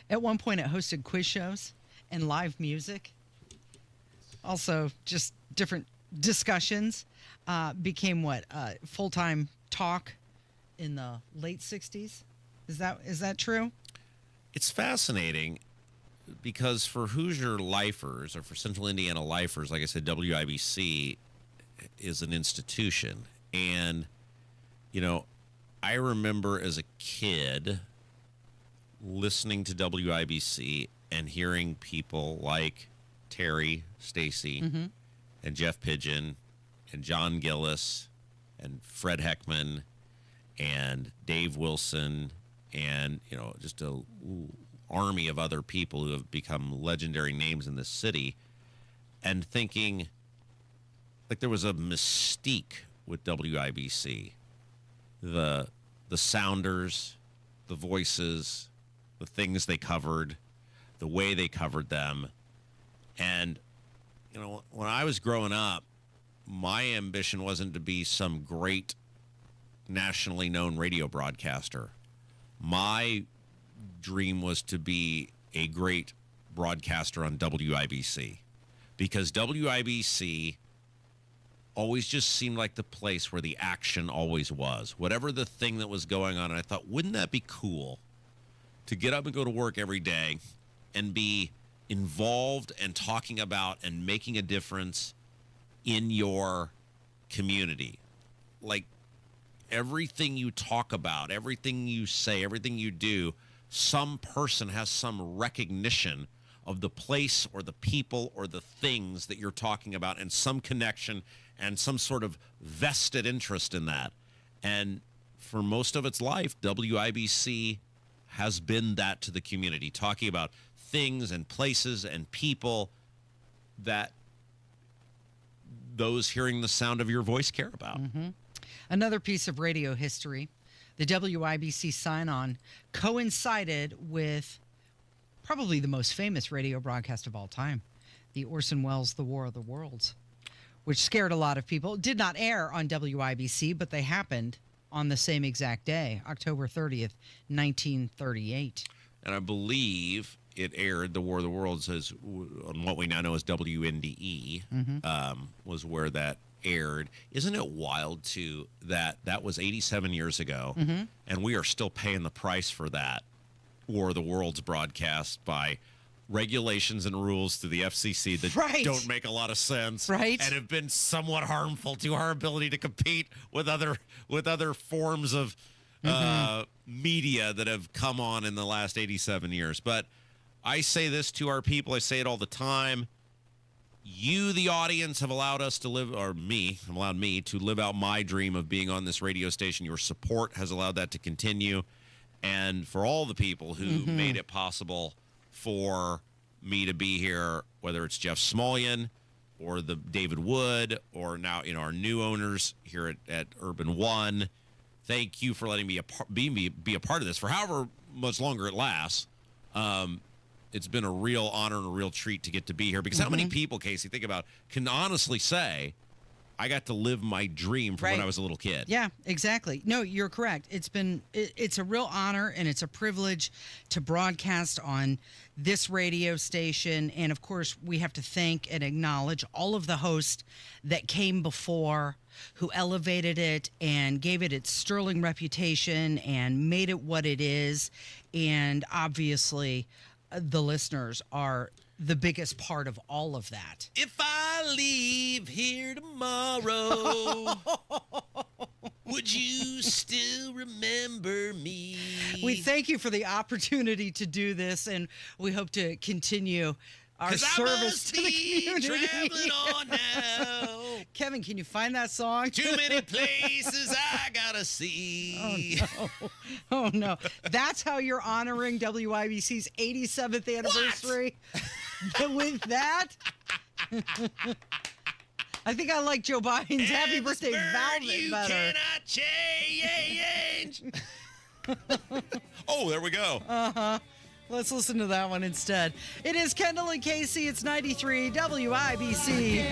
At one point, it hosted quiz shows and live music. Also, just different discussions. Became full-time talk in the late 60s. Is that true? It's fascinating because for Hoosier lifers, or for Central Indiana lifers, like I said, WIBC is an institution. And, I remember as a kid listening to WIBC and hearing people like Terry Stacy and Jeff Pigeon and John Gillis and Fred Heckman and Dave Wilson and, just a army of other people who have become legendary names in this city, and thinking like there was a mystique with WIBC. The sounders, the voices, the things they covered, the way they covered them. And, when I was growing up, my ambition wasn't to be some great nationally known radio broadcaster. My dream was to be a great broadcaster on WIBC, because WIBC always just seemed like the place where the action always was. Whatever the thing that was going on, and I thought, wouldn't that be cool to get up and go to work every day and be involved and talking about and making a difference in your community? Like, everything you talk about, everything you say, everything you do, some person has some recognition of the place or the people or the things that you're talking about, and some connection and some sort of vested interest in that. And for most of its life, WIBC has been that to the community, talking about things and places and people that those hearing the sound of your voice care about. Another piece of radio history, the WIBC sign-on coincided with probably the most famous radio broadcast of all time, the Orson Welles' The War of the Worlds, which scared a lot of people. It did not air on WIBC, but they happened on the same exact day, October 30th, 1938. And I believe it aired, The War of the Worlds, as on what we now know as WNDE, was where that aired. Isn't it wild, too, that was 87 years ago, and we are still paying the price for that War of the Worlds broadcast by regulations and rules through the FCC that don't make a lot of sense, and have been somewhat harmful to our ability to compete with other forms of media that have come on in the last 87 years. But I say this to our people, I say it all the time. You, the audience, have allowed us to live, or allowed me to live out my dream of being on this radio station. Your support has allowed that to continue. And for all the people who made it possible for me to be here, whether it's Jeff Smulyan or the David Wood, or now our new owners here at Urban One, thank you for letting me be a part of this for however much longer it lasts. It's been a real honor and a real treat to get to be here, because how many people, Casey, think about, can honestly say, I got to live my dream from when I was a little kid. Yeah, exactly. No, you're correct. It's a real honor and it's a privilege to broadcast on this radio station. And of course, we have to thank and acknowledge all of the hosts that came before, who elevated it and gave it its sterling reputation and made it what it is. And obviously, the listeners are the biggest part of all of that. If I leave here tomorrow, would you still remember me? We thank you for the opportunity to do this, and we hope to continue our service to the community. Traveling on now. Kevin, can you find that song? Too many places I gotta see. Oh, no. Oh, no. That's how you're honoring WIBC's 87th anniversary? With that? I think I like Joe Biden's Happy Birthday Velvet better. Cannot change. Oh, there we go. Uh-huh. Let's listen to that one instead. It is Kendall and Casey. It's 93 WIBC.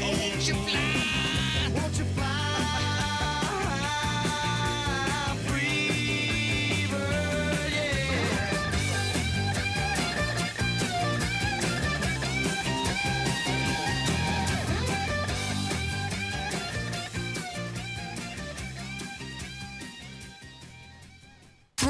Oh, won't you fly? Won't you fly? Free bird,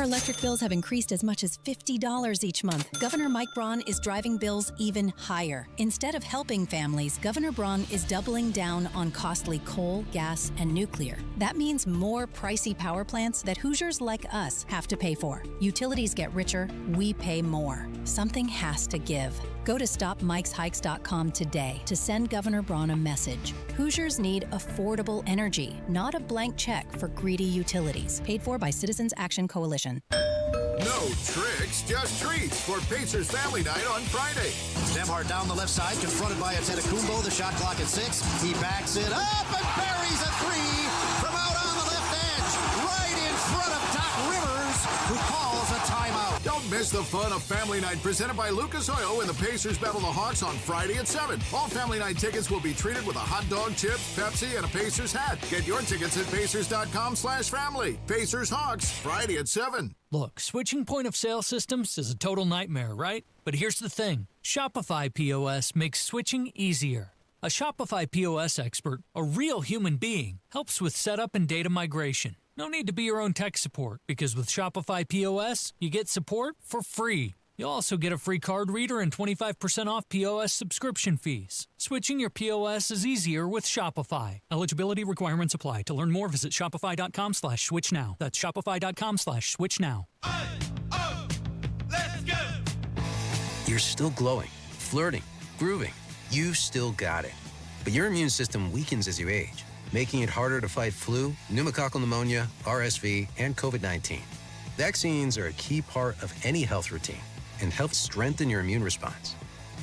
Our electric bills have increased as much as $50 each month. Governor Mike Braun is driving bills even higher. Instead of helping families, Governor Braun is doubling down on costly coal, gas, and nuclear. That means more pricey power plants that Hoosiers like us have to pay for. Utilities get richer, we pay more. Something has to give. Go to StopMikesHikes.com today to send Governor Braun a message. Hoosiers need affordable energy, not a blank check for greedy utilities. Paid for by Citizens Action Coalition. No tricks, just treats for Pacers Family Night on Friday. Nembhard down the left side, confronted by Antetokounmpo. The shot clock at 6. He backs it up and buries a three from out on the left edge, right in front of Doc Rivers, who calls a timeout. Don't miss the fun of Family Night presented by Lucas Oil when the Pacers battle the Hawks on Friday at 7. All Family Night tickets will be treated with a hot dog, chips, Pepsi, and a Pacers hat. Get your tickets at Pacers.com/family. Pacers Hawks, Friday at 7. Look, switching point of sale systems is a total nightmare, right? But here's the thing. Shopify POS makes switching easier. A Shopify POS expert, a real human being, helps with setup and data migration. No need to be your own tech support, because with Shopify POS, you get support for free. You'll also get a free card reader and 25% off POS subscription fees. Switching your POS is easier with Shopify. Eligibility requirements apply. To learn more, visit shopify.com/switch now. That's shopify.com/switch now. Let's go! You're still glowing, flirting, grooving. You still got it. But your immune system weakens as you age, making it harder to fight flu, pneumococcal pneumonia, RSV, and COVID-19. Vaccines are a key part of any health routine and help strengthen your immune response.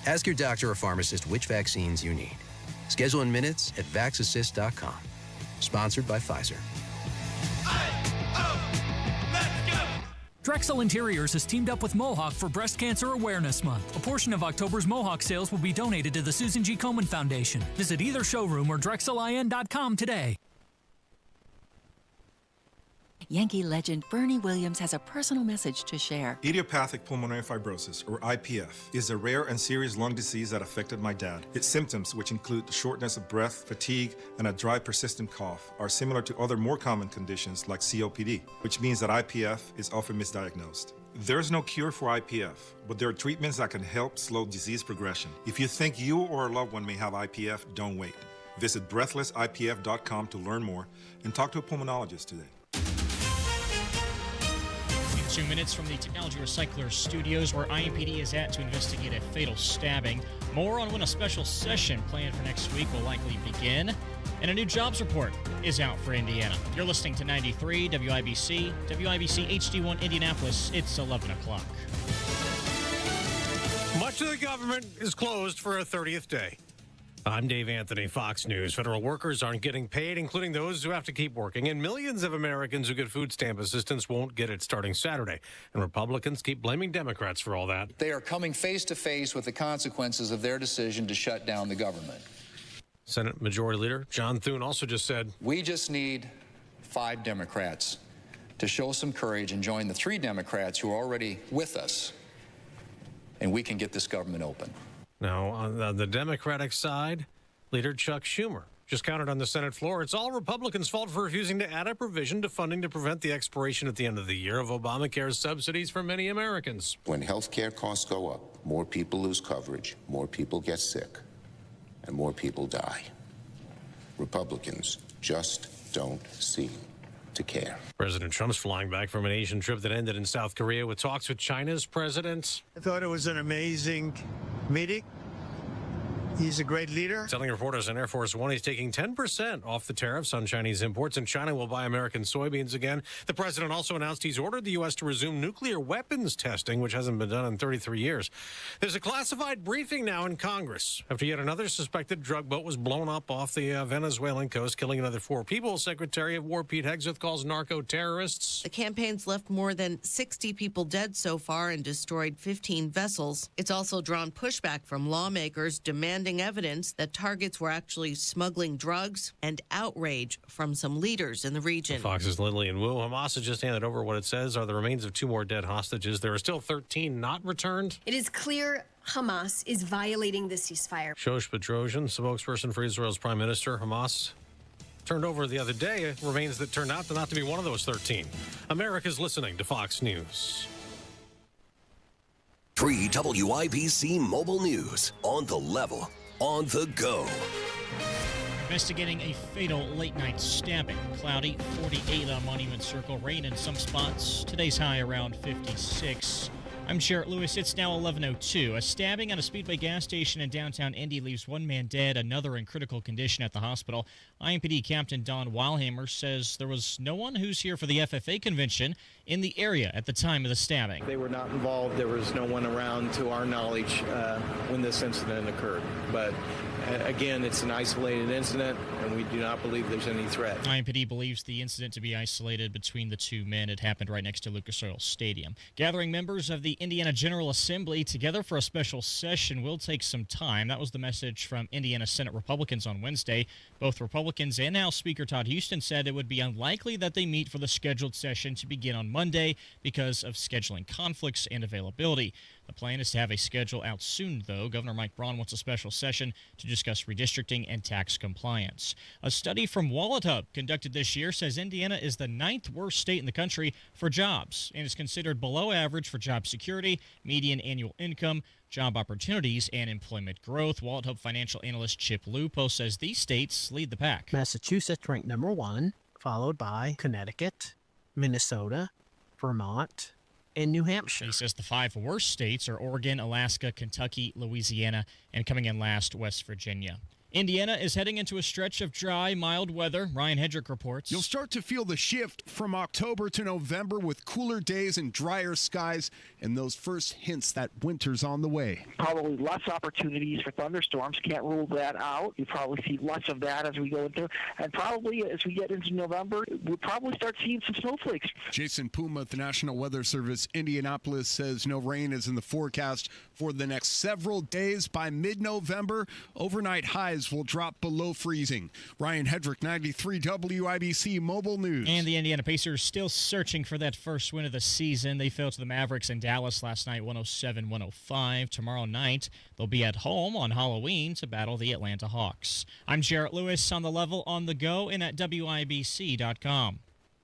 Ask your doctor or pharmacist which vaccines you need. Schedule in minutes at vaxassist.com. Sponsored by Pfizer. Drexel Interiors has teamed up with Mohawk for Breast Cancer Awareness Month. A portion of October's Mohawk sales will be donated to the Susan G. Komen Foundation. Visit either showroom or DrexelIN.com today. Yankee legend Bernie Williams has a personal message to share. Idiopathic pulmonary fibrosis, or IPF, is a rare and serious lung disease that affected my dad. Its symptoms, which include shortness of breath, fatigue, and a dry, persistent cough, are similar to other more common conditions like COPD, which means that IPF is often misdiagnosed. There's no cure for IPF, but there are treatments that can help slow disease progression. If you think you or a loved one may have IPF, don't wait. Visit breathlessipf.com to learn more and talk to a pulmonologist today. 2 minutes from the Technology Recycler Studios, where IMPD is at to investigate a fatal stabbing. More on when a special session planned for next week will likely begin. And a new jobs report is out for Indiana. You're listening to 93 WIBC, WIBC HD1 Indianapolis. It's 11 o'clock. Much of the government is closed for a 30th day. I'm Dave Anthony, Fox News. Federal workers aren't getting paid, including those who have to keep working, and millions of Americans who get food stamp assistance won't get it starting Saturday. And Republicans keep blaming Democrats for all that. They are coming face to face with the consequences of their decision to shut down the government. Senate Majority Leader John Thune also just said, "We just need 5 Democrats to show some courage and join the 3 Democrats who are already with us, and we can get this government open." Now, on the Democratic side, Leader Chuck Schumer just counted on the Senate floor. It's all Republicans' fault for refusing to add a provision to funding to prevent the expiration at the end of the year of Obamacare's subsidies for many Americans. When health care costs go up, more people lose coverage, more people get sick, and more people die. Republicans just don't seem to care. President Trump's flying back from an Asian trip that ended in South Korea with talks with China's president. I thought it was an amazing meeting. He's a great leader. Telling reporters on Air Force One he's taking 10% off the tariffs on Chinese imports, and China will buy American soybeans again. The president also announced he's ordered the U.S. to resume nuclear weapons testing, which hasn't been done in 33 years. There's a classified briefing now in Congress after yet another suspected drug boat was blown up off the Venezuelan coast, killing another 4 people. Secretary of War Pete Hegseth calls narco-terrorists. The campaign's left more than 60 people dead so far and destroyed 15 vessels. It's also drawn pushback from lawmakers demanding evidence that targets were actually smuggling drugs, and outrage from some leaders in the region. Fox's Lillian Wu. Hamas has just handed over what it says are the remains of 2 more dead hostages. There are still 13 not returned. It is clear Hamas is violating the ceasefire. Shosh Petrosian, spokesperson for Israel's prime minister. Hamas turned over the other day remains that turned out to not to be one of those 13. America's listening to Fox News. Free WIBC mobile news on the level, on the go. Investigating a fatal late-night stabbing. Cloudy, 48 on Monument Circle. Rain in some spots. Today's high around 56. I'm Jarrett Lewis. It's now 11:02. A stabbing at a Speedway gas station in downtown Indy leaves 1 man dead, another in critical condition at the hospital. IMPD Captain Don Weilhammer says there was no one who's here for the FFA convention in the area at the time of the stabbing. They were not involved. There was no one around, to our knowledge, when this incident occurred. But again, it's an isolated incident, and we do not believe there's any threat. IMPD believes the incident to be isolated between the 2 men. It happened right next to Lucas Oil Stadium. Gathering members of the Indiana General Assembly together for a special session will take some time. That was the message from Indiana Senate Republicans on Wednesday. Both Republicans and House Speaker Todd Houston said it would be unlikely that they meet for the scheduled session to begin on Monday because of scheduling conflicts and availability. The plan is to have a schedule out soon, though. Governor Mike Braun wants a special session to discuss redistricting and tax compliance. A study from Wallet Hub conducted this year says Indiana is the 9th worst state in the country for jobs and is considered below average for job security, median annual income, job opportunities, and employment growth. Wallet Hub financial analyst Chip Lupo says these states lead the pack. Massachusetts ranked number 1, followed by Connecticut, Minnesota, Vermont, and New Hampshire. He says the 5 worst states are Oregon, Alaska, Kentucky, Louisiana, and coming in last, West Virginia. Indiana is heading into a stretch of dry, mild weather. Ryan Hedrick reports. You'll start to feel the shift from October to November with cooler days and drier skies and those first hints that winter's on the way. Probably less opportunities for thunderstorms. Can't rule that out. You probably see less of that as we go into, and probably as we get into November, we'll probably start seeing some snowflakes. Jason Puma at the National Weather Service Indianapolis says no rain is in the forecast for the next several days. By mid-November, overnight highs will drop below freezing. Ryan Hedrick, 93 WIBC Mobile News. And the Indiana Pacers still searching for that first win of the season. They fell to the Mavericks in Dallas last night, 107-105. Tomorrow night, they'll be at home on Halloween to battle the Atlanta Hawks. I'm Jarrett Lewis on the level, on the go, and at WIBC.com.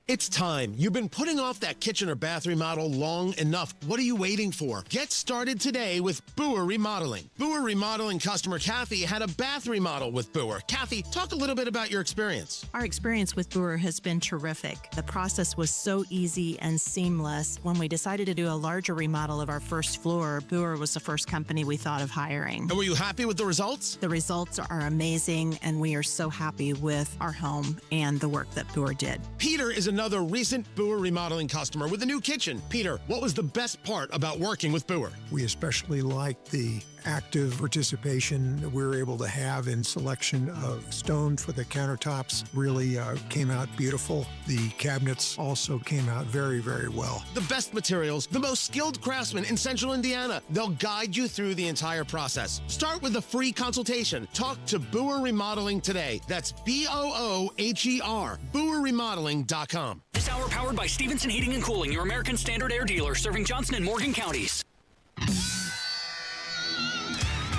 It's time. You've been putting off that kitchen or bath remodel long enough. What are you waiting for? Get started today with Boer Remodeling. Boer Remodeling customer Kathy had a bath remodel with Boer. Kathy, talk a little bit about your experience. Our experience with Boer has been terrific. The process was so easy and seamless. When we decided to do a larger remodel of our first floor, Boer was the first company we thought of hiring. And were you happy with the results? The results are amazing, and we are so happy with our home and the work that Boer did. Peter is another recent Boer Remodeling customer with a new kitchen. Peter, what was the best part about working with Boer? We especially liked the active participation that we were able to have in selection of stone for the countertops. Really came out beautiful. The cabinets also came out very, very well. The best materials, the most skilled craftsmen in Central Indiana. They'll guide you through the entire process. Start with a free consultation. Talk to Boer Remodeling today. That's BOOHER, BoerRemodeling.com. This hour powered by Stevenson Heating and Cooling, your American Standard Air dealer serving Johnson and Morgan counties.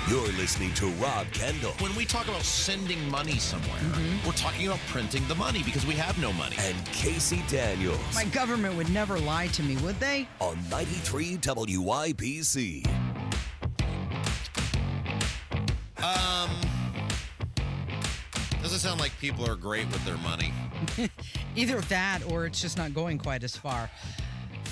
You're listening to Rob Kendall. When we talk about sending money somewhere, we're talking about printing the money because we have no money. And Casey Daniels. My government would never lie to me, would they? On 93 WIBC. Doesn't sound like people are great with their money. Either that or it's just not going quite as far.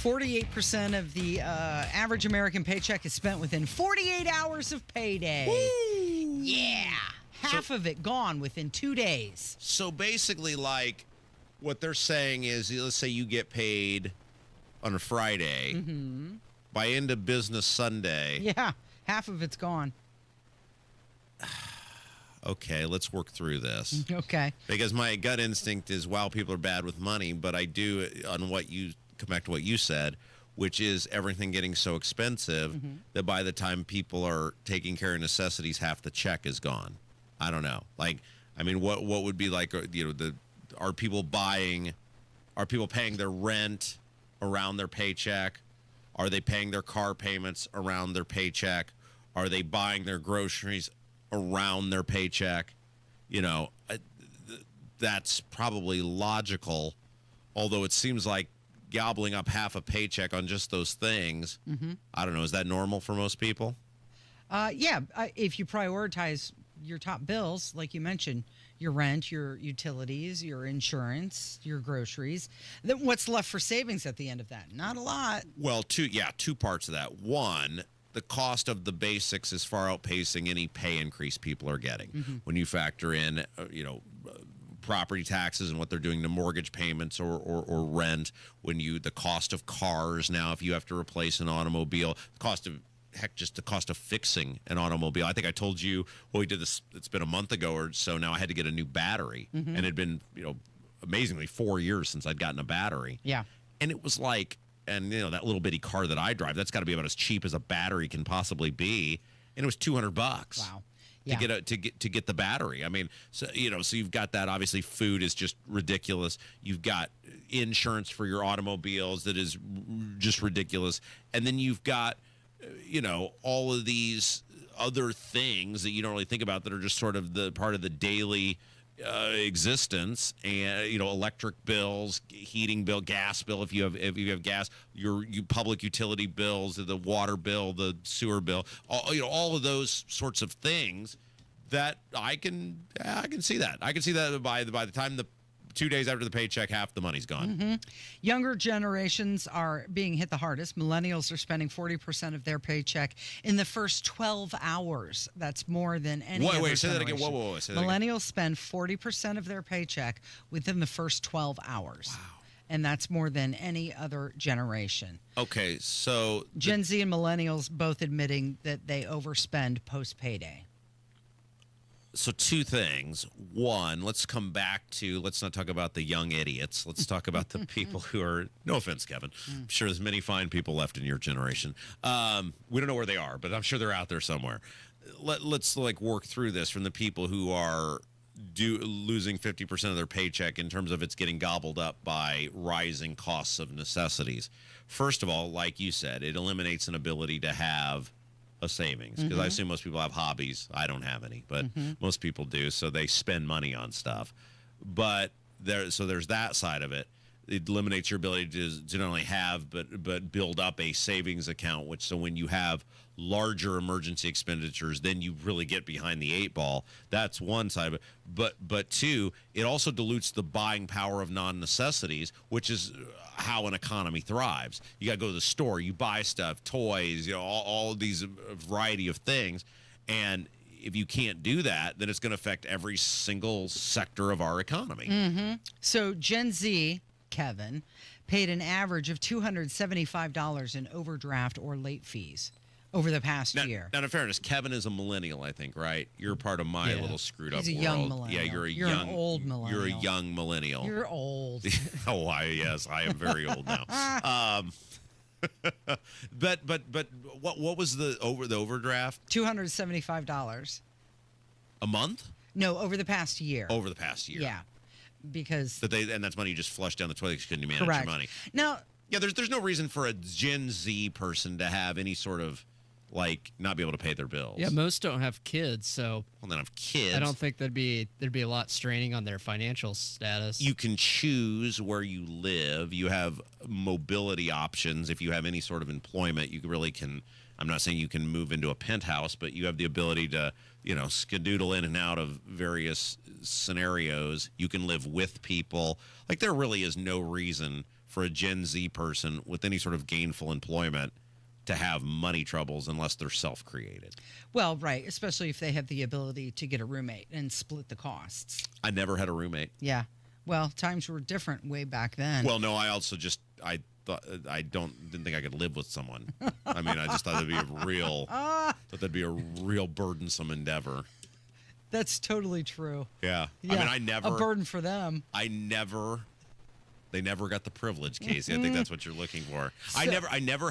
48% of the average American paycheck is spent within 48 hours of payday. Woo! Yeah. Half of it gone within 2 days. So basically, like, what they're saying is, let's say you get paid on a Friday. Mm-hmm. By end of business Sunday. Yeah, half of it's gone. Okay, let's work through this. Okay. Because my gut instinct is, wow, people are bad with money, but I do, on what you, come back to what you said, which is everything getting so expensive that by the time people are taking care of necessities, half the check is gone. I don't know. Like, I mean, what would be like, are people paying their rent around their paycheck? Are they paying their car payments around their paycheck? Are they buying their groceries around their paycheck? That's probably logical, although it seems like gobbling up half a paycheck on just those things. I don't know. Is that normal for most people? Yeah. If you prioritize your top bills, like you mentioned, your rent, your utilities, your insurance, your groceries, then what's left for savings at the end of that? Not a lot. Well, two parts of that. One, the cost of the basics is far outpacing any pay increase people are getting. When you factor in, property taxes and what they're doing to mortgage payments or rent, the cost of cars now, if you have to replace an automobile, the cost of fixing an automobile. I think I told you, we did this, it's been a month ago or so now, I had to get a new battery. And it had been, amazingly 4 years since I'd gotten a battery. Yeah. And it was like, and that little bitty car that I drive, that's got to be about as cheap as a battery can possibly be. And it was $200. Wow. Yeah. To get the battery. I mean, so you've got that. Obviously, food is just ridiculous. You've got insurance for your automobiles that is just ridiculous, and then you've got all of these other things that you don't really think about that are just sort of the part of the daily existence, and electric bills, heating bill, gas bill if you have gas, your public utility bills, the water bill, the sewer bill, all of those sorts of things that I can see that. I can see that by the time 2 days after the paycheck, half the money's gone. Younger generations are being hit the hardest. Millennials are spending 40% of their paycheck in the first 12 hours. That's more than any other say that generation. again. Whoa. Say that Millennials again. spend 40% of their paycheck within the first 12 hours. Wow. And that's more than any other generation. Okay, so Gen Z and millennials both admitting that they overspend post-payday. So two things. One, let's not talk about the young idiots. Let's talk about the people who are, no offense, Kevin. I'm sure there's many fine people left in your generation. We don't know where they are, but I'm sure they're out there somewhere. Let's work through this from the people who are losing 50% of their paycheck in terms of it's getting gobbled up by rising costs of necessities. First of all, like you said, it eliminates an ability to have a savings, because I assume most people have hobbies. I don't have any, but most people do, so they spend money on stuff. But there's that side of it. It eliminates your ability to not only have but build up a savings account, which, so when you have larger emergency expenditures, then you really get behind the eight ball. That's one side of it. But two, it also dilutes the buying power of non-necessities, which is how an economy thrives. You got to go to the store, you buy stuff, toys, all of these variety of things, and if you can't do that, then it's going to affect every single sector of our economy. So Gen Z, Kevin, paid an average of $275 in overdraft or late fees over the past year. Now, in fairness, Kevin is a millennial, I think, right? You're part of my little screwed up world. He's a young millennial. Yeah, you're an old millennial. You're a young millennial. You're old. Yes, I am very old now. But what was the overdraft? $275 a month? No, over the past year. Over the past year. Yeah, because and that's money you just flushed down the toilet because you couldn't manage your money. Now, yeah, there's no reason for a Gen Z person to have any sort of like not be able to pay their bills. Yeah, most don't have kids, so Well, then have kids. I don't think there'd be a lot straining on their financial status. You can choose where you live. You have mobility options. If you have any sort of employment, you really can. I'm not saying you can move into a penthouse, but you have the ability to, skedoodle in and out of various scenarios. You can live with people. Like, there really is no reason for a Gen Z person with any sort of gainful employment to have money troubles unless they're self-created. Well, right, especially if they have the ability to get a roommate and split the costs. I never had a roommate. Yeah. Well, times were different way back then. Well, no, I also didn't think I could live with someone. I mean, I just thought that'd be a real burdensome endeavor. That's totally true. Yeah. Yeah, I mean, a burden for them. They never got the privilege, Casey. I think that's what you're looking for. I never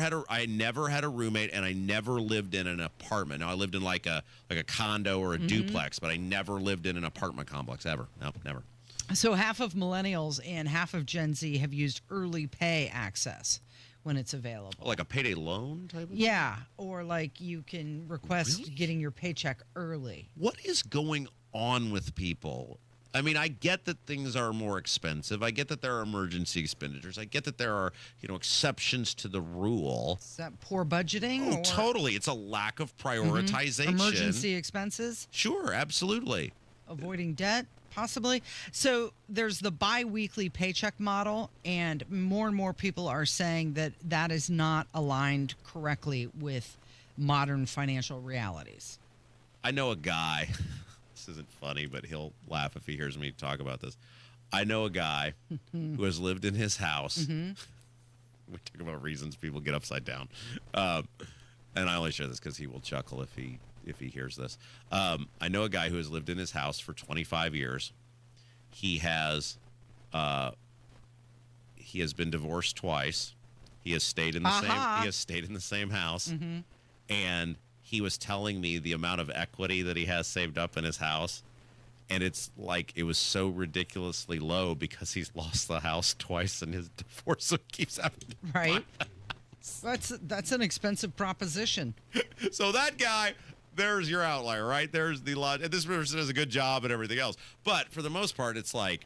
had a roommate, and I never lived in an apartment. Now, I lived in like a condo or a duplex, but I never lived in an apartment complex ever. No, never. So half of millennials and half of Gen Z have used early pay access when it's available. Like a payday loan type of thing? Yeah, or like you can request getting your paycheck early. What is going on with people? I mean, I get that things are more expensive. I get that there are emergency expenditures. I get that there are, exceptions to the rule. Is that poor budgeting? Oh, totally. It's a lack of prioritization. Emergency expenses? Sure, absolutely. Avoiding debt, possibly. So there's the bi-weekly paycheck model, and more people are saying that is not aligned correctly with modern financial realities. I know a guy... This isn't funny, but he'll laugh if he hears me talk about this. I know a guy who has lived in his house. We talk about reasons people get upside down. And I only share this because he will chuckle if he hears this. I know a guy who has lived in his house for 25 years. He has been divorced twice. He has stayed in the same house. And he was telling me the amount of equity that he has saved up in his house. And it's like it was so ridiculously low because he's lost the house twice in his divorce. So he keeps having to right. That's an expensive proposition. So that guy, there's your outlier, right? There's the lot. And this person does a good job and everything else. But for the most part, it's like,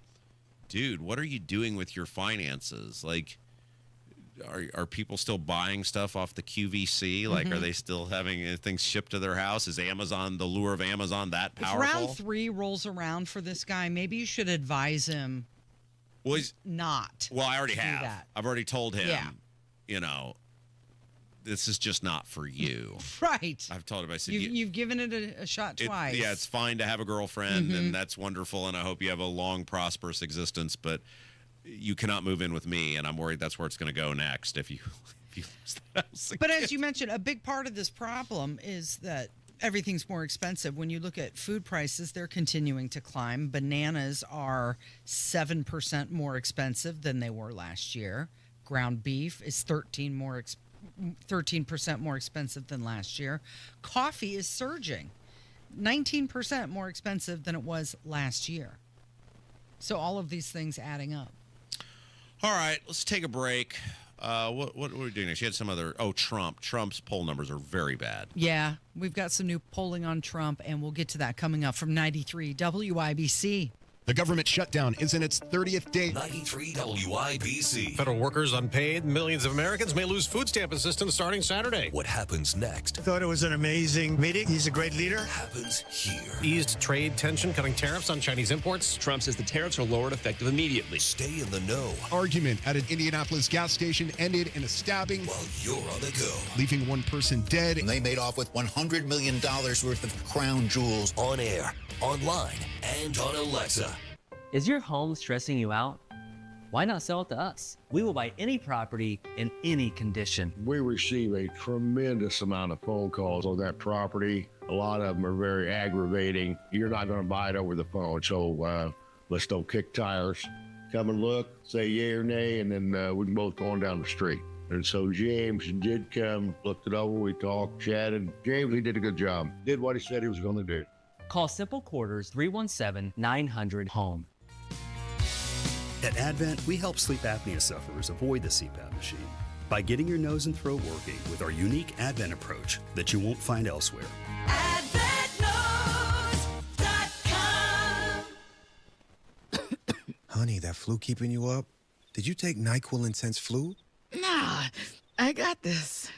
dude, what are you doing with your finances? Like, are people still buying stuff off the QVC? Like, are they still having things shipped to their house? Is Amazon, the lure of Amazon, that powerful? If round 3 rolls around for this guy, maybe you should advise him not. Well, I already do have. that. I've already told him, this is just not for you. Right. I've told him, I said, you've given it a shot twice. Yeah, it's fine to have a girlfriend, and that's wonderful, and I hope you have a long, prosperous existence, but you cannot move in with me, and I'm worried that's where it's going to go next if you lose the house again. But as you mentioned, a big part of this problem is that everything's more expensive. When you look at food prices, they're continuing to climb. Bananas are 7% more expensive than they were last year. Ground beef is 13% more expensive than last year. Coffee is surging, 19% more expensive than it was last year. So all of these things adding up. All right, let's take a break. What are we doing next? You had some other... Oh, Trump. Trump's poll numbers are very bad. Yeah, we've got some new polling on Trump, and we'll get to that coming up from 93 WIBC. The government shutdown is in its 30th day. 93 WIBC. Federal workers unpaid. Millions of Americans may lose food stamp assistance starting Saturday. What happens next? I thought it was an amazing meeting. He's a great leader. Happens here. Eased trade tension, cutting tariffs on Chinese imports. Trump says the tariffs are lowered effective immediately. Stay in the know. Argument at an Indianapolis gas station ended in a stabbing while you're on the go, leaving one person dead. And they made off with $100 million worth of crown jewels. On air, online, and on Alexa. Is your home stressing you out? Why not sell it to us? We will buy any property in any condition. We receive a tremendous amount of phone calls on that property. A lot of them are very aggravating. You're not going to buy it over the phone, so let's don't kick tires. Come and look, say yay or nay, and then we can both go on down the street. And so James did come, looked it over, we talked, chatted. James, he did a good job. Did what he said he was going to do. Call Simple Quarters 317-900-HOME. At Advent, we help sleep apnea sufferers avoid the CPAP machine. by getting your nose and throat working with our unique Advent approach that you won't find elsewhere. Honey, that flu keeping you up? Did you take NyQuil Intense Flu? Nah, I got this.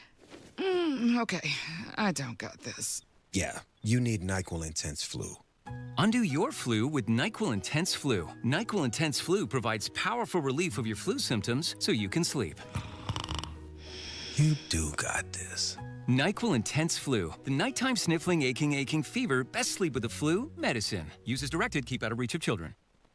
Okay, I don't got this. Yeah, you need NyQuil Intense Flu. Undo your flu with NyQuil Intense Flu. NyQuil Intense Flu provides powerful relief of your flu symptoms so you can sleep. You do got this. NyQuil Intense Flu. The nighttime sniffling, aching fever. Best sleep with the flu medicine. Use as directed. Keep out of reach of children.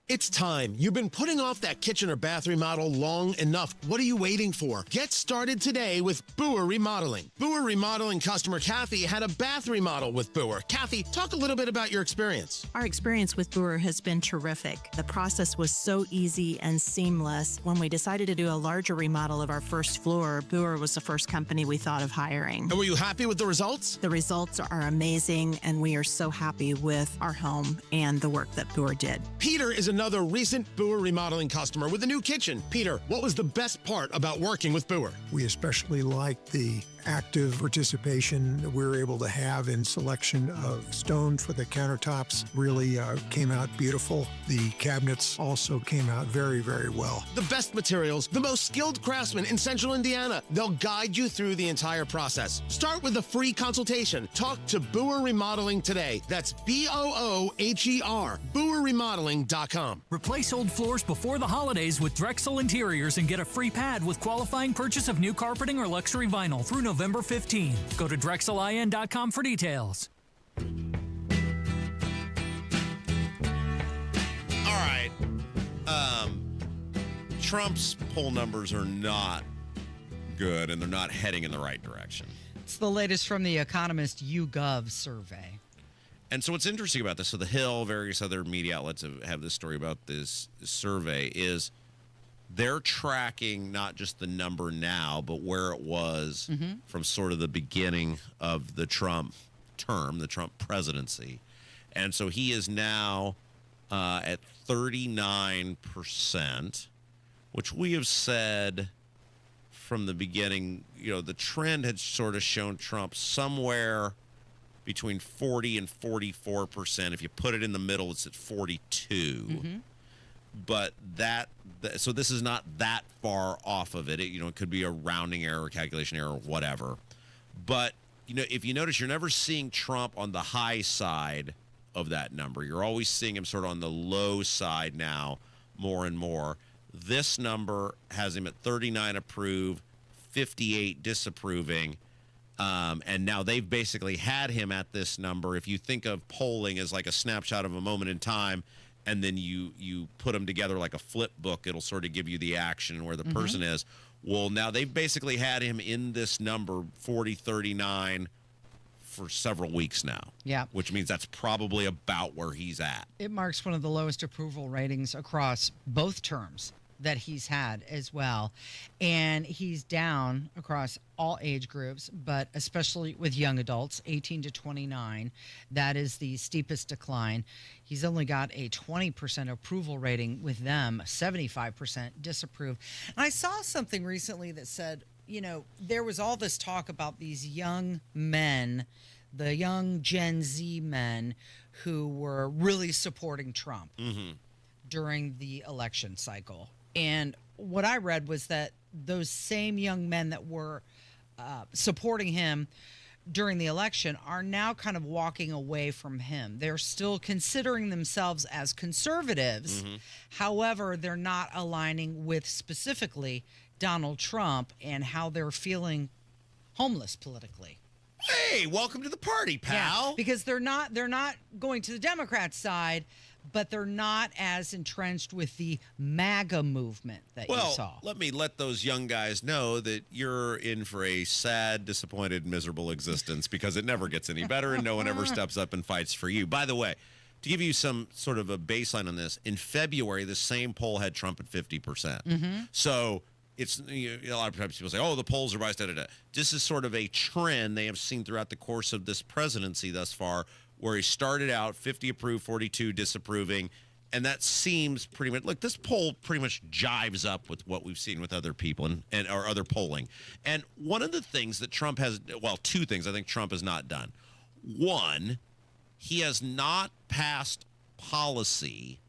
It's time. You've been putting off that kitchen or bath remodel long enough. What are you waiting for? Get started today with Boer Remodeling. Boer Remodeling customer Kathy had a bath remodel with Boer. Kathy, talk a little bit about your experience. Our experience with Boer has been terrific. The process was so easy and seamless. When we decided to do a larger remodel of our first floor, Boer was the first company we thought of hiring. And were you happy with the results? The results are amazing, and we are so happy with our home and the work that Boer did. Peter is another recent Boer Remodeling customer with a new kitchen. Peter, what was the best part about working with Boer? We especially liked the active participation that we were able to have in selection of stone for the countertops. Really came out beautiful. The cabinets also came out very, very well. The best materials, the most skilled craftsmen in Central Indiana. They'll guide you through the entire process. Start with a free consultation. Talk to Boer Remodeling today. That's BOOHER, BoerRemodeling.com. Replace old floors before the holidays with Drexel Interiors and get a free pad with qualifying purchase of new carpeting or luxury vinyl through November 15. Go to DrexelIN.com for details. All right. Trump's poll numbers are not good, and they're not heading in the right direction. It's the latest from the Economist YouGov survey. And so what's interesting about this, so The Hill, various other media outlets have this story about this survey, is they're tracking not just the number now, but where it was from sort of the beginning of the Trump term, the Trump presidency. And so he is now at 39%, which we have said from the beginning, you know, the trend had sort of shown Trump somewhere between 40 and 44%. If you put it in the middle, it's at 42. But so this is not that far off of it. It could be a rounding error, calculation error, whatever. But, if you notice, you're never seeing Trump on the high side of that number. You're always seeing him sort of on the low side now, more and more. This number has him at 39 approve, 58 disapproving. And now they've basically had him at this number. If you think of polling as like a snapshot of a moment in time, and then you put them together like a flip book, it'll sort of give you the action where the person is. Well, now they've basically had him in this number, 40, 39, for several weeks now. Yeah. Which means that's probably about where he's at. It marks one of the lowest approval ratings across both terms that he's had as well. And he's down across all age groups, but especially with young adults, 18 to 29. That is the steepest decline. He's only got a 20% approval rating with them, 75% disapprove. And I saw something recently that said, there was all this talk about these young men, the young Gen Z men who were really supporting Trump during the election cycle. And what I read was that those same young men that were supporting him during the election are now kind of walking away from him. They're still considering themselves as conservatives. However, they're not aligning with specifically Donald Trump and how they're feeling homeless politically. Hey, welcome to the party, pal. Yeah, because they're not going to the Democrat side, but they're not as entrenched with the MAGA movement that you saw. Let those young guys know that you're in for a sad, disappointed, miserable existence because it never gets any better and no one ever steps up and fights for you. By the way, to give you some sort of a baseline on this, in February, the same poll had Trump at 50%. So it's a lot of times people say, oh, the polls are biased. This is sort of a trend they have seen throughout the course of this presidency thus far, where he started out 50 approved, 42 disapproving, And that seems pretty much like this poll pretty much jives up with what we've seen with other people and or other polling. And one of the things that Trump has, well, two things I think Trump has not done. One, he has not passed policy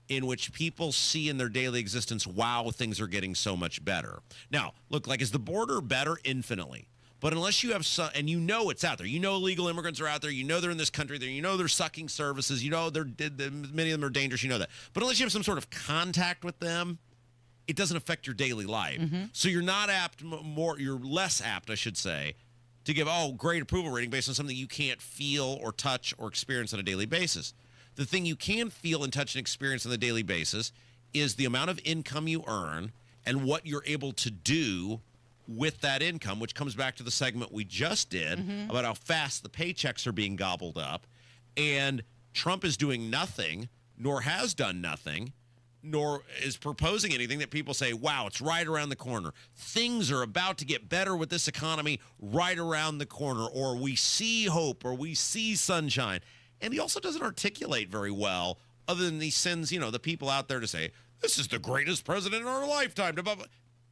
in which people see in their daily existence, wow, things are getting so much better. Now, look, like, is the border better? Infinitely. But unless you have some, and you know it's out there, you know illegal immigrants are out there, you know they're in this country, you know they're sucking services, you know many of them are dangerous, you know that. But unless you have some sort of contact with them, it doesn't affect your daily life. So you're not apt, you're less apt, I should say, to give, great approval rating based on something you can't feel or touch or experience on a daily basis. The thing you can feel and touch and experience on a daily basis is the amount of income you earn and what you're able to do with that income, which comes back to the segment we just did about how fast the paychecks are being gobbled up. And Trump is doing nothing, nor has done nothing, nor is proposing anything that people say, wow, it's right around the corner. Things are about to get better with this economy right around the corner, or we see hope, or we see sunshine. And he also doesn't articulate very well, other than he sends, the people out there to say, this is the greatest president in our lifetime.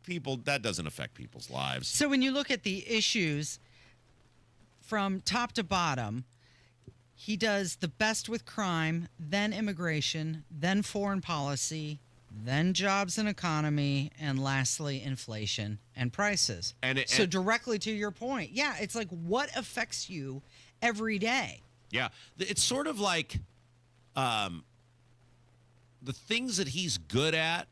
People, that doesn't affect people's lives. So when you look at the issues from top to bottom, he does the best with crime, then immigration, then foreign policy, then jobs and economy, and lastly, inflation and prices. So directly to your point, yeah, it's like what affects you every day? Yeah, it's sort of like the things that he's good at,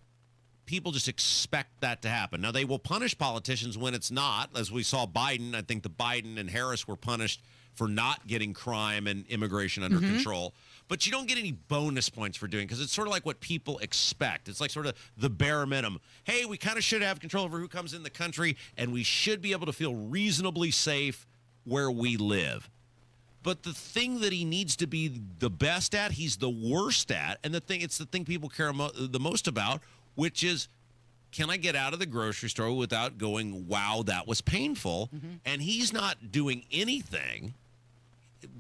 people just expect that to happen. Now, they will punish politicians when it's not. As we saw Biden, I think the Biden and Harris were punished for not getting crime and immigration under control. But you don't get any bonus points for doing it because it's sort of like what people expect. It's like sort of the bare minimum. Hey, we kind of should have control over who comes in the country, and we should be able to feel reasonably safe where we live. But the thing that he needs to be the best at, he's the worst at. And it's the thing people care the most about, which is, can I get out of the grocery store without going, wow, that was painful? And he's not doing anything.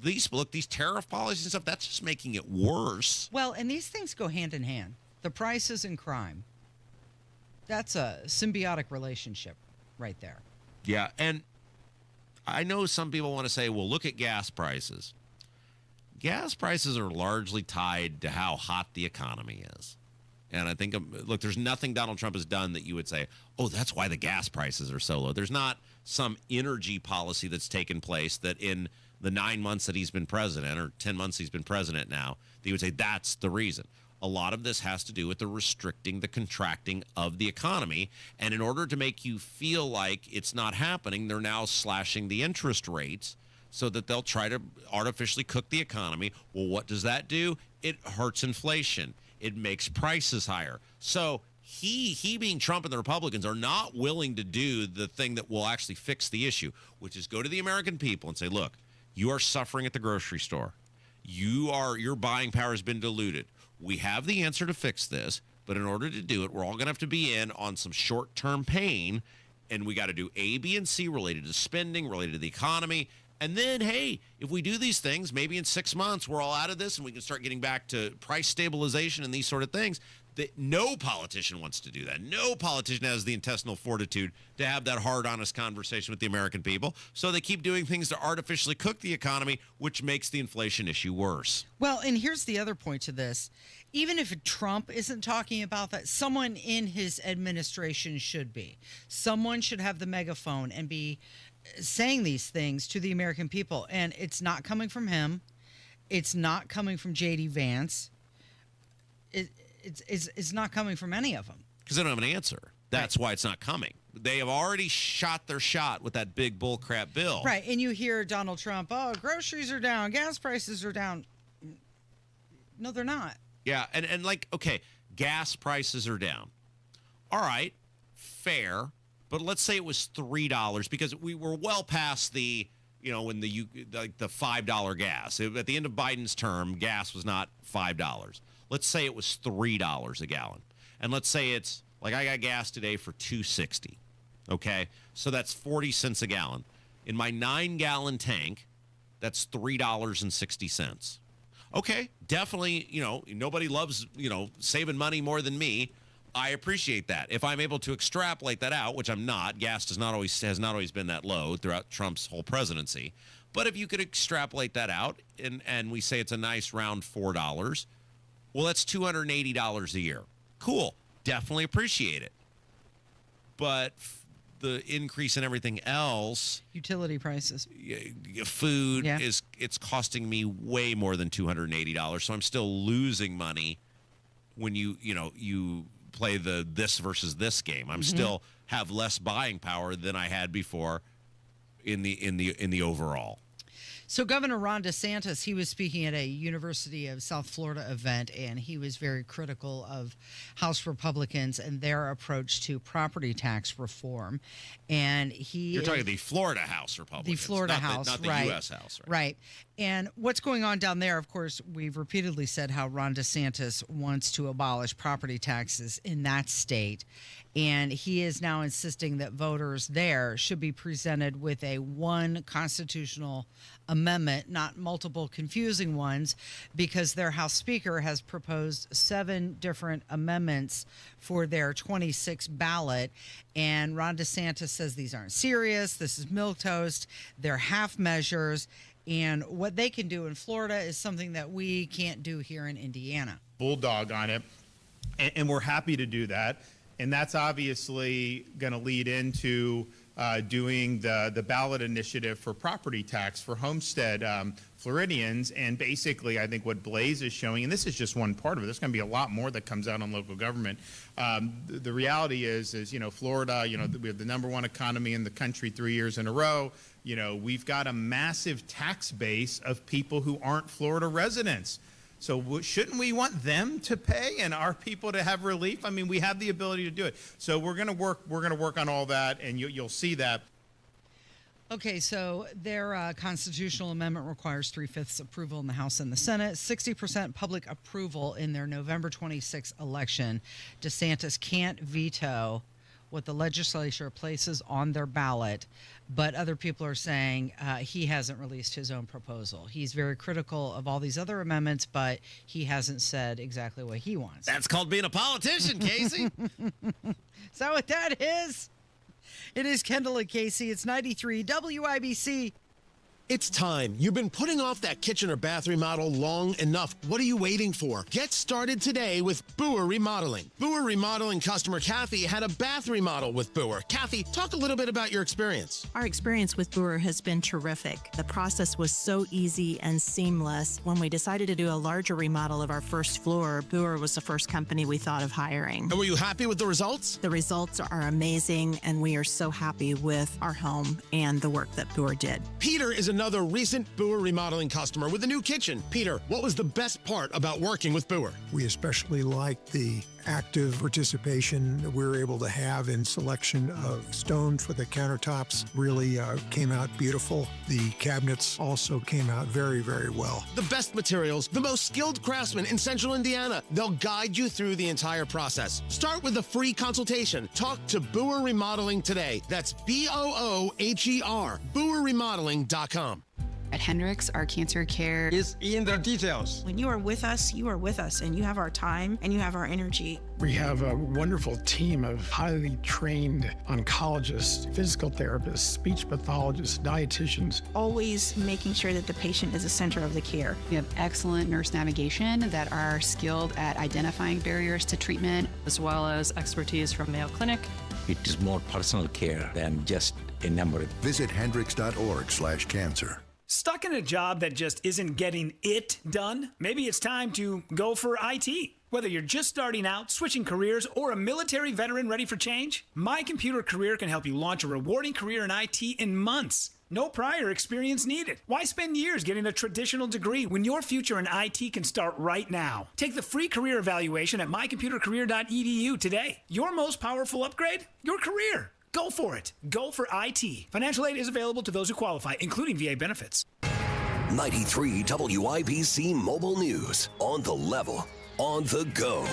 These tariff policies and stuff, that's just making it worse. Well, and these things go hand in hand. The prices and crime. That's a symbiotic relationship right there. Yeah, and I know some people want to say, well, look at gas prices. Gas prices are largely tied to how hot the economy is. And I think, look, there's nothing Donald Trump has done that you would say, oh, that's why the gas prices are so low. There's not some energy policy that's taken place that in the 9 months that he's been president, or 10 months he's been president now, that you would say that's the reason. A lot of this has to do with the restricting, the contracting of the economy. And in order to make you feel like it's not happening, they're now slashing the interest rates so that they'll try to artificially cook the economy. Well, what does that do? It hurts inflation. It makes prices higher. So he being Trump and the Republicans are not willing to do the thing that will actually fix the issue, which is go to the American people and say, look, you are suffering at the grocery store. Your buying power has been diluted. We have the answer to fix this, but in order to do it, we're all going to have to be in on some short-term pain, and we got to do A, B, and C related to spending, related to the economy. And then, hey, if we do these things, maybe in 6 months we're all out of this and we can start getting back to price stabilization and these sort of things. That no politician wants to do that. No politician has the intestinal fortitude to have that hard, honest conversation with the American people. So they keep doing things to artificially cook the economy, which makes the inflation issue worse. Well, and here's the other point to this. Even if Trump isn't talking about that, someone in his administration should be. Someone should have the megaphone and be saying these things to the American people. And it's not coming from him. It's not coming from J.D. Vance. It's not coming from any of them. Because they don't have an answer. That's why it's not coming. They have already shot their shot with that big bullcrap bill. Right, and you hear Donald Trump, oh, groceries are down, gas prices are down. No, they're not. Yeah, and like, okay, gas prices are down. All right, fair. But let's say it was $3 because we were well past the, when the $5 gas. At the end of Biden's term, gas was not $5. Let's say it was $3 a gallon. And let's say it's, like I got gas today for $2.60. Okay? So that's 40 cents a gallon. In my 9-gallon tank, that's $3.60. Okay, definitely, nobody loves, saving money more than me. I appreciate that. If I'm able to extrapolate that out, which I'm not, gas has not always been that low throughout Trump's whole presidency. But if you could extrapolate that out and we say it's a nice round $4, well, that's $280 a year. Cool. Definitely appreciate it. But the increase in everything else, utility prices, food, it's costing me way more than $280. So I'm still losing money when you play the this versus this game. I'm still have less buying power than I had before in the overall. So Governor Ron DeSantis, he was speaking at a University of South Florida event, and he was very critical of House Republicans and their approach to property tax reform. And You're talking the Florida House Republicans. The Florida House, not the right. U.S. House. Right. And what's going on down there, of course, we've repeatedly said how Ron DeSantis wants to abolish property taxes in that state. And he is now insisting that voters there should be presented with one constitutional amendment, not multiple confusing ones, because their House Speaker has proposed 7 different amendments for their 26 ballot. And Ron DeSantis says these aren't serious. This is milquetoast. They're half measures. And what they can do in Florida is something that we can't do here in Indiana. Bulldog on it. And we're happy to do that. And that's obviously going to lead into doing the ballot initiative for property tax for homestead Floridians. And basically, I think what Blaze is showing, and this is just one part of it, there's going to be a lot more that comes out on local government. The reality is Florida, we have the #1 economy in the country 3 years in a row. We've got a massive tax base of people who aren't Florida residents. So shouldn't we want them to pay and our people to have relief? I mean, we have the ability to do it. So we're going to work on all that, and you'll see that. Okay, so their constitutional amendment requires 3/5 approval in the House and the Senate, 60% public approval in their November 26 election. DeSantis can't veto what the legislature places on their ballot, but other people are saying he hasn't released his own proposal. He's very critical of all these other amendments, but he hasn't said exactly what he wants. That's called being a politician, Casey. Is that what that is? It is Kendall Casey. It's 93 WIBC. It's time. You've been putting off that kitchen or bath remodel long enough. What are you waiting for? Get started today with Boer Remodeling. Boer Remodeling customer Kathy had a bath remodel with Boer. Kathy, talk a little bit about your experience. Our experience with Boer has been terrific. The process was so easy and seamless. When we decided to do a larger remodel of our first floor, Boer was the first company we thought of hiring. And were you happy with the results? The results are amazing, and we are so happy with our home and the work that Boer did. Peter is another recent Boer Remodeling customer with a new kitchen. Peter, what was the best part about working with Boer? We especially liked the active participation that we were able to have in selection of stone for the countertops. Really came out beautiful. The cabinets also came out very, very well. The best materials, the most skilled craftsmen in Central Indiana. They'll guide you through the entire process. Start with a free consultation. Talk to Boer Remodeling today. That's BOOHER, BoerRemodeling.com. At Hendricks, our cancer care is in the details. When you are with us, and you have our time and you have our energy. We have a wonderful team of highly trained oncologists, physical therapists, speech pathologists, dietitians. Always making sure that the patient is the center of the care. We have excellent nurse navigation that are skilled at identifying barriers to treatment, as well as expertise from Mayo Clinic. It is more personal care than just a number. Visit hendricks.org/cancer. Stuck in a job that just isn't getting it done? Maybe it's time to go for IT. Whether you're just starting out, switching careers, or a military veteran ready for change, My Computer Career can help you launch a rewarding career in IT in months. No prior experience needed. Why spend years getting a traditional degree when your future in IT can start right now? Take the free career evaluation at mycomputercareer.edu today. Your most powerful upgrade? Your career. Go for it. Go for IT. Financial aid is available to those who qualify, including VA benefits. 93 WIBC Mobile News. On the level. on the go.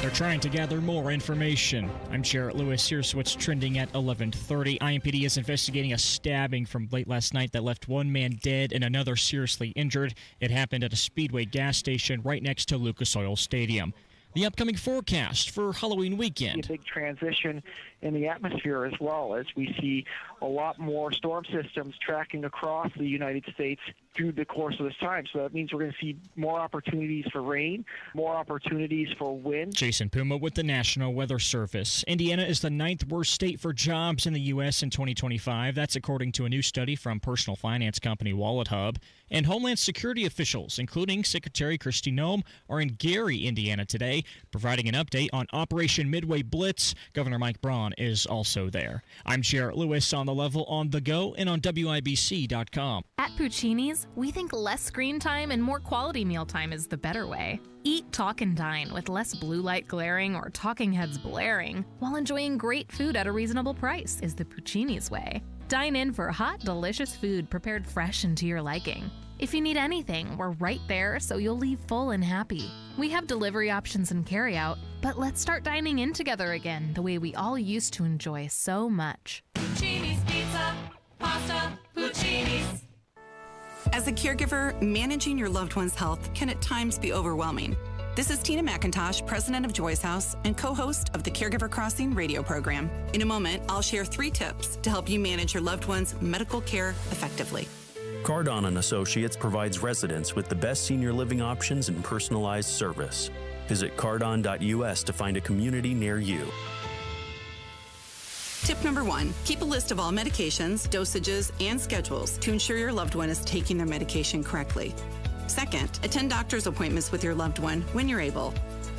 They're trying to gather more information. I'm Jarrett Lewis. Here's what's trending at 11:30. IMPD is investigating a stabbing from late last night that left one man dead and another seriously injured. It happened at a Speedway gas station right next to Lucas Oil Stadium. The upcoming forecast for Halloween weekend. A big transition in the atmosphere as well, as we see a lot more storm systems tracking across the United States through the course of this time. So that means we're going to see more opportunities for rain, more opportunities for wind. Jason Puma with the National Weather Service. Indiana is the 9th worst state for jobs in the U.S. in 2025. That's according to a new study from personal finance company Wallet Hub. And Homeland Security officials, including Secretary Kristi Noem, are in Gary, Indiana today, providing an update on Operation Midway Blitz. Governor Mike Braun is also there. I'm Jarrett Lewis on The Level on the go and on WIBC.com. At Puccini's, we think less screen time and more quality mealtime is the better way. Eat, talk, and dine with less blue light glaring or talking heads blaring while enjoying great food at a reasonable price is the Puccini's way. Dine in for hot, delicious food prepared fresh and to your liking. If you need anything, we're right there so you'll leave full and happy. We have delivery options and carryout, but let's start dining in together again the way we all used to enjoy so much. Puccini's Pizza, Pasta, Puccini's. As a caregiver, managing your loved one's health can at times be overwhelming. This is Tina McIntosh, president of Joyce House and co-host of the Caregiver Crossing radio program. In a moment, I'll share 3 tips to help you manage your loved one's medical care effectively. Cardon & Associates provides residents with the best senior living options and personalized service. Visit cardon.us to find a community near you. Tip number 1, keep a list of all medications, dosages, and schedules to ensure your loved one is taking their medication correctly. Second, attend doctor's appointments with your loved one when you're able.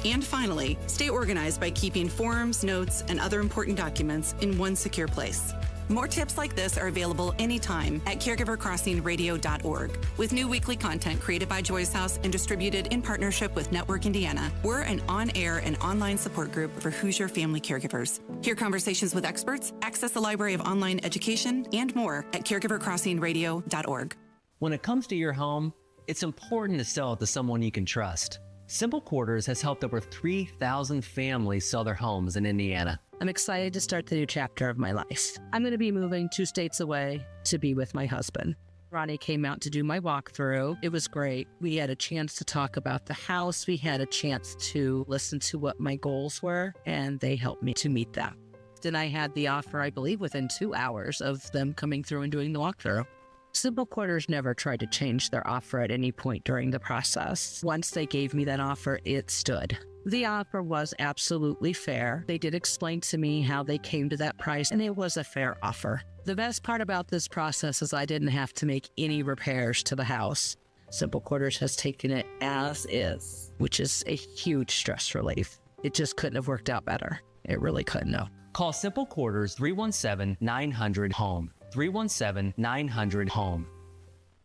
And finally, stay organized by keeping forms, notes, and other important documents in one secure place. More tips like this are available anytime at caregivercrossingradio.org. With new weekly content created by Joyce House and distributed in partnership with Network Indiana, we're an on-air and online support group for Hoosier family caregivers. Hear conversations with experts, access the library of online education, and more at caregivercrossingradio.org. When it comes to your home, it's important to sell it to someone you can trust. Simple Quarters has helped over 3,000 families sell their homes in Indiana. I'm excited to start the new chapter of my life. I'm going to be moving 2 states away to be with my husband. Ronnie came out to do my walkthrough. It was great. We had a chance to talk about the house. We had a chance to listen to what my goals were, and they helped me to meet them. Then I had the offer, I believe, within 2 hours of them coming through and doing the walkthrough. Simple Quarters never tried to change their offer at any point during the process. Once they gave me that offer, it stood. The offer was absolutely fair. They did explain to me how they came to that price, and it was a fair offer. The best part about this process is I didn't have to make any repairs to the house. Simple Quarters has taken it as is, which is a huge stress relief. It just couldn't have worked out better. It really couldn't have. Call Simple Quarters 317-900-HOME. 317-900-HOME.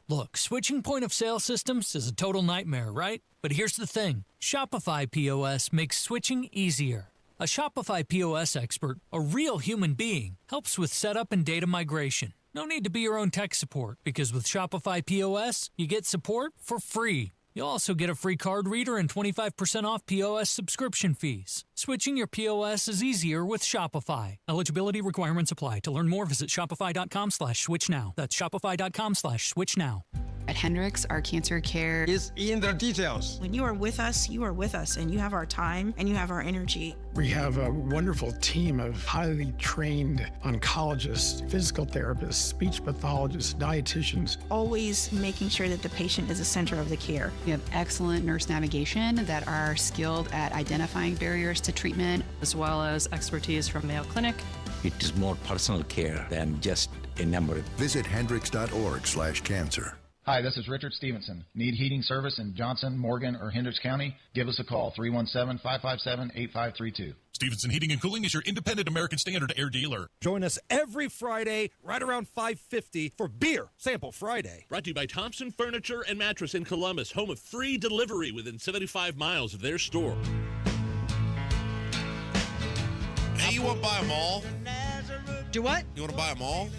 Look, switching point of sale systems is a total nightmare, right? But here's the thing. Shopify POS makes switching easier. A Shopify POS expert, a real human being, helps with setup and data migration. No need to be your own tech support, because with Shopify POS, you get support for free. You'll also get a free card reader and 25% off POS subscription fees. Switching your POS is easier with Shopify. Eligibility requirements apply. To learn more, visit shopify.com/switch now. That's shopify.com/switch now. At Hendricks, our cancer care is in the details. When you are with us, and you have our time and you have our energy. We have a wonderful team of highly trained oncologists, physical therapists, speech pathologists, dietitians. Always making sure that the patient is the center of the care. We have excellent nurse navigation that are skilled at identifying barriers to treatment, as well as expertise from Mayo Clinic. It is more personal care than just a number. Visit hendricks.org/cancer. Hi, this is Richard Stevenson. Need heating service in Johnson, Morgan, or Hendricks County? Give us a call, 317-557-8532. Stevenson Heating and Cooling is your independent American Standard air dealer. Join us every Friday right around 5:50 for Beer Sample Friday. Brought to you by Thompson Furniture and Mattress in Columbus, home of free delivery within 75 miles of their store. Hey, you want to buy them all? Do what? You want to buy them all?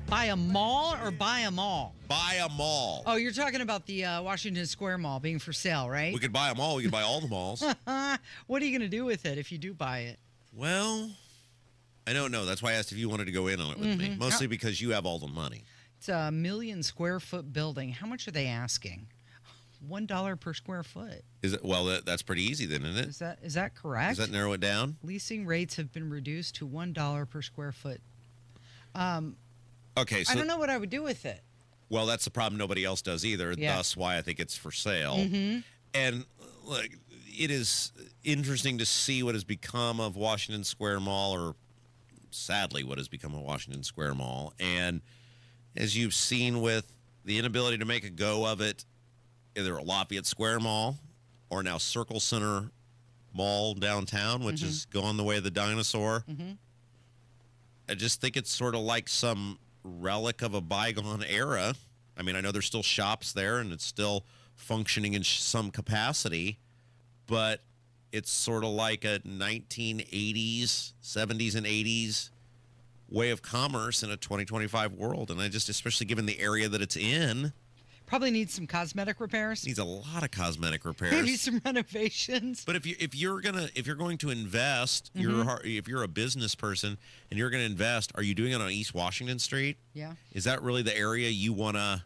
Buy a mall or buy a mall? Buy a mall. Oh, you're talking about the Washington Square Mall being for sale, right? We could buy a mall. We could buy all the malls. What are you going to do with it if you do buy it? Well, I don't know. That's why I asked if you wanted to go in on it with me. Mostly because you have all the money. It's a 1 million square foot building. How much are they asking? $1 per square foot. Is it? Well, that's pretty easy then, isn't it? Is that correct? Does that narrow it down? Leasing rates have been reduced to $1 per square foot. Okay, so I don't know what I would do with it. Well, that's the problem. Nobody else does either. Yeah. Thus, why I think it's for sale. Mm-hmm. And look, it is interesting to see what has become of Washington Square Mall, or sadly, what has become of Washington Square Mall. And as you've seen with the inability to make a go of it, either Lafayette Square Mall or now Circle Center Mall downtown, which has gone the way of the dinosaur. I just think it's sort of like some relic of a bygone era. I mean, I know there's still shops there and it's still functioning in some capacity, but it's sort of like a 1980s, 70s and 80s way of commerce in a 2025 world. And I just, especially given the area that it's in, probably needs some cosmetic repairs. Needs a lot of cosmetic repairs. Maybe some renovations. But if you're going to invest, if you're a business person and you're going to invest, are you doing it on East Washington Street? Yeah. Is that really the area you want to,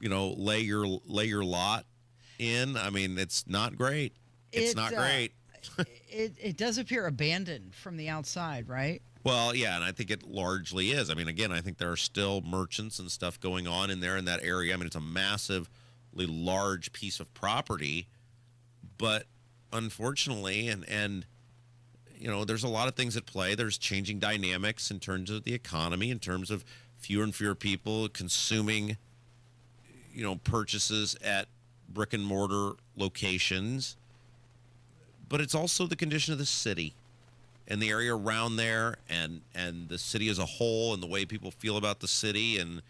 lay your lot in? I mean, it's not great. It's not great. It does appear abandoned from the outside, right? Well, yeah, and I think it largely is. I mean, again, I think there are still merchants and stuff going on in there in that area. I mean, it's a massively large piece of property, but unfortunately, and there's a lot of things at play. There's changing dynamics in terms of the economy, in terms of fewer and fewer people consuming, purchases at brick and mortar locations. But it's also the condition of the city and the area around there, and the city as a whole, and the way people feel about the city. And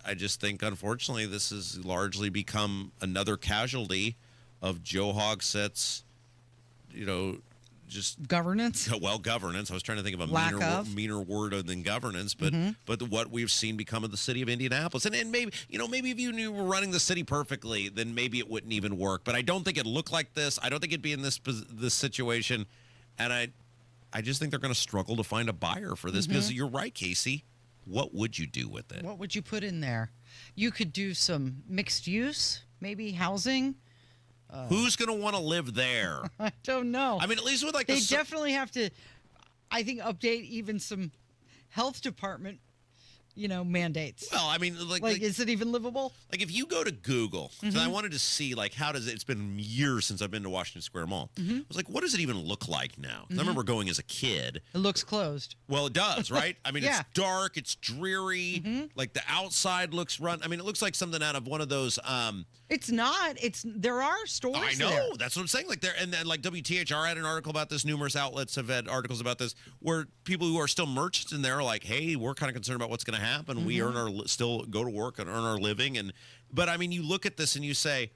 I just think, unfortunately, this has largely become another casualty of Joe Hogsett's, just governance. Well, governance. I was trying to think of a meaner word than governance, but what we've seen become of the city of Indianapolis. And maybe if you knew we were running the city perfectly, then maybe it wouldn't even work. But I don't think it'd look like this. I don't think it'd be in this situation. And I just think they're going to struggle to find a buyer for this because you're right, Casey. What would you do with it? What would you put in there? You could do some mixed use, maybe housing. Who's going to want to live there? I don't know. I mean, at least with they definitely have to, I think, update even some health department, mandates. Well, I mean, like is it even livable? Like if you go to Google, so I wanted to see how does it? It's been years since I've been to Washington Square Mall. I was like, what does it even look like now? 'Cause I remember going as a kid. It looks closed. Well, it does, right? I mean, It's dark, it's dreary. Like the outside looks run. I mean, it looks like something out of one of those. It's not. There are stores. I know. There. That's what I'm saying. Like and then like WTHR had an article about this. Numerous outlets have had articles about this, where people who are still merchants in there are like, "Hey, we're kind of concerned about what's going to happen. We still go to work and earn our living." But I mean, you look at this and you say,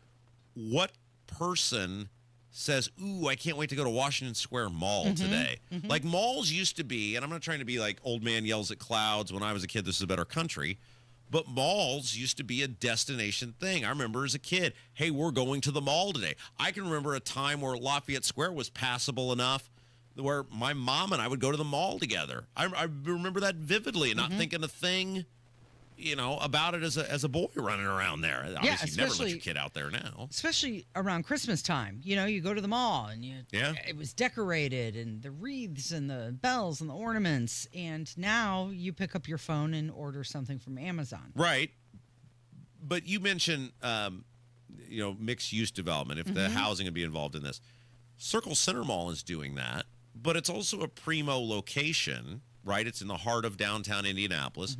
what person says, "Ooh, I can't wait to go to Washington Square Mall today"? Like malls used to be, and I'm not trying to be like old man yells at clouds. When I was a kid, this is a better country. But malls used to be a destination thing. I remember as a kid, hey, we're going to the mall today. I can remember a time where Lafayette Square was passable enough where my mom and I would go to the mall together. I remember that vividly and not thinking a thing, about it as a boy running around there. Obviously, you never let your kid out there now. Especially around Christmas time. You go to the mall and it was decorated and the wreaths and the bells and the ornaments. And now you pick up your phone and order something from Amazon. Right. But you mentioned, mixed use development, if the housing would be involved in this. Circle Center Mall is doing that, but it's also a primo location, right? It's in the heart of downtown Indianapolis.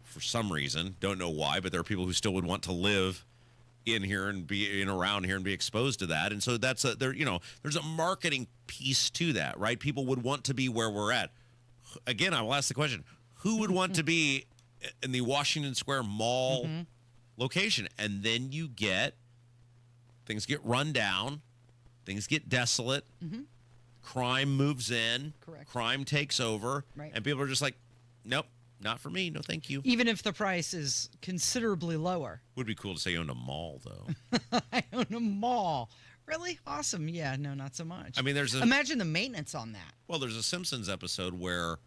For some reason, don't know why, but there are people who still would want to live in here and be around here and be exposed to that. And so there's a marketing piece to that, right? People would want to be where we're at. Again, I will ask the question, who would want to be in the Washington Square Mall location? And then things get run down, things get desolate, crime moves in, crime takes over, and people are just like, nope. not for me. No, thank you. Even if the price is considerably lower. Would be cool to say you owned a mall, though. I own a mall. Really? Awesome. Yeah, no, not so much. I mean, imagine the maintenance on that. Well, there's a Simpsons episode where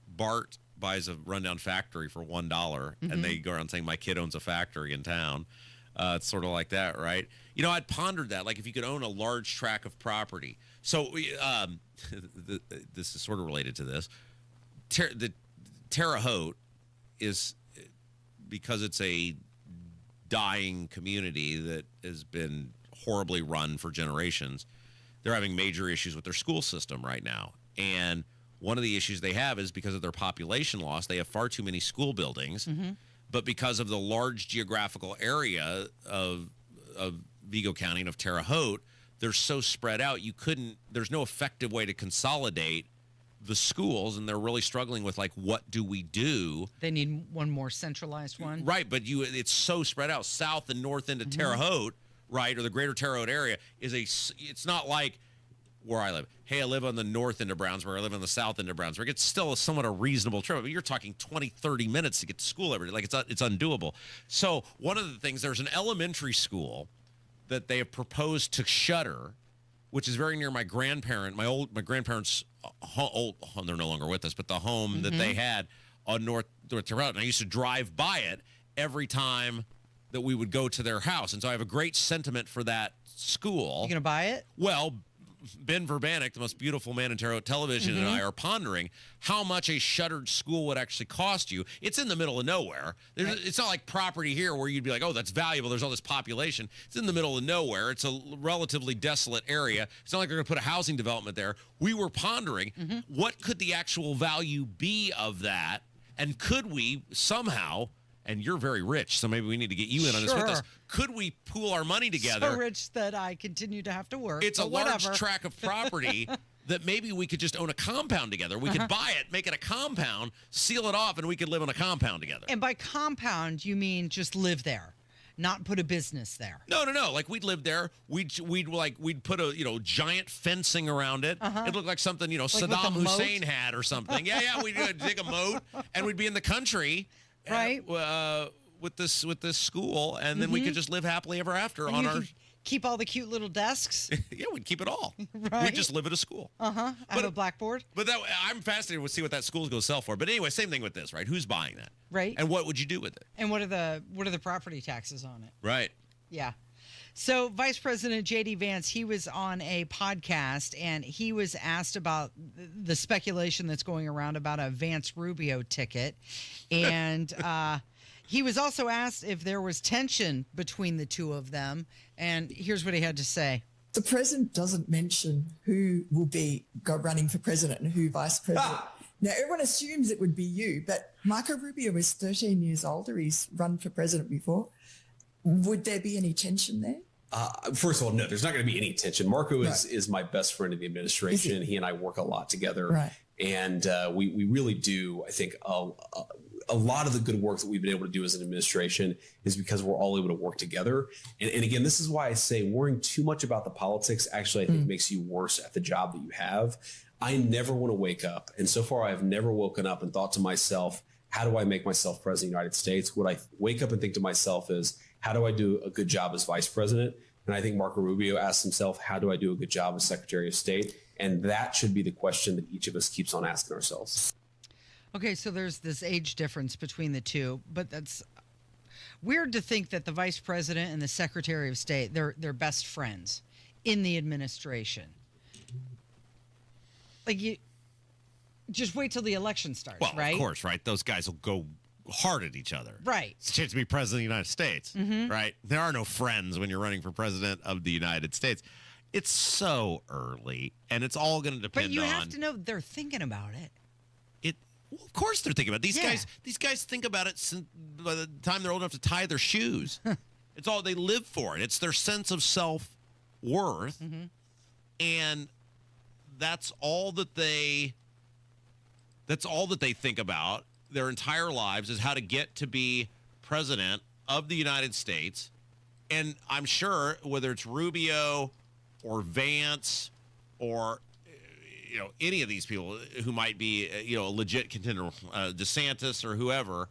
Bart buys a rundown factory for $1, and they go around saying, my kid owns a factory in town. It's sort of like that, right? You know, I'd pondered that, like if you could own a large tract of property. So this is sort of related to this. The Terre Haute is, because it's a dying community that has been horribly run for generations, they're having major issues with their school system right now. And one of the issues they have is because of their population loss, they have far too many school buildings. But because of the large geographical area of Vigo County and of Terre Haute, they're so spread out, there's no effective way to consolidate the schools, and they're really struggling with, like, what do we do? They need one more centralized one. Right, but it's so spread out, south and north into Terre Haute, right, or the greater Terre Haute area, it's not like where I live. Hey, I live on the north end of Brownsburg. I live on the south end of Brownsburg. It's still somewhat a reasonable trip. But you're talking 20, 30 minutes to get to school every day. Like, it's undoable. So one of the things, there's an elementary school that they have proposed to shutter, which is very near my grandparents' home. They're no longer with us, but the home that they had on North Terre Haute. And I used to drive by it every time that we would go to their house. And so I have a great sentiment for that school. You going to buy it? Well, Ben Verbanek, the most beautiful man in Terre Haute television, and I are pondering how much a shuttered school would actually cost you. It's in the middle of nowhere. It's not like property here where you'd be like, oh, that's valuable. There's all this population. It's in the middle of nowhere. It's a relatively desolate area. It's not like they're going to put a housing development there. We were pondering, what could the actual value be of that? And could we somehow, and you're very rich, so maybe we need to get you in on this with us. Could we pool our money together? So rich that I continue to have to work. It's a large tract of property that maybe we could just own a compound together. We could buy it, make it a compound, seal it off, and we could live on a compound together. And by compound, you mean just live there, not put a business there. No. Like, we'd live there. We'd put a giant fencing around it. It looked like something like Saddam Hussein had or something. Yeah. We'd dig a moat, and we'd be in the country. Right. With this school, and then we could just live happily ever after on our. Keep all the cute little desks. Yeah, we'd keep it all. Right. We'd just live at a school. I have a blackboard. But I'm fascinated to see what that school's going to sell for. But anyway, same thing with this, right? Who's buying that? Right. And what would you do with it? And what are the property taxes on it? Right. Yeah. So Vice President J.D. Vance, he was on a podcast, and he was asked about the speculation that's going around about a Vance-Rubio ticket. And he was also asked if there was tension between the two of them. And here's what he had to say. The president doesn't mention who will be running for president and who vice president. Now, everyone assumes it would be you, but Marco Rubio is 13 years older. He's run for president before. Would there be any tension there? First of all, no, there's not going to be any tension. Marco is my best friend in the administration. He and I work a lot together. Right. And we really do, I think, a lot of the good work that we've been able to do as an administration is because we're all able to work together. And again, this is why I say worrying too much about the politics actually, I think, makes you worse at the job that you have. I never want to wake up. And so far, I've never woken up and thought to myself, how do I make myself president of the United States? What I wake up and think to myself is, how do I do a good job as vice president? And I think Marco Rubio asks himself, how do I do a good job as Secretary of State? And that should be the question that each of us keeps on asking ourselves. Okay, so there's this age difference between the two, but that's weird to think that the vice president and the Secretary of State, they're best friends in the administration. Like, you just wait till the election starts, well, right? Of course, right? Those guys will go hard at each other. Right. It's a chance to be president of the United States, right? There are no friends when you're running for president of the United States. It's so early, and it's all going to depend on... But you have to know they're thinking about it. Well, of course they're thinking about it. These guys think about it by the time they're old enough to tie their shoes. It's all they live for it. It's their sense of self-worth, and that's all that they think about their entire lives is how to get to be president of the United States. And I'm sure whether it's Rubio or Vance or any of these people who might be, a legit contender, DeSantis or whoever,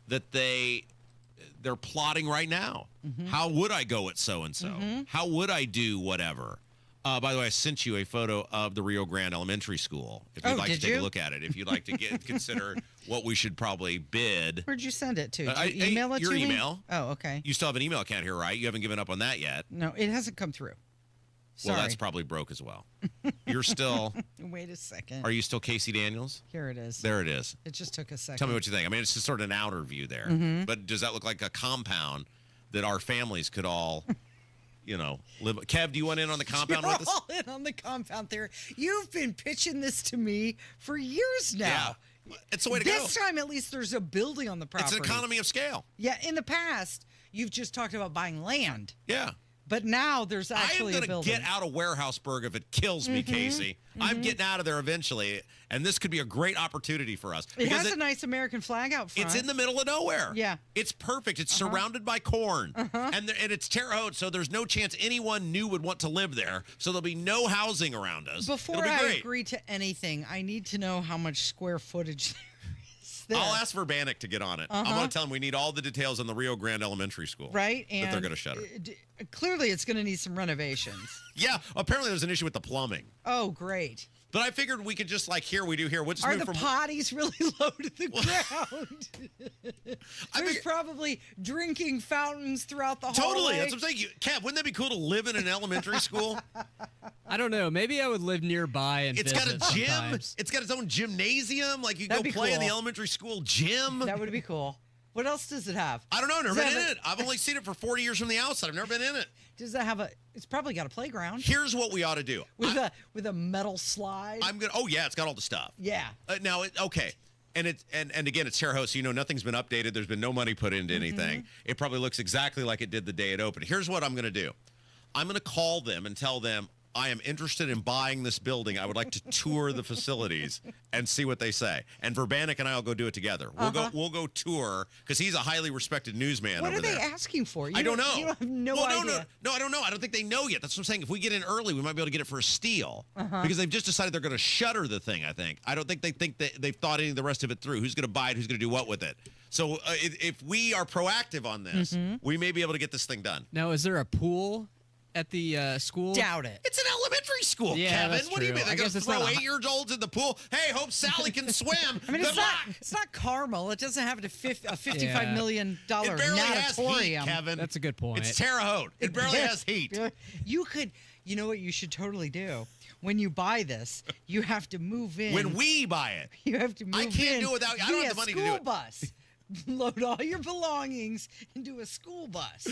that they're plotting right now. How would I go at so-and-so? How would I do whatever? By the way, I sent you a photo of the Rio Grande Elementary School. If you'd like to take a look at it, if you'd like to consider what we should probably bid. Where'd you send it to? Did you email it your to me? email. Oh, okay. You still have an email account here, right? You haven't given up on that yet. No, it hasn't come through. Sorry. Well, that's probably broke as well. You're still... Wait a second. Are you still Casey Daniels? Here it is. There it is. It just took a second. Tell me what you think. I mean, it's just sort of an outer view there. But does that look like a compound that our families could all... live. Kev, do you want in on the compound You're with us? all in on the compound theory. You've been pitching this to me for years now. Yeah. It's the way to go. This time, at least, there's a building on the property. It's an economy of scale. Yeah, in the past, you've just talked about buying land. Yeah. But now there's actually a building. I am going to get out of Warehouseburg if it kills me, Casey. I'm getting out of there eventually, and this could be a great opportunity for us. It has a nice American flag out front. It's in the middle of nowhere. Yeah. It's perfect. It's surrounded by corn, and it's Terre Haute, so there's no chance anyone new would want to live there, so there'll be no housing around us. Before I agree to anything, I need to know how much square footage there is there. I'll ask Verbanek to get on it. I'm going to tell him we need all the details on the Rio Grande Elementary School. Right. And that they're going to shutter. Clearly, it's going to need some renovations. Yeah. Apparently, there's an issue with the plumbing. Oh, great. But I figured we could just like here we do here. We'll just Are move the from potties really low to the ground? There's probably drinking fountains throughout the hallway. Totally. That's what I'm saying. Kev, wouldn't that be cool to live in an elementary school? I don't know. Maybe I would live nearby and It's got a gym. Sometimes. It's got its own gymnasium. Like you That'd go be play in the cool. elementary school gym. That would be cool. What else does it have? I don't know. I've never Does been it in have it. I've only seen it for 40 years from the outside. I've never been in it. Does that have a? It's probably got a playground Here's what we ought to do. with a metal slide. I'm gonna. Oh yeah, it's got all the stuff. Yeah. Now okay. And again, it's Terre Haute, so nothing's been updated. There's been no money put into anything. It probably looks exactly like it did the day it opened. Here's what I'm going to do. I'm going to call them and tell them I am interested in buying this building. I would like to tour the facilities and see what they say. And Verbanek and I will go do it together. We'll go tour because he's a highly respected newsman. What over are they there. asking for? I don't know. You have no idea. No, I don't know. I don't think they know yet. That's what I'm saying. If we get in early, we might be able to get it for a steal because they've just decided they're going to shutter the thing. I think. I don't think they've thought any of the rest of it through. Who's going to buy it? Who's going to do what with it? So if we are proactive on this, we may be able to get this thing done. Now, is there a pool at the school? Doubt it. It's an elementary school, Yeah, Kevin. that's What do you true. mean? They're I going guess to it's throw not a- 8-year-olds in the pool? Hey, hope Sally can swim. I mean, Good luck. it's not Carmel. It doesn't have a $55 Yeah. million It barely has heat, natatorium. Kevin. That's a good point. It's Terre Haute. It barely has heat. You could. You know what you should totally do? When you buy this, you have to move in. When we buy it. You have to move in. I can't do it without. I don't have the money to do school it. bus. Load all your belongings into a school bus.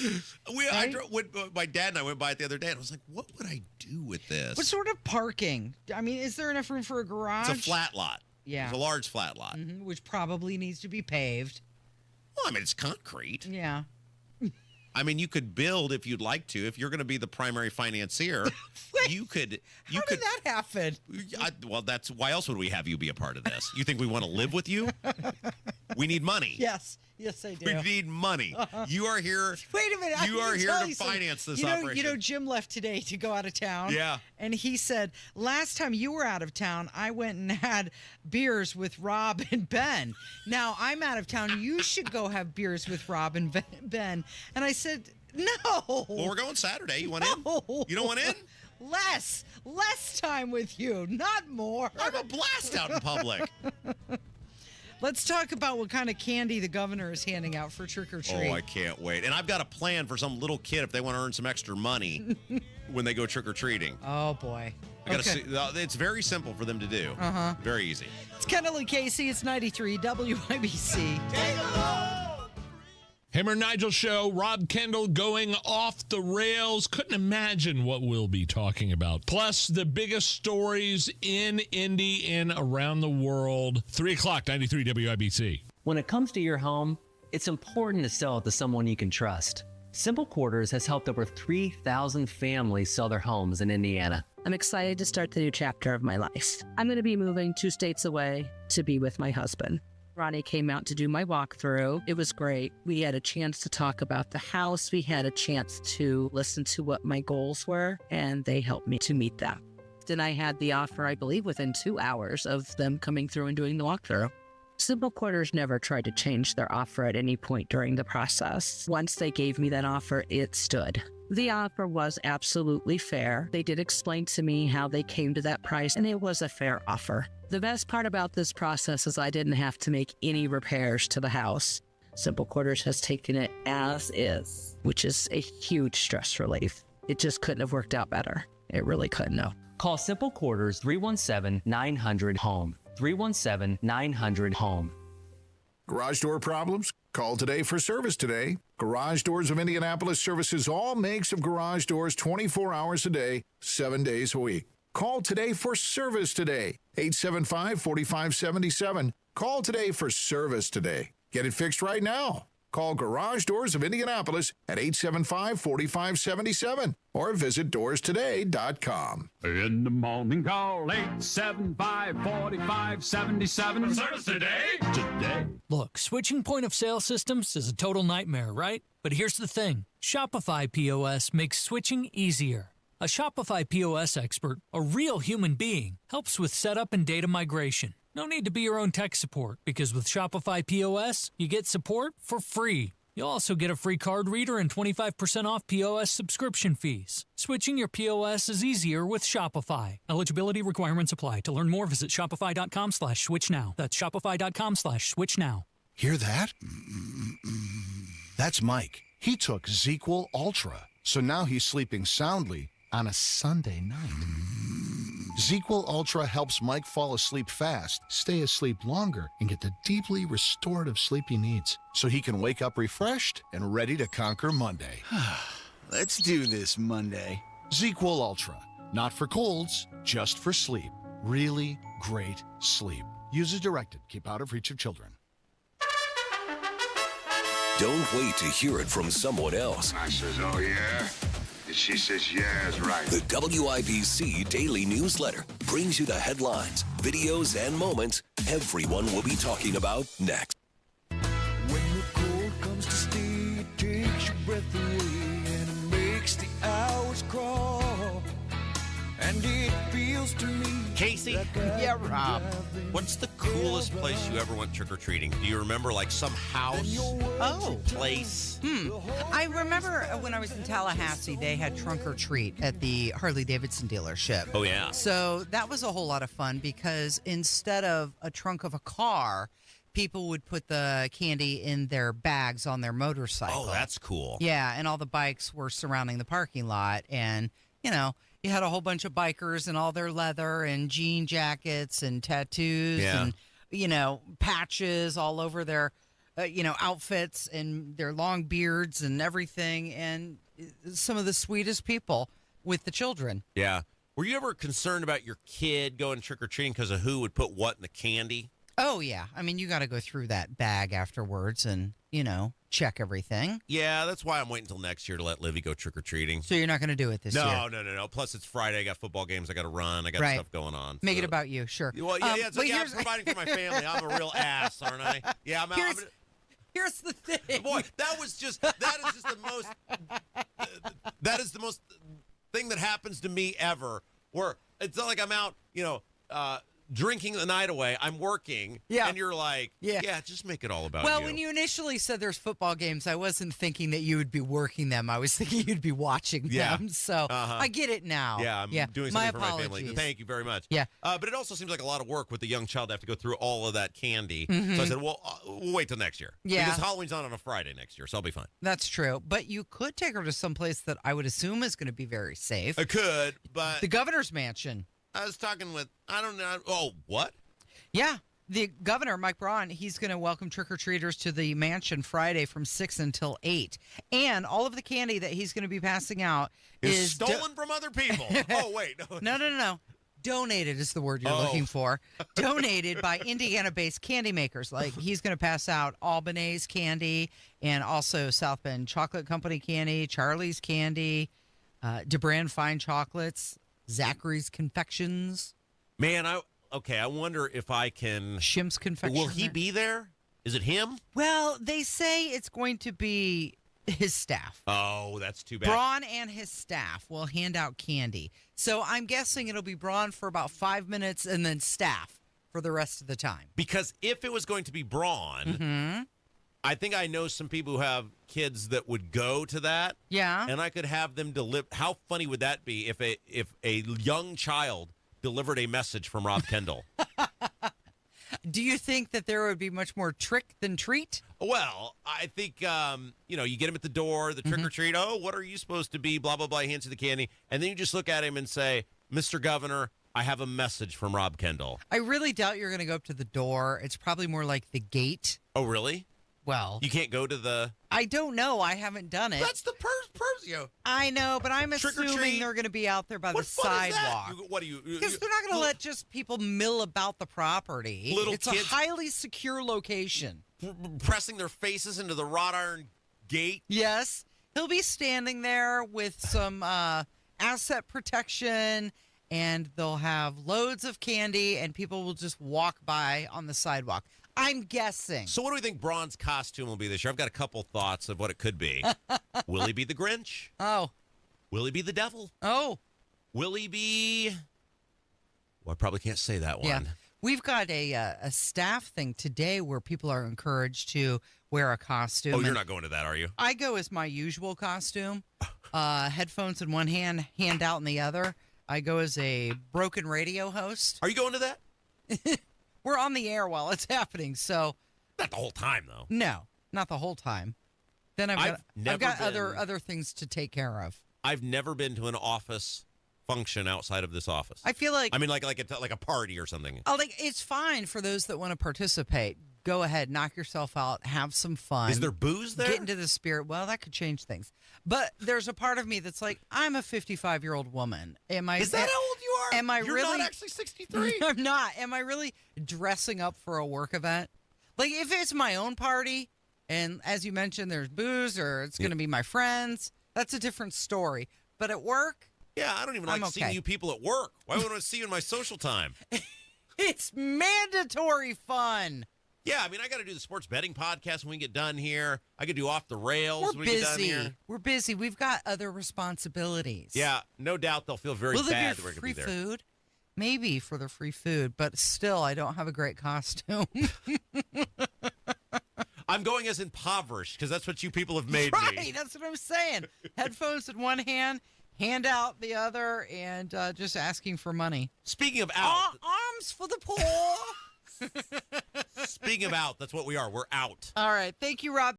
My dad and I went by it the other day, and I was like, "What would I do with this?" What sort of parking? I mean, is there enough room for a garage? It's a flat lot. Yeah. It's a large flat lot. Which probably needs to be paved. Well, I mean, it's concrete. Yeah. I mean, you could build if you'd like to. If you're going to be the primary financier, you could. How did that happen? Well, that's why else would we have you be a part of this? You think we want to live with you? We need money. Yes, I do. We need money. You are here. Wait a minute. You are here to finance this operation. You know, Jim left today to go out of town. Yeah. And he said, last time you were out of town, I went and had beers with Rob and Ben. Now I'm out of town. You should go have beers with Rob and Ben. And I said, no. Well, we're going Saturday. You want in? You don't want in? Less time with you, not more. I'm a blast out in public. Let's talk about what kind of candy the governor is handing out for trick or treat. Oh, I can't wait. And I've got a plan for some little kid if they want to earn some extra money when they go trick or treating. Oh boy. I gotta see. It's very simple for them to do. Very easy. It's Kendall Casey. It's 93 WIBC. Hammer and Nigel Show, Rob Kendall going off the rails. Couldn't imagine what we'll be talking about. Plus, the biggest stories in Indy and around the world. 3 o'clock, 93 WIBC. When it comes to your home, it's important to sell it to someone you can trust. Simple Quarters has helped over 3,000 families sell their homes in Indiana. I'm excited to start the new chapter of my life. I'm going to be moving 2 states away to be with my husband. Ronnie came out to do my walkthrough. It was great. We had a chance to talk about the house. We had a chance to listen to what my goals were, and they helped me to meet them. arrived and I had the offer, I believe, within 2 hours of them coming through and doing the walkthrough. Simple Quarters never tried to change their offer at any point during the process. Once they gave me that offer, it stood. The offer was absolutely fair. They did explain to me how they came to that price, and it was a fair offer. The best part about this process is I didn't have to make any repairs to the house. Simple Quarters has taken it as is, which is a huge stress relief. It just couldn't have worked out better. It really couldn't have. Call Simple Quarters 317-900-HOME. 317-900-HOME. Garage door problems? Call today for service today. Garage Doors of Indianapolis services all makes of garage doors 24 hours a day, 7 days a week. Call today for service today. 875-4577. Call today for service today. Get it fixed right now. Call Garage Doors of Indianapolis at 875-4577 or visit doorstoday.com. In the morning, call 875-4577. Service today? Today. Look, switching point of sale systems is a total nightmare, right? But here's the thing. Shopify POS makes switching easier. A Shopify POS expert, a real human being, helps with setup and data migration. No need to be your own tech support, because with Shopify POS, you get support for free. You'll also get a free card reader and 25% off POS subscription fees. Switching your POS is easier with Shopify. Eligibility requirements apply. To learn more, visit shopify.com/switch now. That's shopify.com/switch now. Hear that? That's Mike. He took ZQL Ultra, so now he's sleeping soundly on a Sunday night. ZQL Ultra helps Mike fall asleep fast, stay asleep longer, and get the deeply restorative sleep he needs so he can wake up refreshed and ready to conquer Monday. Let's do this Monday. ZQL Ultra. Not for colds, just for sleep. Really great sleep. Use as directed. Keep out of reach of children. Don't wait to hear it from someone else. I says, oh, yeah? And she says, yeah, is right. The WIBC Daily Newsletter brings you the headlines, videos, and moments everyone will be talking about next. When the cold comes to stay, it takes your breath away, and it makes the hours crawl. And it feels to me. Casey? Yeah, Rob. What's the coolest place you ever went trick-or-treating? Do you remember, like, some house? Place? I remember when I was in Tallahassee, they had trunk or treat at the Harley-Davidson dealership. Oh, yeah. So that was a whole lot of fun because instead of a trunk of a car, people would put the candy in their bags on their motorcycle. Oh, that's cool. Yeah, and all the bikes were surrounding the parking lot. And, you know, you had a whole bunch of bikers and all their leather and jean jackets and tattoos and, you know, patches all over their, outfits and their long beards and everything. And some of the sweetest people with the children. Yeah. Were you ever concerned about your kid going trick-or-treating because of who would put what in the candy? Oh, yeah. I mean, you got to go through that bag afterwards and, check everything. Yeah, that's why I'm waiting until next year to let Livy go trick-or-treating. So you're not going to do it this year? No. Plus, it's Friday. I got football games I got to run. I got stuff going on. Make it about you, sure. Well, I'm providing for my family. I'm a real ass, aren't I? Yeah, I'm out. Here's the thing. Boy, that is just the most thing that happens to me ever, where it's not like I'm out, drinking the night away. I'm working. Yeah. And you're like, yeah, just make it all about you. Well, when you initially said there's football games, I wasn't thinking that you would be working them. I was thinking you'd be watching them. So I get it now. Yeah, I'm doing something for my family. Thank you very much. Yeah. But it also seems like a lot of work with the young child to have to go through all of that candy. Mm-hmm. So I said, well, we'll wait till next year. Yeah. Because Halloween's not on a Friday next year, so I'll be fine. That's true. But you could take her to some place that I would assume is going to be very safe. I could, but... The governor's mansion. I was talking with, I don't know. Oh, what? Yeah. The governor, Mike Braun, he's going to welcome trick-or-treaters to the mansion Friday from 6 until 8. And all of the candy that he's going to be passing out is stolen from other people. Oh, wait. No. Donated is the word you're looking for. Donated by Indiana-based candy makers. Like, he's going to pass out Albanese candy and also South Bend Chocolate Company candy, Charlie's Candy, DeBrand Fine Chocolates, Zachary's Confections. Man, I wonder if I can... Shim's Confections. Will he be there? Is it him? Well, they say it's going to be his staff. Oh, that's too bad. Braun and his staff will hand out candy. So I'm guessing it'll be Braun for about 5 minutes and then staff for the rest of the time. Because if it was going to be Braun, I think I know some people who have kids that would go to that. Yeah. And I could have them deliver. How funny would that be if a young child delivered a message from Rob Kendall? Do you think that there would be much more trick than treat? Well, I think, you get him at the door, the trick or treat. Oh, what are you supposed to be? Blah, blah, blah. He hands you the candy. And then you just look at him and say, Mr. Governor, I have a message from Rob Kendall. I really doubt you're going to go up to the door. It's probably more like the gate. Oh, really? Well, you can't go to the... I don't know. I haven't done it. That's the Persio. I know, but I'm Trick or assuming treat. there going to be out there by What the fun is that? sidewalk. What do you... Because they're not going to let just people mill about the property. Little it's kids- a highly secure location. pressing their faces into the wrought iron gate. Yes. He'll be standing there with some asset protection, and they'll have loads of candy, and people will just walk by on the sidewalk. I'm guessing. So what do we think Braun's costume will be this year? I've got a couple thoughts of what it could be. Will he be the Grinch? Oh. Will he be the devil? Oh. Will he be... Well, I probably can't say that one. Yeah. We've got a staff thing today where people are encouraged to wear a costume. Oh, you're not going to that, are you? I go as my usual costume. Headphones in one hand, hand out in the other. I go as a broken radio host. Are you going to that? We're on the air while it's happening, so... Not the whole time, though. No, not the whole time. Then I've got other things to take care of. I've never been to an office function outside of this office. I feel like... I mean, like a party or something. It's fine for those that want to participate. Go ahead, knock yourself out, have some fun. Is there booze there? Get into the spirit. Well, that could change things. But there's a part of me that's like, I'm a 55-year-old woman. Is that how old you are? Am I You're really? not actually 63. I'm not. Am I really dressing up for a work event? Like, if it's my own party, and as you mentioned, there's booze, or it's going to be my friends, that's a different story. But at work, yeah, I don't even like seeing you people at work. Why would I see you in my social time? It's mandatory fun. Yeah, I mean, I got to do the sports betting podcast when we get done here. I could do Off the Rails when we get done here. We're busy. We've got other responsibilities. Yeah, no doubt they'll feel very bad that we're going to be there. Free food? Maybe for the free food, but still, I don't have a great costume. I'm going as impoverished because that's what you people have made me. Right, that's what I'm saying. Headphones in one hand, hand out the other, and just asking for money. Speaking of out. Arms for the poor. Speaking of out, that's what we are. We're out. All right. Thank you, Rob.